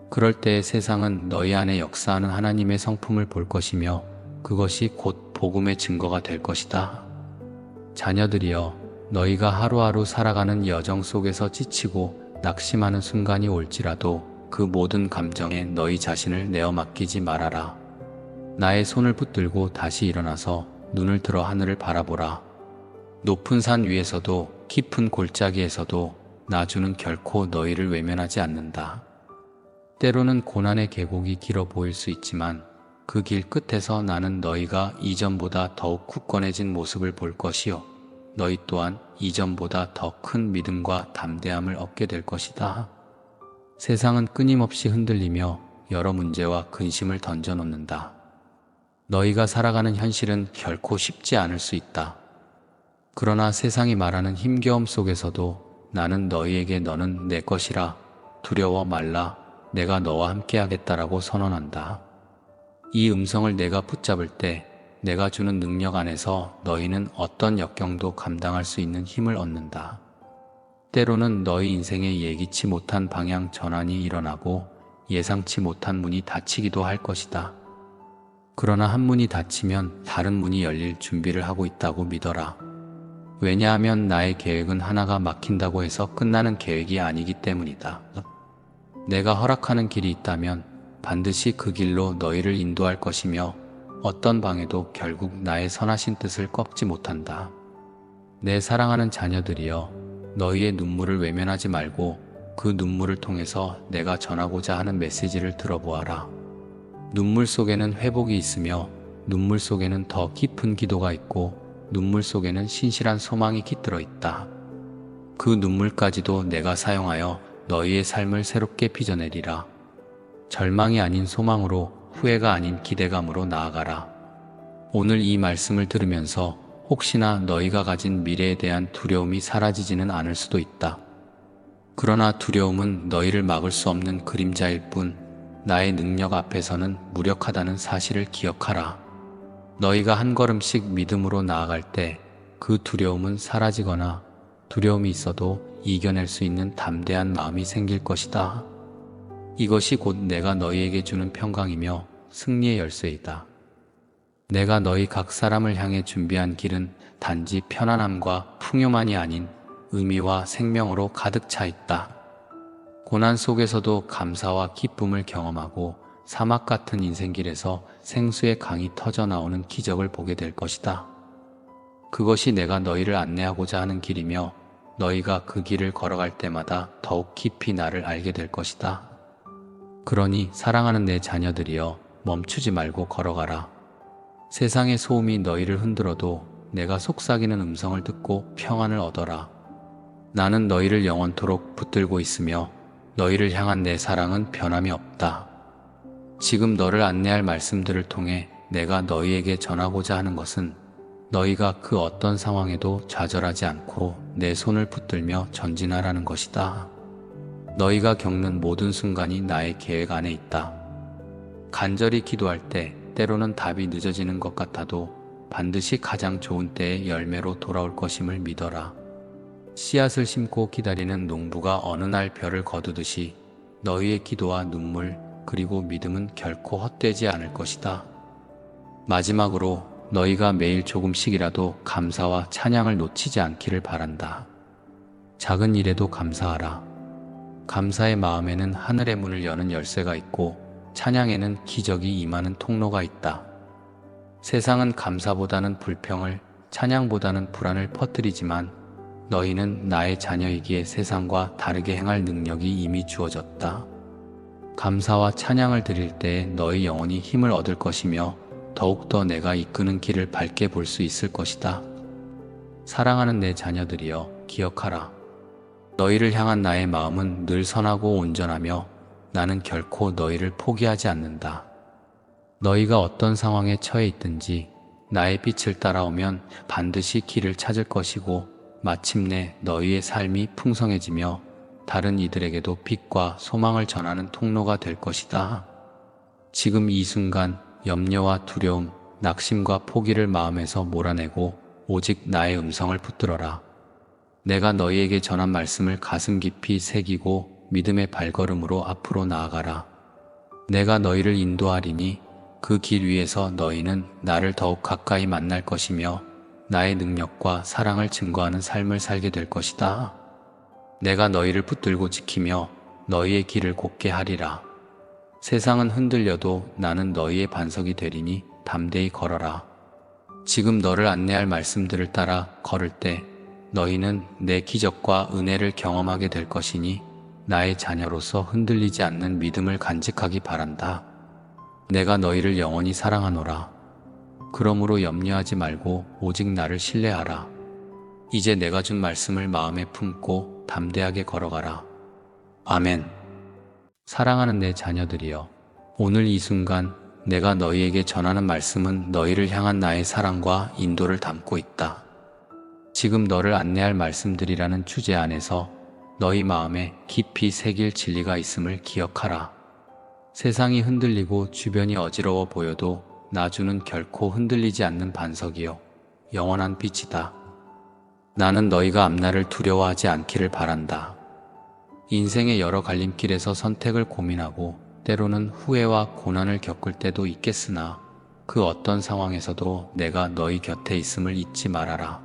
그럴 때 세상은 너희 안에 역사하는 하나님의 성품을 볼 것이며 그것이 곧 복음의 증거가 될 것이다. 자녀들이여, 너희가 하루하루 살아가는 여정 속에서 지치고 낙심하는 순간이 올지라도 그 모든 감정에 너희 자신을 내어 맡기지 말아라. 나의 손을 붙들고 다시 일어나서 눈을 들어 하늘을 바라보라. 높은 산 위에서도 깊은 골짜기에서도 나주는 결코 너희를 외면하지 않는다. 때로는 고난의 계곡이 길어 보일 수 있지만 그 길 끝에서 나는 너희가 이전보다 더욱 굳건해진 모습을 볼 것이요, 너희 또한 이전보다 더 큰 믿음과 담대함을 얻게 될 것이다. 세상은 끊임없이 흔들리며 여러 문제와 근심을 던져놓는다. 너희가 살아가는 현실은 결코 쉽지 않을 수 있다. 그러나 세상이 말하는 힘겨움 속에서도 나는 너희에게 너는 내 것이라, 두려워 말라, 내가 너와 함께하겠다라고 선언한다. 이 음성을 내가 붙잡을 때 내가 주는 능력 안에서 너희는 어떤 역경도 감당할 수 있는 힘을 얻는다. 때로는 너희 인생에 예기치 못한 방향 전환이 일어나고 예상치 못한 문이 닫히기도 할 것이다. 그러나 한 문이 닫히면 다른 문이 열릴 준비를 하고 있다고 믿어라. 왜냐하면 나의 계획은 하나가 막힌다고 해서 끝나는 계획이 아니기 때문이다. 내가 허락하는 길이 있다면 반드시 그 길로 너희를 인도할 것이며 어떤 방해도 결국 나의 선하신 뜻을 꺾지 못한다. 내 사랑하는 자녀들이여, 너희의 눈물을 외면하지 말고 그 눈물을 통해서 내가 전하고자 하는 메시지를 들어보아라. 눈물 속에는 회복이 있으며 눈물 속에는 더 깊은 기도가 있고 눈물 속에는 신실한 소망이 깃들어 있다. 그 눈물까지도 내가 사용하여 너희의 삶을 새롭게 빚어내리라. 절망이 아닌 소망으로, 후회가 아닌 기대감으로 나아가라. 오늘 이 말씀을 들으면서 혹시나 너희가 가진 미래에 대한 두려움이 사라지지는 않을 수도 있다. 그러나 두려움은 너희를 막을 수 없는 그림자일 뿐 나의 능력 앞에서는 무력하다는 사실을 기억하라. 너희가 한 걸음씩 믿음으로 나아갈 때 그 두려움은 사라지거나 두려움이 있어도 이겨낼 수 있는 담대한 마음이 생길 것이다. 이것이 곧 내가 너희에게 주는 평강이며 승리의 열쇠이다. 내가 너희 각 사람을 향해 준비한 길은 단지 편안함과 풍요만이 아닌 의미와 생명으로 가득 차 있다. 고난 속에서도 감사와 기쁨을 경험하고 사막 같은 인생길에서 생수의 강이 터져 나오는 기적을 보게 될 것이다. 그것이 내가 너희를 안내하고자 하는 길이며 너희가 그 길을 걸어갈 때마다 더욱 깊이 나를 알게 될 것이다. 그러니 사랑하는 내 자녀들이여, 멈추지 말고 걸어가라. 세상의 소음이 너희를 흔들어도 내가 속삭이는 음성을 듣고 평안을 얻어라. 나는 너희를 영원토록 붙들고 있으며 너희를 향한 내 사랑은 변함이 없다. 지금 너를 안내할 말씀들을 통해 내가 너희에게 전하고자 하는 것은 너희가 그 어떤 상황에도 좌절하지 않고 내 손을 붙들며 전진하라는 것이다. 너희가 겪는 모든 순간이 나의 계획 안에 있다. 간절히 기도할 때 때로는 답이 늦어지는 것 같아도 반드시 가장 좋은 때의 열매로 돌아올 것임을 믿어라. 씨앗을 심고 기다리는 농부가 어느 날 별을 거두듯이 너희의 기도와 눈물 그리고 믿음은 결코 헛되지 않을 것이다. 마지막으로 너희가 매일 조금씩이라도 감사와 찬양을 놓치지 않기를 바란다. 작은 일에도 감사하라. 감사의 마음에는 하늘의 문을 여는 열쇠가 있고 찬양에는 기적이 임하는 통로가 있다. 세상은 감사보다는 불평을, 찬양보다는 불안을 퍼뜨리지만 너희는 나의 자녀이기에 세상과 다르게 행할 능력이 이미 주어졌다. 감사와 찬양을 드릴 때 너희 영혼이 힘을 얻을 것이며 더욱더 내가 이끄는 길을 밝게 볼 수 있을 것이다. 사랑하는 내 자녀들이여, 기억하라. 너희를 향한 나의 마음은 늘 선하고 온전하며 나는 결코 너희를 포기하지 않는다. 너희가 어떤 상황에 처해 있든지 나의 빛을 따라오면 반드시 길을 찾을 것이고 마침내 너희의 삶이 풍성해지며 다른 이들에게도 빛과 소망을 전하는 통로가 될 것이다. 지금 이 순간 염려와 두려움, 낙심과 포기를 마음에서 몰아내고 오직 나의 음성을 붙들어라. 내가 너희에게 전한 말씀을 가슴 깊이 새기고 믿음의 발걸음으로 앞으로 나아가라. 내가 너희를 인도하리니 그 길 위에서 너희는 나를 더욱 가까이 만날 것이며 나의 능력과 사랑을 증거하는 삶을 살게 될 것이다. 내가 너희를 붙들고 지키며 너희의 길을 곧게 하리라. 세상은 흔들려도 나는 너희의 반석이 되리니 담대히 걸어라. 지금 너를 안내할 말씀들을 따라 걸을 때 너희는 내 기적과 은혜를 경험하게 될 것이니 나의 자녀로서 흔들리지 않는 믿음을 간직하기 바란다. 내가 너희를 영원히 사랑하노라. 그러므로 염려하지 말고 오직 나를 신뢰하라. 이제 내가 준 말씀을 마음에 품고 담대하게 걸어가라. 아멘. 사랑하는 내 자녀들이여, 오늘 이 순간 내가 너희에게 전하는 말씀은 너희를 향한 나의 사랑과 인도를 담고 있다. 지금 너를 안내할 말씀들이라는 주제 안에서 너희 마음에 깊이 새길 진리가 있음을 기억하라. 세상이 흔들리고 주변이 어지러워 보여도 나주는 결코 흔들리지 않는 반석이요 영원한 빛이다. 나는 너희가 앞날을 두려워하지 않기를 바란다. 인생의 여러 갈림길에서 선택을 고민하고 때로는 후회와 고난을 겪을 때도 있겠으나 그 어떤 상황에서도 내가 너희 곁에 있음을 잊지 말아라.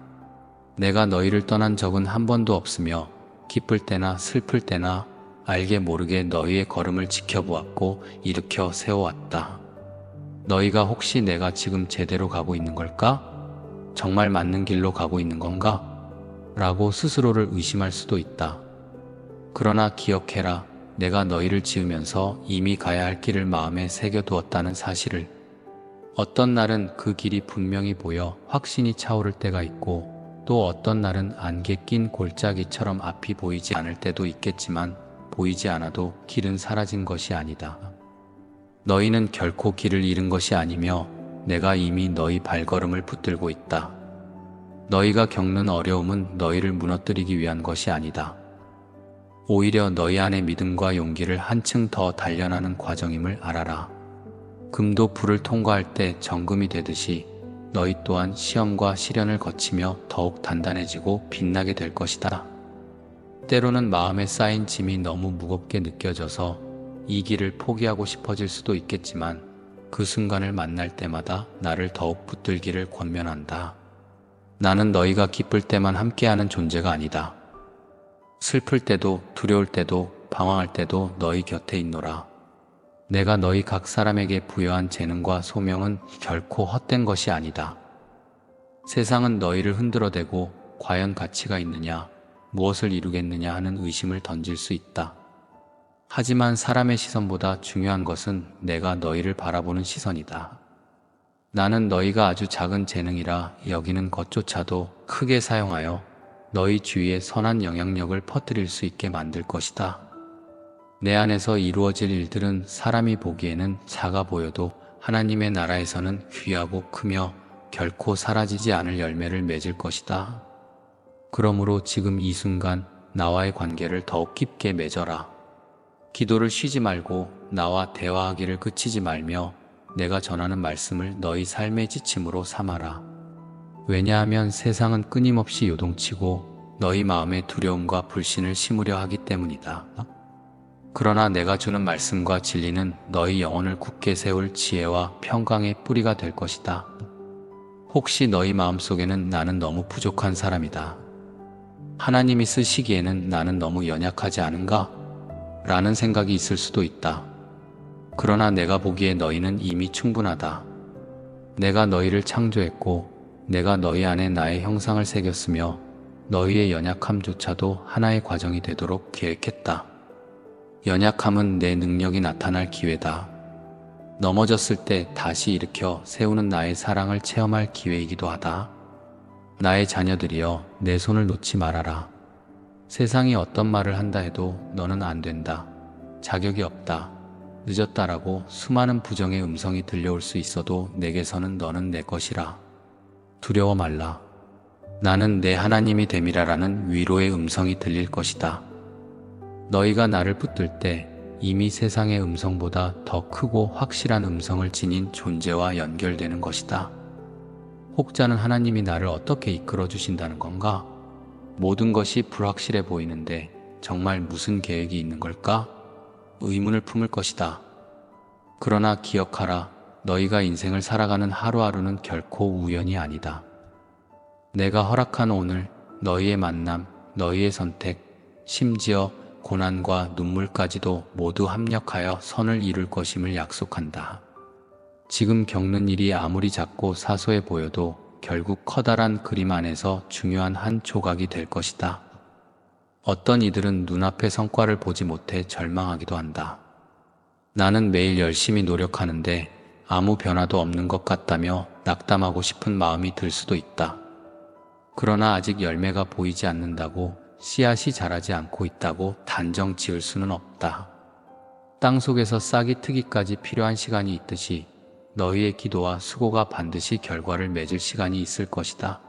내가 너희를 떠난 적은 한 번도 없으며 기쁠 때나 슬플 때나 알게 모르게 너희의 걸음을 지켜보았고 일으켜 세워왔다. 너희가 혹시 내가 지금 제대로 가고 있는 걸까? 정말 맞는 길로 가고 있는 건가? 라고 스스로를 의심할 수도 있다. 그러나 기억해라. 내가 너희를 지으면서 이미 가야 할 길을 마음에 새겨두었다는 사실을. 어떤 날은 그 길이 분명히 보여 확신이 차오를 때가 있고 또 어떤 날은 안개 낀 골짜기처럼 앞이 보이지 않을 때도 있겠지만 보이지 않아도 길은 사라진 것이 아니다. 너희는 결코 길을 잃은 것이 아니며 내가 이미 너희 발걸음을 붙들고 있다. 너희가 겪는 어려움은 너희를 무너뜨리기 위한 것이 아니다. 오히려 너희 안의 믿음과 용기를 한층 더 단련하는 과정임을 알아라. 금도 불을 통과할 때 정금이 되듯이 너희 또한 시험과 시련을 거치며 더욱 단단해지고 빛나게 될 것이다. 때로는 마음에 쌓인 짐이 너무 무겁게 느껴져서 이 길을 포기하고 싶어질 수도 있겠지만 그 순간을 만날 때마다 나를 더욱 붙들기를 권면한다. 나는 너희가 기쁠 때만 함께하는 존재가 아니다. 슬플 때도 두려울 때도 방황할 때도 너희 곁에 있노라. 내가 너희 각 사람에게 부여한 재능과 소명은 결코 헛된 것이 아니다. 세상은 너희를 흔들어대고 과연 가치가 있느냐, 무엇을 이루겠느냐 하는 의심을 던질 수 있다. 하지만 사람의 시선보다 중요한 것은 내가 너희를 바라보는 시선이다. 나는 너희가 아주 작은 재능이라 여기는 것조차도 크게 사용하여 너희 주위에 선한 영향력을 퍼뜨릴 수 있게 만들 것이다. 내 안에서 이루어질 일들은 사람이 보기에는 작아 보여도 하나님의 나라에서는 귀하고 크며 결코 사라지지 않을 열매를 맺을 것이다. 그러므로 지금 이 순간 나와의 관계를 더욱 깊게 맺어라. 기도를 쉬지 말고 나와 대화하기를 그치지 말며 내가 전하는 말씀을 너희 삶의 지침으로 삼아라. 왜냐하면 세상은 끊임없이 요동치고 너희 마음에 두려움과 불신을 심으려 하기 때문이다. 그러나 내가 주는 말씀과 진리는 너희 영혼을 굳게 세울 지혜와 평강의 뿌리가 될 것이다. 혹시 너희 마음속에는 나는 너무 부족한 사람이다. 하나님이 쓰시기에는 나는 너무 연약하지 않은가? 라는 생각이 있을 수도 있다. 그러나 내가 보기에 너희는 이미 충분하다. 내가 너희를 창조했고 내가 너희 안에 나의 형상을 새겼으며 너희의 연약함조차도 하나의 과정이 되도록 계획했다. 연약함은 내 능력이 나타날 기회다. 넘어졌을 때 다시 일으켜 세우는 나의 사랑을 체험할 기회이기도 하다. 나의 자녀들이여, 내 손을 놓지 말아라. 세상이 어떤 말을 한다 해도 너는 안 된다. 자격이 없다. 늦었다라고 수많은 부정의 음성이 들려올 수 있어도 내게서는 너는 내 것이라. 두려워 말라. 나는 내 하나님이 됨이라라는 위로의 음성이 들릴 것이다. 너희가 나를 붙들 때 이미 세상의 음성보다 더 크고 확실한 음성을 지닌 존재와 연결되는 것이다. 혹자는 하나님이 나를 어떻게 이끌어 주신다는 건가? 모든 것이 불확실해 보이는데 정말 무슨 계획이 있는 걸까? 의문을 품을 것이다. 그러나 기억하라. 너희가 인생을 살아가는 하루하루는 결코 우연이 아니다. 내가 허락한 오늘, 너희의 만남, 너희의 선택, 심지어 고난과 눈물까지도 모두 합력하여 선을 이룰 것임을 약속한다. 지금 겪는 일이 아무리 작고 사소해 보여도 결국 커다란 그림 안에서 중요한 한 조각이 될 것이다. 어떤 이들은 눈앞의 성과를 보지 못해 절망하기도 한다. 나는 매일 열심히 노력하는데 아무 변화도 없는 것 같다며 낙담하고 싶은 마음이 들 수도 있다. 그러나 아직 열매가 보이지 않는다고, 씨앗이 자라지 않고 있다고 단정 지을 수는 없다. 땅 속에서 싹이 트기까지 필요한 시간이 있듯이 너희의 기도와 수고가 반드시 결과를 맺을 시간이 있을 것이다.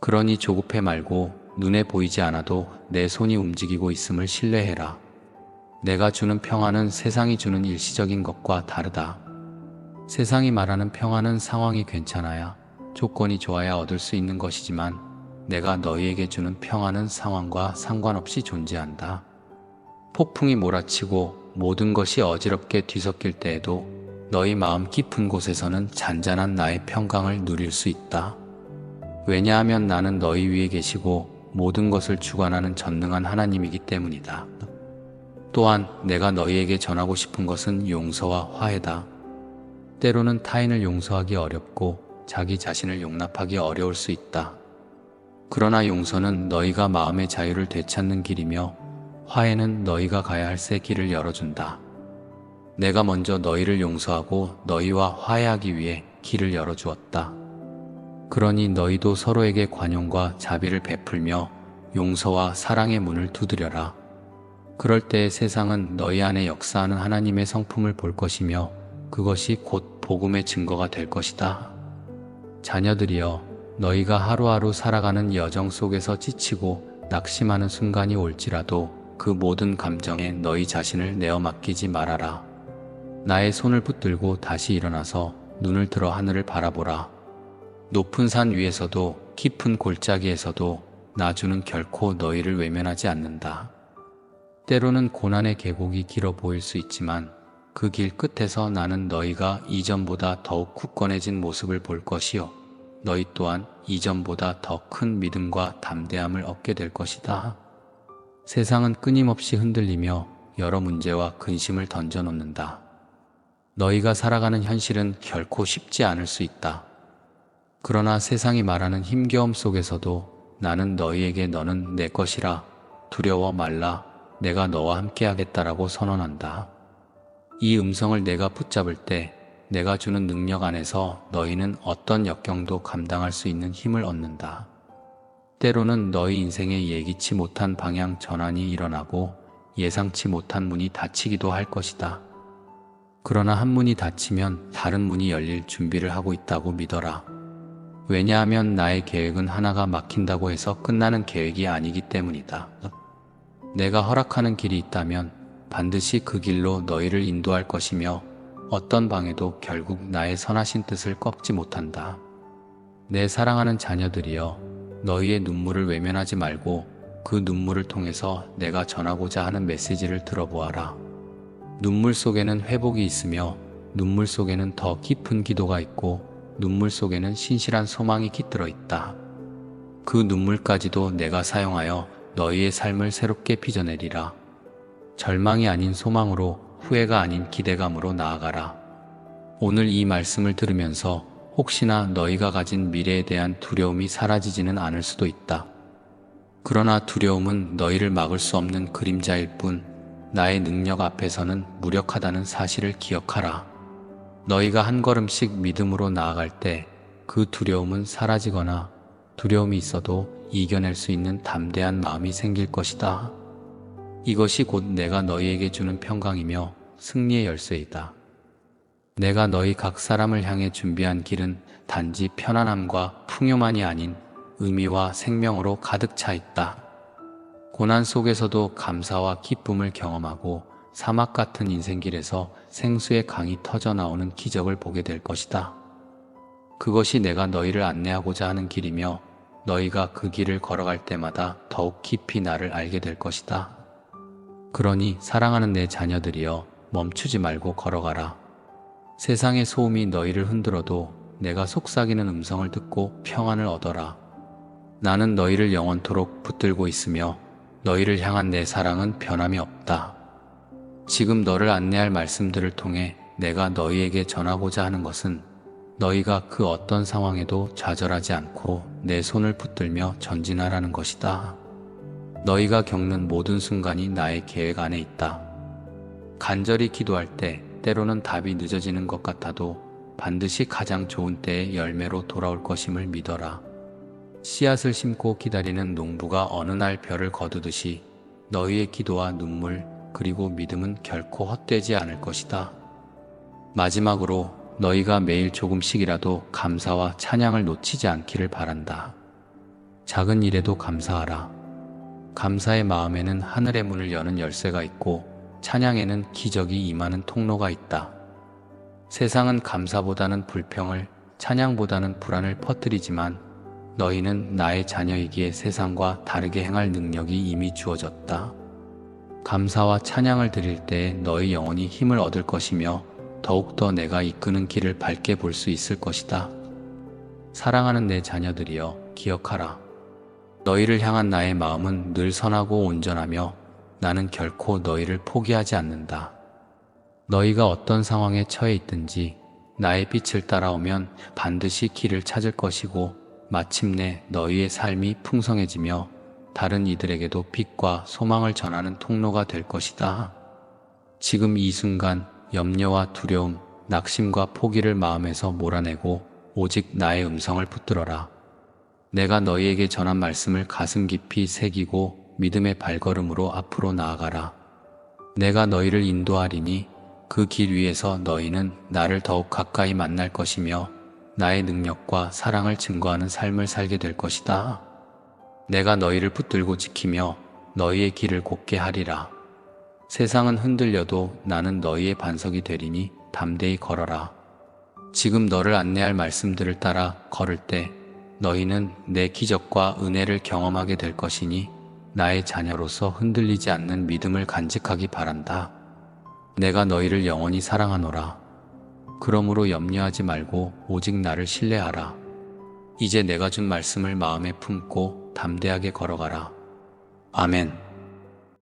그러니 조급해 말고 눈에 보이지 않아도 내 손이 움직이고 있음을 신뢰해라. 내가 주는 평안은 세상이 주는 일시적인 것과 다르다. 세상이 말하는 평안은 상황이 괜찮아야, 조건이 좋아야 얻을 수 있는 것이지만 내가 너희에게 주는 평안은 상황과 상관없이 존재한다. 폭풍이 몰아치고 모든 것이 어지럽게 뒤섞일 때에도 너희 마음 깊은 곳에서는 잔잔한 나의 평강을 누릴 수 있다. 왜냐하면 나는 너희 위에 계시고 모든 것을 주관하는 전능한 하나님이기 때문이다. 또한 내가 너희에게 전하고 싶은 것은 용서와 화해다. 때로는 타인을 용서하기 어렵고 자기 자신을 용납하기 어려울 수 있다. 그러나 용서는 너희가 마음의 자유를 되찾는 길이며 화해는 너희가 가야 할 새 길을 열어준다. 내가 먼저 너희를 용서하고 너희와 화해하기 위해 길을 열어주었다. 그러니 너희도 서로에게 관용과 자비를 베풀며 용서와 사랑의 문을 두드려라. 그럴 때 세상은 너희 안에 역사하는 하나님의 성품을 볼 것이며 그것이 곧 복음의 증거가 될 것이다. 자녀들이여, 너희가 하루하루 살아가는 여정 속에서 지치고 낙심하는 순간이 올지라도 그 모든 감정에 너희 자신을 내어 맡기지 말아라. 나의 손을 붙들고 다시 일어나서 눈을 들어 하늘을 바라보라. 높은 산 위에서도 깊은 골짜기에서도 나주는 결코 너희를 외면하지 않는다. 때로는 고난의 계곡이 길어 보일 수 있지만 그 길 끝에서 나는 너희가 이전보다 더욱 굳건해진 모습을 볼 것이요, 너희 또한 이전보다 더 큰 믿음과 담대함을 얻게 될 것이다. 세상은 끊임없이 흔들리며 여러 문제와 근심을 던져놓는다. 너희가 살아가는 현실은 결코 쉽지 않을 수 있다. 그러나 세상이 말하는 힘겨움 속에서도 나는 너희에게 너는 내 것이라 두려워 말라 내가 너와 함께하겠다라고 선언한다. 이 음성을 내가 붙잡을 때 내가 주는 능력 안에서 너희는 어떤 역경도 감당할 수 있는 힘을 얻는다. 때로는 너희 인생에 예기치 못한 방향 전환이 일어나고 예상치 못한 문이 닫히기도 할 것이다. 그러나 한 문이 닫히면 다른 문이 열릴 준비를 하고 있다고 믿어라. 왜냐하면 나의 계획은 하나가 막힌다고 해서 끝나는 계획이 아니기 때문이다. 내가 허락하는 길이 있다면 반드시 그 길로 너희를 인도할 것이며 어떤 방해도 결국 나의 선하신 뜻을 꺾지 못한다. 내 사랑하는 자녀들이여, 너희의 눈물을 외면하지 말고 그 눈물을 통해서 내가 전하고자 하는 메시지를 들어보아라. 눈물 속에는 회복이 있으며 눈물 속에는 더 깊은 기도가 있고 눈물 속에는 신실한 소망이 깃들어 있다. 그 눈물까지도 내가 사용하여 너희의 삶을 새롭게 빚어내리라. 절망이 아닌 소망으로, 후회가 아닌 기대감으로 나아가라. 오늘 이 말씀을 들으면서 혹시나 너희가 가진 미래에 대한 두려움이 사라지지는 않을 수도 있다. 그러나 두려움은 너희를 막을 수 없는 그림자일 뿐 나의 능력 앞에서는 무력하다는 사실을 기억하라. 너희가 한 걸음씩 믿음으로 나아갈 때 그 두려움은 사라지거나 두려움이 있어도 이겨낼 수 있는 담대한 마음이 생길 것이다. 이것이 곧 내가 너희에게 주는 평강이며 승리의 열쇠이다. 내가 너희 각 사람을 향해 준비한 길은 단지 편안함과 풍요만이 아닌 의미와 생명으로 가득 차 있다. 고난 속에서도 감사와 기쁨을 경험하고 사막 같은 인생길에서 생수의 강이 터져나오는 기적을 보게 될 것이다. 그것이 내가 너희를 안내하고자 하는 길이며 너희가 그 길을 걸어갈 때마다 더욱 깊이 나를 알게 될 것이다. 그러니 사랑하는 내 자녀들이여, 멈추지 말고 걸어가라. 세상의 소음이 너희를 흔들어도 내가 속삭이는 음성을 듣고 평안을 얻어라. 나는 너희를 영원토록 붙들고 있으며 너희를 향한 내 사랑은 변함이 없다. 지금 너를 안내할 말씀들을 통해 내가 너희에게 전하고자 하는 것은 너희가 그 어떤 상황에도 좌절하지 않고 내 손을 붙들며 전진하라는 것이다. 너희가 겪는 모든 순간이 나의 계획 안에 있다. 간절히 기도할 때 때로는 답이 늦어지는 것 같아도 반드시 가장 좋은 때의 열매로 돌아올 것임을 믿어라. 씨앗을 심고 기다리는 농부가 어느 날 별을 거두듯이 너희의 기도와 눈물 그리고 믿음은 결코 헛되지 않을 것이다. 마지막으로 너희가 매일 조금씩이라도 감사와 찬양을 놓치지 않기를 바란다. 작은 일에도 감사하라. 감사의 마음에는 하늘의 문을 여는 열쇠가 있고 찬양에는 기적이 임하는 통로가 있다. 세상은 감사보다는 불평을, 찬양보다는 불안을 퍼뜨리지만 너희는 나의 자녀이기에 세상과 다르게 행할 능력이 이미 주어졌다. 감사와 찬양을 드릴 때에 너희 영혼이 힘을 얻을 것이며 더욱더 내가 이끄는 길을 밝게 볼 수 있을 것이다. 사랑하는 내 자녀들이여, 기억하라. 너희를 향한 나의 마음은 늘 선하고 온전하며 나는 결코 너희를 포기하지 않는다. 너희가 어떤 상황에 처해 있든지 나의 빛을 따라오면 반드시 길을 찾을 것이고 마침내 너희의 삶이 풍성해지며 다른 이들에게도 빛과 소망을 전하는 통로가 될 것이다. 지금 이 순간 염려와 두려움, 낙심과 포기를 마음에서 몰아내고 오직 나의 음성을 붙들어라. 내가 너희에게 전한 말씀을 가슴 깊이 새기고 믿음의 발걸음으로 앞으로 나아가라. 내가 너희를 인도하리니 그 길 위에서 너희는 나를 더욱 가까이 만날 것이며 나의 능력과 사랑을 증거하는 삶을 살게 될 것이다. 내가 너희를 붙들고 지키며 너희의 길을 곧게 하리라. 세상은 흔들려도 나는 너희의 반석이 되리니 담대히 걸어라. 지금 너를 안내할 말씀들을 따라 걸을 때 너희는 내 기적과 은혜를 경험하게 될 것이니 나의 자녀로서 흔들리지 않는 믿음을 간직하기 바란다. 내가 너희를 영원히 사랑하노라. 그러므로 염려하지 말고 오직 나를 신뢰하라. 이제 내가 준 말씀을 마음에 품고 담대하게 걸어가라. 아멘.